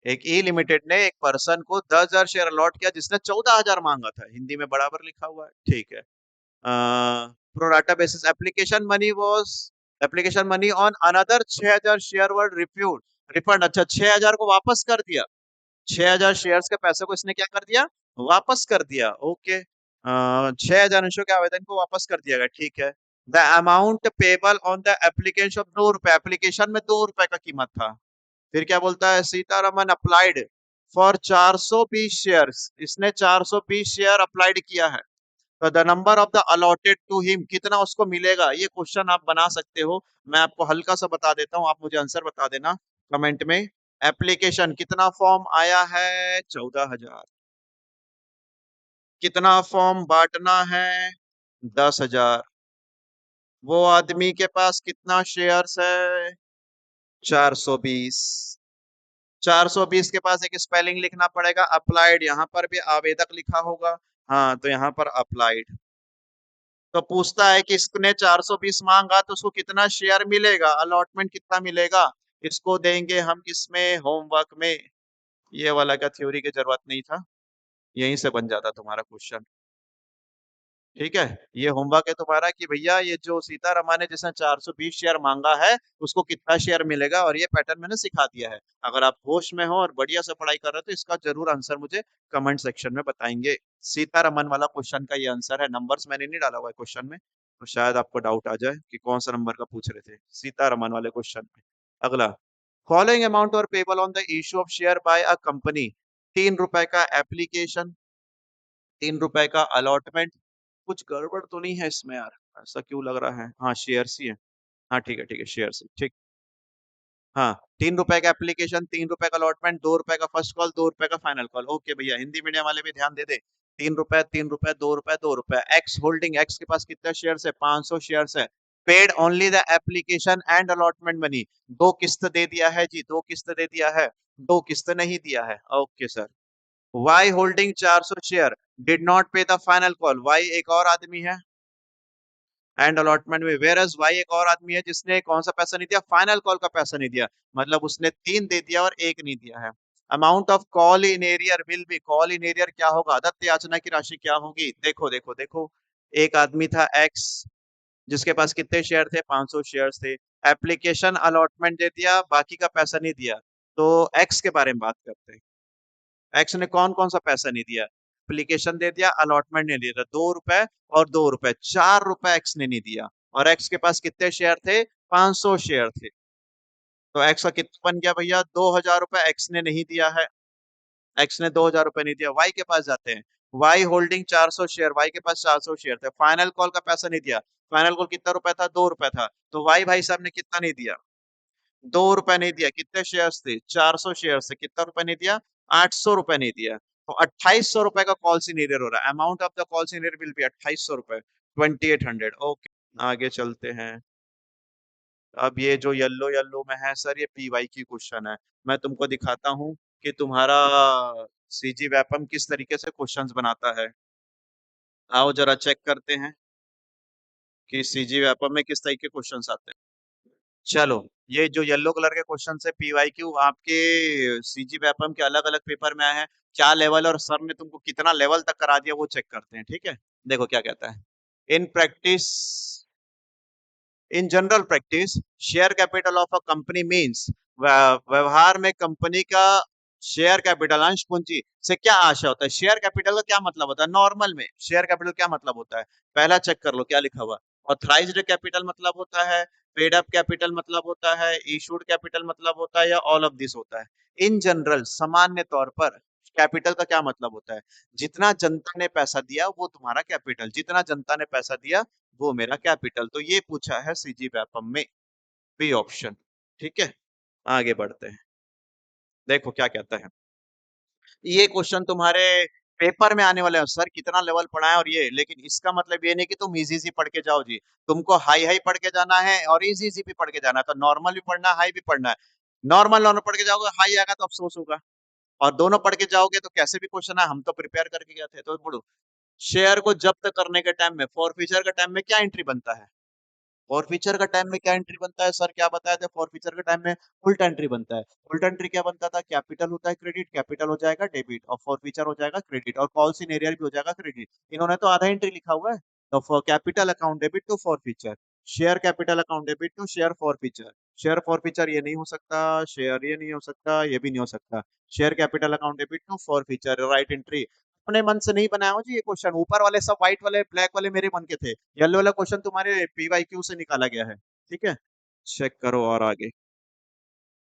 एक ई लिमिटेड ने एक पर्सन को 10,000 शेयर अलॉट किया जिसने 14,000 मांगा था, हिंदी में बराबर लिखा हुआ है। ठीक है। Pro rata basis application money on another 6,000 share were refuse, refund. अच्छा 6,000 को वापस कर दिया। 6,000 शेयर्स के पैसे को इसने क्या कर दिया? वापस कर दिया। ओके। 6,000 अंशों के आवेदन को वापस कर दिया गया। ठीक है। The amount payable on the application of ₹2, application में ₹2 का कीमत था। फिर क्या बोलता है? सीतारमन अप्लाइड फॉर 420 शेयर्स, इसने 420 शेयर अप्लाइड किया है। तो the number of the allotted to him, कितना उसको मिलेगा? ये क्वेश्चन आप बना सकते हो। मैं आपको हल्का सा बता देता हूँ, आप मुझे आंसर बता देना कमेंट में। एप्लीकेशन कितना फॉर्म आया है? 14,000। कितना फॉर्म बांटना है? 10,000। वो आदमी के पास कितना शेयर्स है? 420। 420 के पास एक स्पेलिंग लिखना पड़ेगा, अप्लाइड। यहाँ पर भी आवेदक लिखा होगा। हाँ तो यहाँ पर अप्लाइड। तो पूछता है कि इसने 420 मांगा तो उसको कितना शेयर मिलेगा, अलॉटमेंट कितना मिलेगा? इसको देंगे हम किसमें? होमवर्क में। ये वाला का थ्योरी की जरूरत नहीं था, यहीं से बन जाता तुम्हारा क्वेश्चन। ठीक है। ये होमवर्क है तुम्हारा कि भैया ये जो सीतारमन है जिसने 420 शेयर मांगा है, उसको कितना शेयर मिलेगा, और ये पैटर्न मैंने सिखा दिया है। अगर आप होश में हो और बढ़िया से पढ़ाई कर रहे हो तो इसका जरूर आंसर मुझे कमेंट सेक्शन में बताएंगे। सीतारमन वाला क्वेश्चन का ये आंसर है। नंबर्स मैंने नहीं डाला हुआ है क्वेश्चन में, तो शायद आपको डाउट आ जाए कि कौन सा नंबर का पूछ रहे थे सीतारमन वाले क्वेश्चन में। अगला। फॉलोइंग अमाउंट और payable on the issue of share by a company. ₹3 का एप्लीकेशन, ₹3 का अलॉटमेंट। कुछ गड़बड़ तो नहीं है इसमें यार? ऐसा क्यों लग रहा है? हाँ शेयर्स ही है। हाँ ठीक है शेयर्स ही ठीक। हाँ। ₹3 का एप्लीकेशन, ₹3 का अलॉटमेंट, ₹2 का फर्स्ट कॉल, ₹2 का फाइनल कॉल। ओके भैया, हिंदी मीडियम वाले भी ध्यान दे दे। ₹3, ₹3, ₹2, ₹2। एक्स होल्डिंग, एक्स के पास कितने शेयर्स है? 500 शेयर्स है। Paid only the application and allotment money. 2 किस्त दे दिया है जी, 2 किस्त दे दिया है, 2 किस्त नहीं दिया है। Okay sir. Y holding 400 share did not pay the final call. Y एक और आदमी है एंड अलॉटमेंट में, वेयर एज वाई एक और आदमी है जिसने कौन सा पैसा नहीं दिया? फाइनल कॉल का पैसा नहीं दिया। मतलब उसने 3 दे दिया और 1 नहीं दिया है। Amount of call in arrear will be, call in arrear क्या होगा? दत्त याचना की राशि क्या होगी? देखो देखो देखो, एक आदमी था एक्स जिसके पास कितने शेयर थे? 500 शेयर थे। एप्लीकेशन अलॉटमेंट दे दिया, बाकी का पैसा नहीं दिया। तो एक्स के बारे में बात करते हैं। एक्स ने कौन कौन सा पैसा नहीं दिया? एप्लीकेशन दे दिया, अलॉटमेंट नहीं दिया। ₹2 और ₹2, ₹4 एक्स ने नहीं दिया। और एक्स के पास कितने शेयर थे? 500 शेयर थे। तो एक्स का कितना बन गया भैया? ₹2000 एक्स ने नहीं दिया है। एक्स ने ₹2000 नहीं दिया। वाई के पास जाते हैं। वाई होल्डिंग 400 शेयर, वाई के पास 400 शेयर थे। फाइनल कॉल का पैसा नहीं दिया। फाइनल कॉल कितना रुपए था? ₹2 था। तो वाई भाई साहब ने कितना नहीं दिया? ₹2 नहीं दिया। कितने शेयर्स थे? 400 शेयर्स थे। कितना रुपए नहीं दिया? ₹800 नहीं दिया। तो ₹2800 का कॉल सीनियर हो रहा है। Amount of the call senior will be ₹2800, 2800। Okay, आगे चलते हैं। अब ये जो येलो येलो में है सर, ये पीवाई की क्वेश्चन है। मैं तुमको दिखाता हूँ कि तुम्हारा सीजी वेपम किस तरीके से क्वेश्चंस बनाता है। आओ जरा चेक करते हैं कि सीजी वेपम में किस तरह के क्वेश्चंस आते हैं। चलो, ये जो येलो कलर के क्वेश्चन है पीवाईक्यू, आपके सीजी वेपम के अलग अलग पेपर में आए हैं। क्या लेवल और सर ने तुमको कितना लेवल तक करा दिया वो चेक करते हैं, ठीक है। देखो क्या कहता है। In practice, in general practice, share capital of a company means, व्यवहार में कंपनी का शेयर कैपिटल अंश पूंजी से क्या आशय होता है? शेयर कैपिटल का क्या मतलब होता है? नॉर्मल में शेयर कैपिटल क्या मतलब होता है? पहला चेक कर लो क्या लिखा हुआ। ऑथराइज्ड कैपिटल मतलब होता है, पेड अप कैपिटल मतलब होता है, इशूड कैपिटल मतलब होता है, या ऑल ऑफ दिस होता है? इन जनरल, सामान्य तौर पर कैपिटल का क्या मतलब होता है? जितना जनता ने पैसा दिया वो तुम्हारा कैपिटल, जितना जनता ने पैसा दिया वो मेरा कैपिटल। तो ये पूछा है सीजी व्यापम में, बी ऑप्शन। ठीक है, आगे बढ़ते हैं। देखो क्या कहता है। ये क्वेश्चन तुम्हारे पेपर में आने वाले हैं। सर कितना लेवल पढ़ा है और ये, लेकिन इसका मतलब ये नहीं कि तुम इजी इजी पढ़ के जाओ जी। तुमको हाई हाई पढ़ के जाना है और इजी इजी भी पढ़ के जाना है। तो नॉर्मल भी पढ़ना है, हाई भी पढ़ना है। नॉर्मल नॉर्मल पढ़ के जाओगे, हाई आएगा तो अफसोस होगा। और दोनों पढ़ के जाओगे तो कैसे भी क्वेश्चन है, हम तो प्रिपेयर करके गए थे। तो पढ़ो, शेयर को जब्त करने के टाइम में, फॉरफीचर के टाइम में क्या एंट्री बनता है? फॉरफीचर का टाइम में क्या एंट्री बनता है? सर क्या बताया था? फॉरफीचर के टाइम में उल्ट एंट्री बनता है। उल्ट एंट्री क्या बनता था? कैपिटल होता है क्रेडिट, कैपिटल हो जाएगा डेबिट, और फॉरफीचर हो जाएगा क्रेडिट, और कॉल इन एरियर भी हो जाएगा क्रेडिट। इन्होंने तो आधा एंट्री लिखा हुआ है। तो for capital account debit to forfeiture, share capital account debit to share forfeiture. Share forfeiture ये नहीं हो सकता, शेयर ये नहीं हो सकता, ये भी नहीं हो सकता। Share capital account debit to forfeiture, right entry. अपने मन से नहीं बनाया हूँ जी ये क्वेश्चन। ऊपर वाले सब व्हाइट वाले ब्लैक वाले मेरे मन के थे। येलो वाला क्वेश्चन तुम्हारे पीवाईक्यू से निकाला गया है। ठीक है, चेक करो और आगे।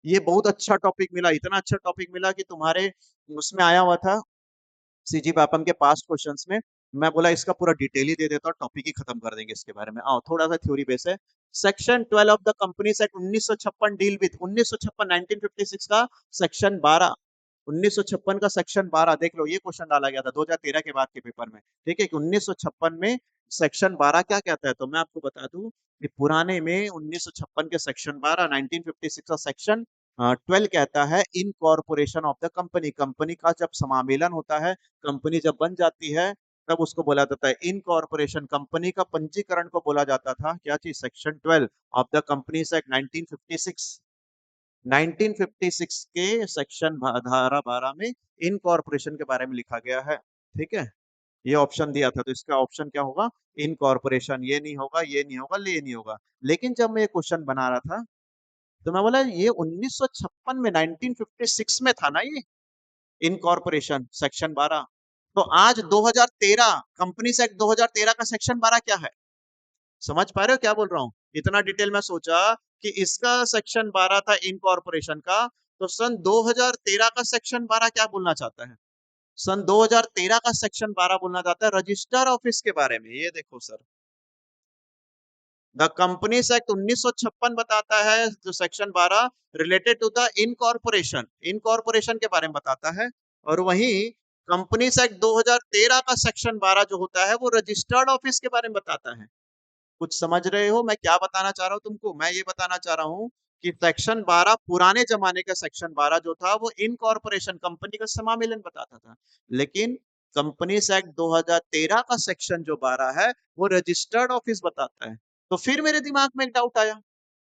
ये बहुत अच्छा टॉपिक मिला, इतना अच्छा टॉपिक मिला कि तुम्हारे उसमें आया हुआ था सीजी पापम के पास्ट क्वेश्चंस में। मैं बोला इसका पूरा डिटेल ही दे देता हूँ, टॉपिक ही खत्म कर देंगे इसके बारे में। आओ थोड़ा सा थ्योरी बेस है। Section 12 of the companies act 1956 deal with, 1956 1956 का सेक्शन 12, 1956 का सेक्शन 12 देख लो। ये क्वेश्चन डाला गया था 2013 के बाद के पेपर में। ठीक है कि 1956 में सेक्शन 12 क्या कहता है? तो मैं आपको बता दूं कि पुराने में 1956 के सेक्शन 12, 1956 का सेक्शन 12 कहता है incorporation of the company. Company का जब समामेलन होता है, कंपनी जब बन जाती है, तब उसको बोला जाता है इनकॉर्पोरेशन। कंपनी का पंजीकरण को बोला जाता था क्या चीज? Section 12 of the companies act 1956। 1956 के सेक्शन धारा 12 में इनकॉर्पोरेशन के बारे में लिखा गया है। ठीक है, ये ऑप्शन दिया था, तो इसका ऑप्शन क्या होगा? इनकॉर्पोरेशन। ये नहीं होगा, ये नहीं होगा, ये नहीं होगा। लेकिन जब मैं ये क्वेश्चन बना रहा था तो मैं बोला ये 1956 में, 1956 में था ना ये इनकॉर्पोरेशन सेक्शन 12। तो आज 2013, कंपनीज एक्ट 2013 का सेक्शन 12 क्या है? समझ पा रहे हो क्या बोल रहा हूँ? इतना डिटेल में सोचा कि इसका सेक्शन 12 था इनकॉर्पोरेशन का, तो सन 2013 का सेक्शन 12 क्या बोलना चाहता है? सन 2013 का सेक्शन 12 बोलना चाहता है रजिस्टर ऑफिस के बारे में। ये देखो सर, द कंपनीज एक्ट 1956 बताता है जो section 12 related to the incorporation, incorporation के बारे में बताता है। और वहीं कंपनीज एक्ट 2013 का सेक्शन 12 जो होता है वो रजिस्टर्ड ऑफिस के बारे में बताता है। कुछ समझ रहे हो मैं क्या बताना चाह रहा हूँ तुमको? मैं ये बताना चाह रहा हूँ कि सेक्शन 12 पुराने जमाने का सेक्शन 12 जो था वो इनकॉर्पोरेशन कंपनी का समामेलन बताता था, लेकिन कंपनीज एक्ट 2013 का सेक्शन जो 12 है वो रजिस्टर्ड ऑफिस बताता है। तो फिर मेरे दिमाग में एक डाउट आया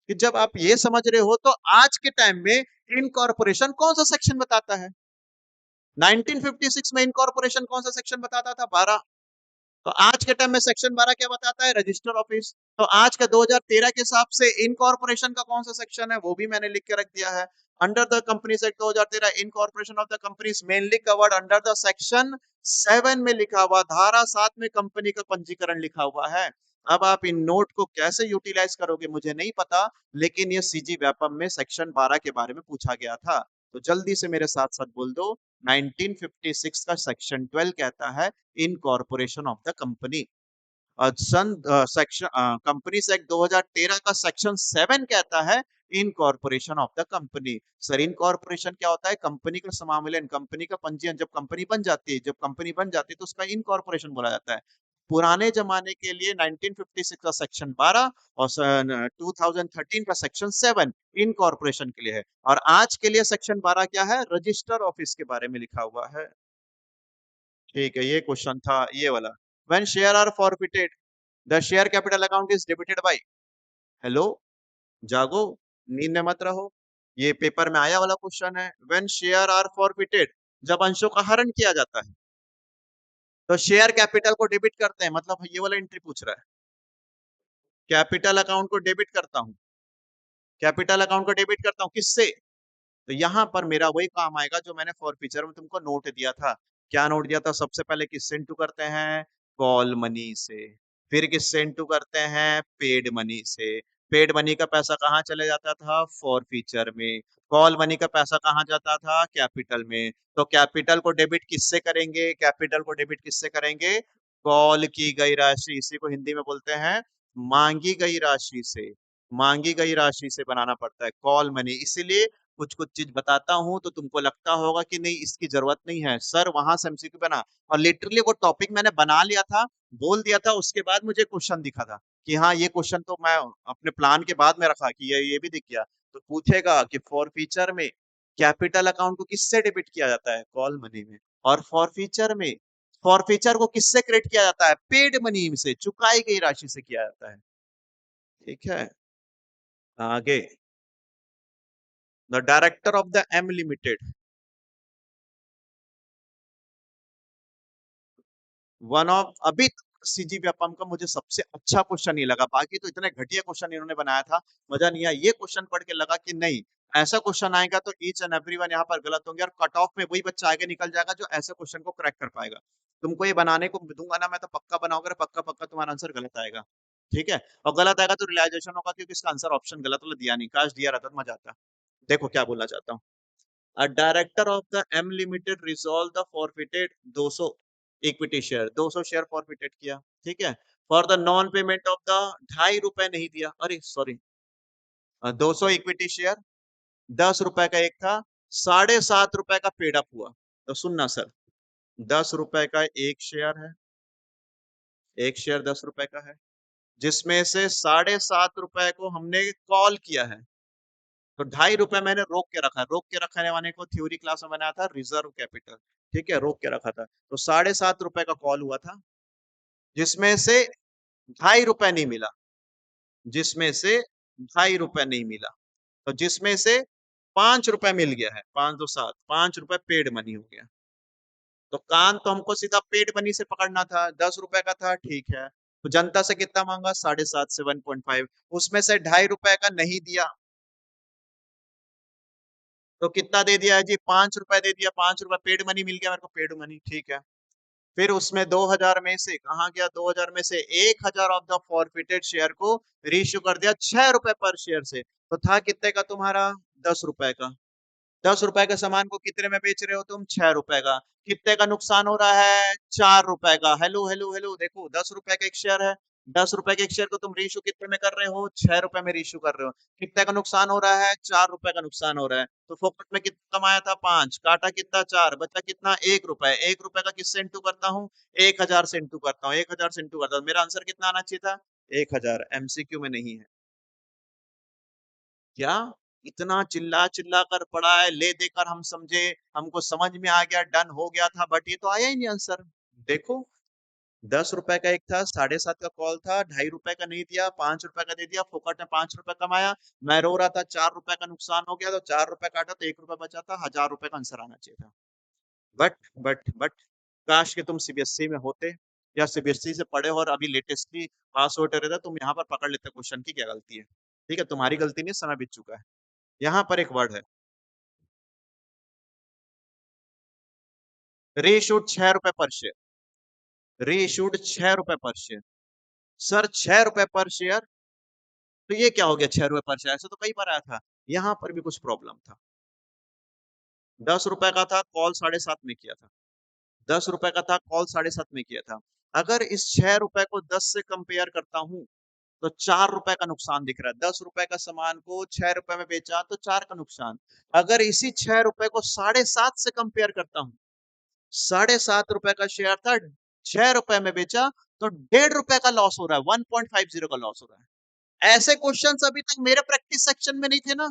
कि जब आप ये समझ रहे हो तो आज के टाइम में इनकॉर्पोरेशन कौन सा सेक्शन बताता है? 1956 में इनकॉर्पोरेशन कौन सा सेक्शन बताता था? 12। तो आज के टाइम में सेक्शन 12 क्या बताता है? Register office. तो आज का 2013 के हिसाब से इनकॉर्पोरेशन का कौन सा सेक्शन है वो भी मैंने लिख के रख दिया है। Under the companies act 2013 incorporation of the companies mainly covered under the section 7 में लिखा हुआ, धारा 7 में कंपनी का पंजीकरण लिखा हुआ है। अब आप इन नोट को कैसे यूटिलाइज करोगे मुझे नहीं पता, लेकिन ये सीजी व्यापम में सेक्शन 12 के बारे में पूछा गया था। तो जल्दी से मेरे साथ साथ बोल दो, 1956 का सेक्शन 12 कहता है इनकॉर्पोरेशन ऑफ द कंपनी। सन सेक्शन कंपनीज एक्ट 2013 का सेक्शन 7 कहता है incorporation of the company. Sir incorporation क्या होता है? कंपनी का समामेलन, कंपनी का पंजीयन। जब कंपनी बन जाती है, जब कंपनी बन जाती है तो उसका इनकॉर्पोरेशन बोला जाता है। पुराने जमाने के लिए 1956 का सेक्शन 12 और 2013 का सेक्शन 7 इनकॉर्पोरेशन के लिए है, और आज के लिए सेक्शन 12 क्या है? रजिस्टर ऑफिस के बारे में लिखा हुआ है। ठीक है, ये क्वेश्चन था ये वाला। When share are forfeited the share capital account is debited by. Hello, जागो, नींद में मत रहो। ये पेपर में आया वाला क्वेश्चन है। व्हेन शेयर आर फॉरफिटेड, जब अंशों का हरण किया जाता है तो शेयर कैपिटल को डेबिट करते हैं, मतलब ये वाला एंट्री पूछ रहा है। कैपिटल अकाउंट को डेबिट करता हूँ, कैपिटल अकाउंट को डेबिट करता हूँ किससे? तो यहाँ पर मेरा वही काम आएगा जो मैंने फॉर फ्यूचर में तुमको नोट दिया था। क्या नोट दिया था? सबसे पहले किससे इंटू करते हैं? कॉल मनी से। फिर किससे इंटू करते हैं? पेड मनी से। पेड मनी का पैसा कहाँ चले जाता था? फॉर फ्यूचर में। कॉल मनी का पैसा कहाँ जाता था? कैपिटल में। तो कैपिटल को डेबिट किससे करेंगे? कैपिटल को डेबिट किससे करेंगे? कॉल की गई राशि, इसी को हिंदी में बोलते हैं मांगी गई राशि से। मांगी गई राशि से बनाना पड़ता है कॉल मनी। इसीलिए कुछ कुछ चीज बताता हूँ तो तुमको लगता होगा कि नहीं इसकी जरूरत नहीं है सर, वहां से एमसीक्यू बना, और लिटरली वो टॉपिक मैंने बना लिया था, बोल दिया था, उसके बाद मुझे क्वेश्चन दिखा था कि हाँ ये क्वेश्चन तो मैं अपने प्लान के बाद में रखा कि ये भी दिख गया। तो पूछेगा कि फॉर फीचर में कैपिटल अकाउंट को किससे डेबिट किया जाता है? कॉल मनी में। और फॉर फीचर को किससे क्रेडिट किया जाता है? पेड मनी से, चुकाई गई राशि से किया जाता है। ठीक है, आगे। The director of the M limited, one of, अभी सीजी व्यापम का मुझे सबसे अच्छा क्वेश्चन ये लगा, बाकी तो इतने घटिया क्वेश्चन इन्होंने बनाया था, मजा नहीं आया। ये क्वेश्चन पढ़ के लगा कि नहीं, ऐसा क्वेश्चन आएगा तो ईच एंड एवरीवन यहाँ पर गलत होंगे, और कट ऑफ में वही बच्चा आगे निकल जाएगा जो ऐसे क्वेश्चन को क्रैक कर पाएगा। तुमको ये बनाने को दूंगा ना मैं, तो पक्का बनाओगे, पक्का पक्का तुम्हारा आंसर गलत आएगा। ठीक है, और गलत आएगा तो रियलाइजेशन होगा क्योंकि इसका आंसर ऑप्शन गलत वाला दिया नहीं, काश दिया रहता तो मजा आता। देखो क्या बोलना चाहता हूँ। A director of the M Limited resolved the forfeited 200 equity share, 200 share forfeited किया। ठीक है, for the non payment of the, ₹2.5 नहीं दिया, अरे सॉरी, 200 इक्विटी शेयर, ₹10 का एक था, ₹7.5 का पेड अप हुआ। तो सुनना सर, ₹10 का एक शेयर है, एक शेयर ₹10 का है, जिसमें से ₹7.5 को हमने कॉल किया है, तो ₹2.5 मैंने रोक के रखा है। रोक के रखने वाले को थ्योरी क्लास में बनाया था रिजर्व कैपिटल। ठीक है, रोक के रखा था, तो ₹7.5 का कॉल हुआ था, जिसमें से ₹2.5 नहीं मिला, जिसमें से ₹2.5 नहीं मिला, तो जिसमें से ₹5 मिल गया है, 5 2 7, ₹5 पेड मनी हो गया। तो कान तो हमको सीधा पेड मनी से पकड़ना था, ₹10 का था, ठीक है। तो जनता से कितना मांगा? 7.5 से 1.5, उसमें से ₹2.5 का नहीं दिया, तो कितना दे दिया है जी? ₹5 दे दिया, ₹5 पेड मनी मिल गया मेरे को, पेड मनी, ठीक है। फिर उसमें 2000 में से कहा गया, 2000 में से 1000 ऑफ द फॉरफिटेड शेयर को रीइश्यू कर दिया ₹6 पर शेयर से, तो था कितने का तुम्हारा? ₹10 का। ₹10 के सामान को कितने में बेच रहे हो तुम? ₹6 का। कितने का नुकसान हो रहा है? ₹4 का। हेलो हेलो हेलो, देखो ₹10 का एक शेयर है, ₹10 के एक शेयर को तुम रीइश्यू कितने में कर रहे हो? ₹6 में रीइश्यू कर रहे हो। कितने का नुकसान हो रहा है? ₹4 का नुकसान हो रहा है। तो फोकट में कितना कमाया था? 5, काटा कितना? 4, बचा कितना? ₹1। ₹1 का किससे इंटू करता हूँ? 1000 से इंटू करता हूँ। 1000 से इंटू करता हूँ। मेरा आंसर कितना आना चाहिए था? 1000। एमसीक्यू में नहीं है। क्या इतना चिल्ला चिल्ला कर पढ़ा है, ले देकर हम समझे, हमको समझ में आ गया, डन हो गया था, बट ये तो आया ही नहीं आंसर। देखो, ₹10 का एक था, 7.5 का कॉल था, ₹2.5 का नहीं दिया, ₹5 का दे दिया, फोकट में ₹5 कमाया। मैं रो रहा था, ₹4 का नुकसान हो गया, तो ₹4 काटा तो ₹1 बचा था, ₹1000 का आंसर आना चाहिए था। बट काश कि तुम सीबीएसई में होते, या सीबीएसई से पढ़े और अभी लेटेस्टली पास आउट रहता, तुम यहाँ पर पकड़ लेते क्वेश्चन की क्या गलती है। ठीक है, तुम्हारी गलती नहीं, समय बीत चुका है। यहाँ पर एक वर्ड है, रीइश्यूड ₹6 पर शेयर। रीइश्यूड ₹6 पर शेयर। सर ₹6 पर शेयर, तो ये क्या हो गया ₹6 पर शेयर? ऐसा तो कई बार आया था। यहाँ पर भी कुछ प्रॉब्लम था। ₹10 का था, कॉल 7.5 में किया था। ₹10 का था, कॉल 7.5 में किया था। अगर इस ₹6 को 10 से कंपेयर करता हूँ, तो ₹4 का नुकसान दिख रहा है। ₹10 का सामान को ₹6 में बेचा तो 4 का नुकसान। अगर इसी ₹6 को 7.5 से कंपेयर करता हूँ, ₹7.5 का शेयर था, ₹6 में बेचा, तो ₹1.5 का लॉस हो रहा है, 1.50 का लॉस हो रहा है। ऐसे क्वेश्चंस अभी तक मेरे प्रैक्टिस सेक्शन में नहीं थे ना।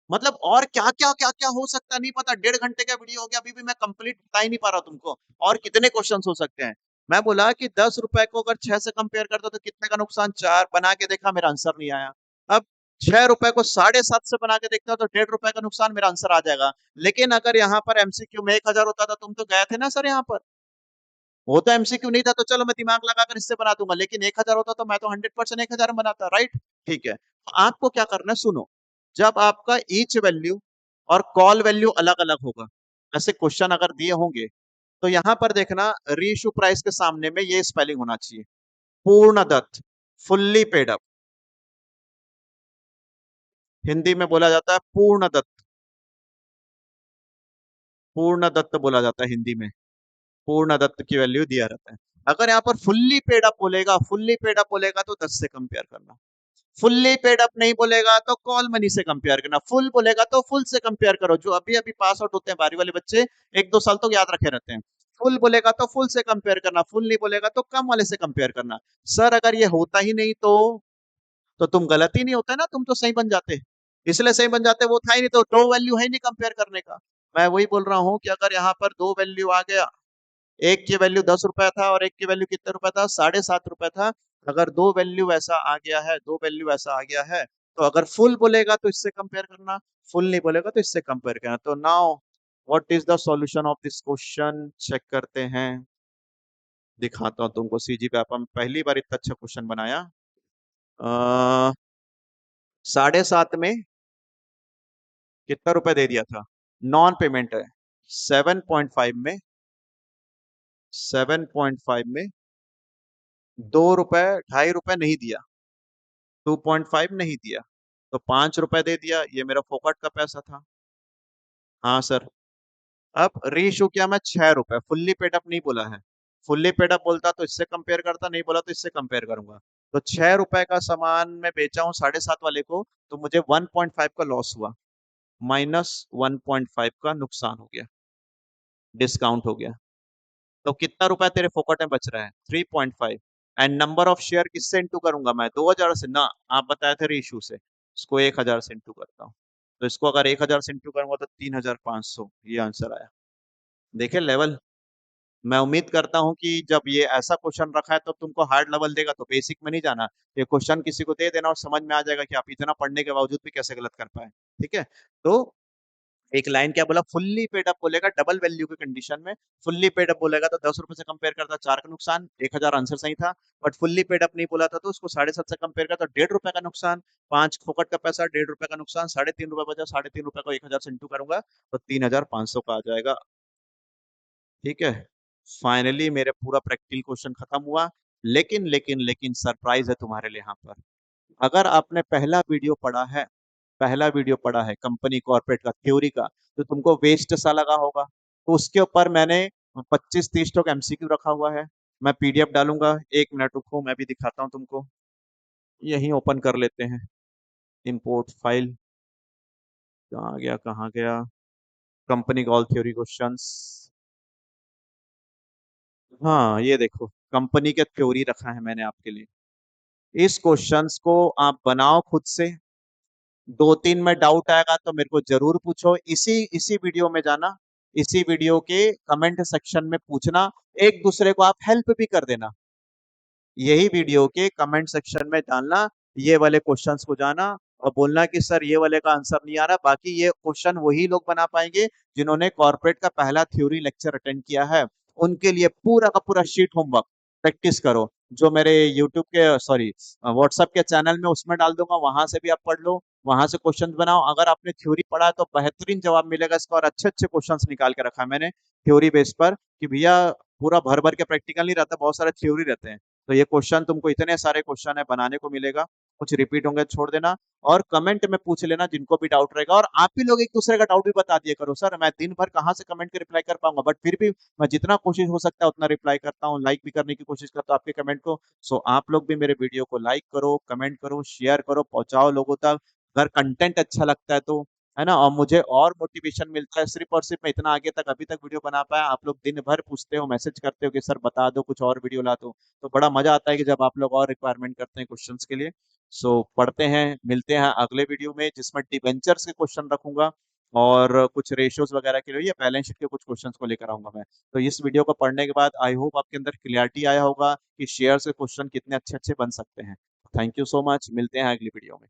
मतलब और क्या-क्या हो सकता है नहीं पता। 1.5 घंटे का वीडियो हो गया, अभी भी मैं कंप्लीट बता ही नहीं पा रहा तुमको। और कितने क्वेश्चंस हो सकते हैं। मैं बोला कि ₹10 को अगर 6 से कंपेयर करता तो कितने का नुकसान? 4 बना के देखा, मेरा आंसर नहीं आया। अब ₹6 को 7.5 से बना के देखता तो ₹1.5 का नुकसान, मेरा आंसर आ जाएगा। लेकिन अगर यहाँ पर एमसीक्यू में 1000 होता था, तुम तो गए थे ना सर यहाँ पर। वो तो एमसीक्यू नहीं था, तो चलो मैं दिमाग लगाकर इससे बना दूंगा, लेकिन 1000 होता तो मैं तो 100% 1000 में बनाता, राइट? ठीक है, तो आपको क्या करना है, सुनो। जब आपका ईच वैल्यू और कॉल वैल्यू अलग अलग होगा, ऐसे क्वेश्चन अगर दिए होंगे, तो यहां पर देखना, रीइश्यू प्राइस के सामने में ये स्पेलिंग होना चाहिए, पूर्ण दत्त, फुल्ली पेड अप। हिंदी में बोला जाता है पूर्ण दत्त। पूर्ण दत्त बोला जाता है हिंदी में। पूर्ण दत्त की वैल्यू दिया रहता है। अगर यहाँ पर फुल्ली पेड अप बोलेगा, फुल्ली पेड अप बोलेगा तो 10 से कंपेयर करना। फुल्ली पेड अप नहीं बोलेगा तो कॉल मनी से कंपेयर करना। फुल बोलेगा तो फुल से कंपेयर करो। जो अभी अभी पास आउट होते हैं बारी वाले बच्चे, 1-2 साल तो याद रखे रहते हैं। फुल बोलेगा तो फुल से कंपेयर करना, फुल नहीं बोलेगा तो कम वाले से कंपेयर करना। सर अगर ये होता ही नहीं तो तुम गलत ही नहीं होता ना, तुम तो सही बन जाते। इसलिए सही बन जाते, वो था ही नहीं तो दो वैल्यू है ही नहीं कंपेयर करने का। मैं वही बोल रहा हूँ कि अगर यहाँ पर दो वैल्यू आ गया, एक की वैल्यू ₹10 था और एक की वैल्यू कितने रुपए था? ₹7.5 था। अगर दो वैल्यू ऐसा आ गया है, दो वैल्यू ऐसा आ गया है, तो अगर फुल बोलेगा तो इससे कंपेयर करना, फुल नहीं बोलेगा तो इससे कंपेयर करना। तो now what is the solution of this question, check करते हैं। दिखाता हूँ तुमको, सीजी पे आप पहली बार इतना अच्छा क्वेश्चन बनाया। 7.5 में कितना रुपए दे दिया था? नॉन पेमेंट है। 7.5 में 7.5 में ₹2, ₹2.5 नहीं दिया, 2.5 नहीं दिया, तो ₹5 दे दिया। ये मेरा फोकट का पैसा था। हाँ सर। अब रीइश्यू किया मैं ₹6, फुल्ली पेड अप नहीं बोला है। फुल्ली पेड अप बोलता तो इससे कंपेयर करता, नहीं बोला तो इससे कंपेयर करूंगा। तो ₹6 का सामान मैं बेचा हूँ 7.5 वाले को, तो मुझे 1.5 का लॉस हुआ, माइनस 1.5 का नुकसान हो गया, डिस्काउंट हो गया। तो कितना रुपया तेरे फोकट में बच रहा है? 3.5। एंड नंबर ऑफ शेयर किससे इंटू करूंगा मैं? 2000 से ना, आप बताए थे रीइश्यू से। इसको 1000 से इंटू करता हूँ। तो इसको अगर 1000 से इंटू करूंगा तो 3500, ये आंसर आया। देखे लेवल। मैं उम्मीद करता हूं कि जब ये ऐसा क्वेश्चन रखा है तो तुमको हार्ड लेवल देगा, तो बेसिक में नहीं जाना। ये क्वेश्चन किसी को दे देना और समझ में आ जाएगा कि आप इतना पढ़ने के बावजूद भी कैसे गलत कर पाए। ठीक है, तो एक लाइन क्या बोला, फुल्ली पेड अप बोलेगा डबल वैल्यू के कंडीशन में। फुल्ली पेड अप बोलेगा तो ₹10 से कंपेयर करता, 4 का नुकसान, 1000 आंसर सही था। बट फुल्ली पेड अप नहीं बोला था तो उसको 7.5 से कंपेयर करता, ₹1.5 का नुकसान, 5 फोकट का पैसा, ₹1.5 का नुकसान, ₹3.5 बचा। ₹3.5 को 1000 से इंटू करूंगा तो 3500 का आ जाएगा। ठीक है, फाइनली मेरे पूरा प्रैक्टिकल क्वेश्चन खत्म हुआ। लेकिन सरप्राइज है तुम्हारे लिए यहाँ पर। अगर आपने पहला वीडियो पढ़ा है कंपनी कॉर्पोरेट का थ्योरी का, तो तुमको वेस्ट सा लगा होगा। तो उसके ऊपर मैंने 25-30 टॉक एमसीक्यू रखा हुआ है। मैं पीडीएफ डालूंगा, 1 मिनट रुको, मैं भी दिखाता हूँ तुमको। यहीं ओपन कर लेते हैं, इंपोर्ट फाइल, कहाँ गया कहाँ गया, कंपनी कॉल थ्योरी क्वेश्चंस। हाँ ये देखो, कंपनी के थ्योरी रखा है मैंने आपके लिए। इस क्वेश्चंस को आप बनाओ खुद से, 2-3 में डाउट आएगा तो मेरे को जरूर पूछो, इसी इसी वीडियो में जाना, इसी वीडियो के कमेंट सेक्शन में पूछना, एक दूसरे को आप हेल्प भी कर देना। यही वीडियो के कमेंट सेक्शन में डालना, ये वाले क्वेश्चंस को जाना और बोलना कि सर ये वाले का आंसर नहीं आ रहा। बाकी ये क्वेश्चन वही लोग बना पाएंगे जिन्होंने कॉर्पोरेट का पहला थ्योरी लेक्चर अटेंड किया है। उनके लिए पूरा का पूरा शीट होमवर्क प्रैक्टिस करो, जो मेरे यूट्यूब के सॉरी व्हाट्सएप के चैनल में उसमें डाल दूंगा, वहां से भी आप पढ़ लो, वहां से क्वेश्चन बनाओ। अगर आपने थ्योरी पढ़ा है तो बेहतरीन जवाब मिलेगा इसका, और अच्छे अच्छे क्वेश्चन निकाल के रखा है मैंने थ्योरी बेस पर, कि भैया पूरा भर भर के प्रैक्टिकल नहीं रहता, बहुत सारे थ्योरी रहते हैं। तो ये क्वेश्चन तुमको, इतने सारे क्वेश्चन है बनाने को मिलेगा, कुछ रिपीट होंगे छोड़ देना, और कमेंट में पूछ लेना जिनको भी डाउट रहेगा। और आप ही लोग एक दूसरे का डाउट भी बता दिया करो, सर मैं दिन भर कहाँ से कमेंट के रिप्लाई कर पाऊंगा, बट फिर भी मैं जितना कोशिश हो सकता है उतना रिप्लाई करता हूँ, लाइक भी करने की कोशिश करता हूँ आपके कमेंट को। सो आप लोग भी मेरे वीडियो को लाइक करो, कमेंट करो, शेयर करो, पहुंचाओ लोगों तक, अगर कंटेंट अच्छा लगता है तो, है ना। और मुझे और मोटिवेशन मिलता है, सिर्फ और सिर्फ मैं इतना आगे तक अभी तक वीडियो बना पाया, आप लोग दिन भर पूछते हो, मैसेज करते हो कि सर बता दो कुछ और वीडियो ला दो, तो बड़ा मजा आता है कि जब आप लोग और रिक्वायरमेंट करते हैं क्वेश्चंस के लिए। सो पढ़ते हैं, मिलते हैं अगले वीडियो में जिसमें डिबेंचर्स के क्वेश्चन रखूंगा, और कुछ रेशियोज वगैरह के लिए, या बैलेंस शीट के कुछ क्वेश्चंस को लेकर आऊंगा मैं। तो इस वीडियो को पढ़ने के बाद आई होप आपके अंदर क्लियरिटी आया होगा कि शेयर से क्वेश्चन कितने अच्छे अच्छे बन सकते हैं। थैंक यू सो मच, मिलते हैं अगली वीडियो में।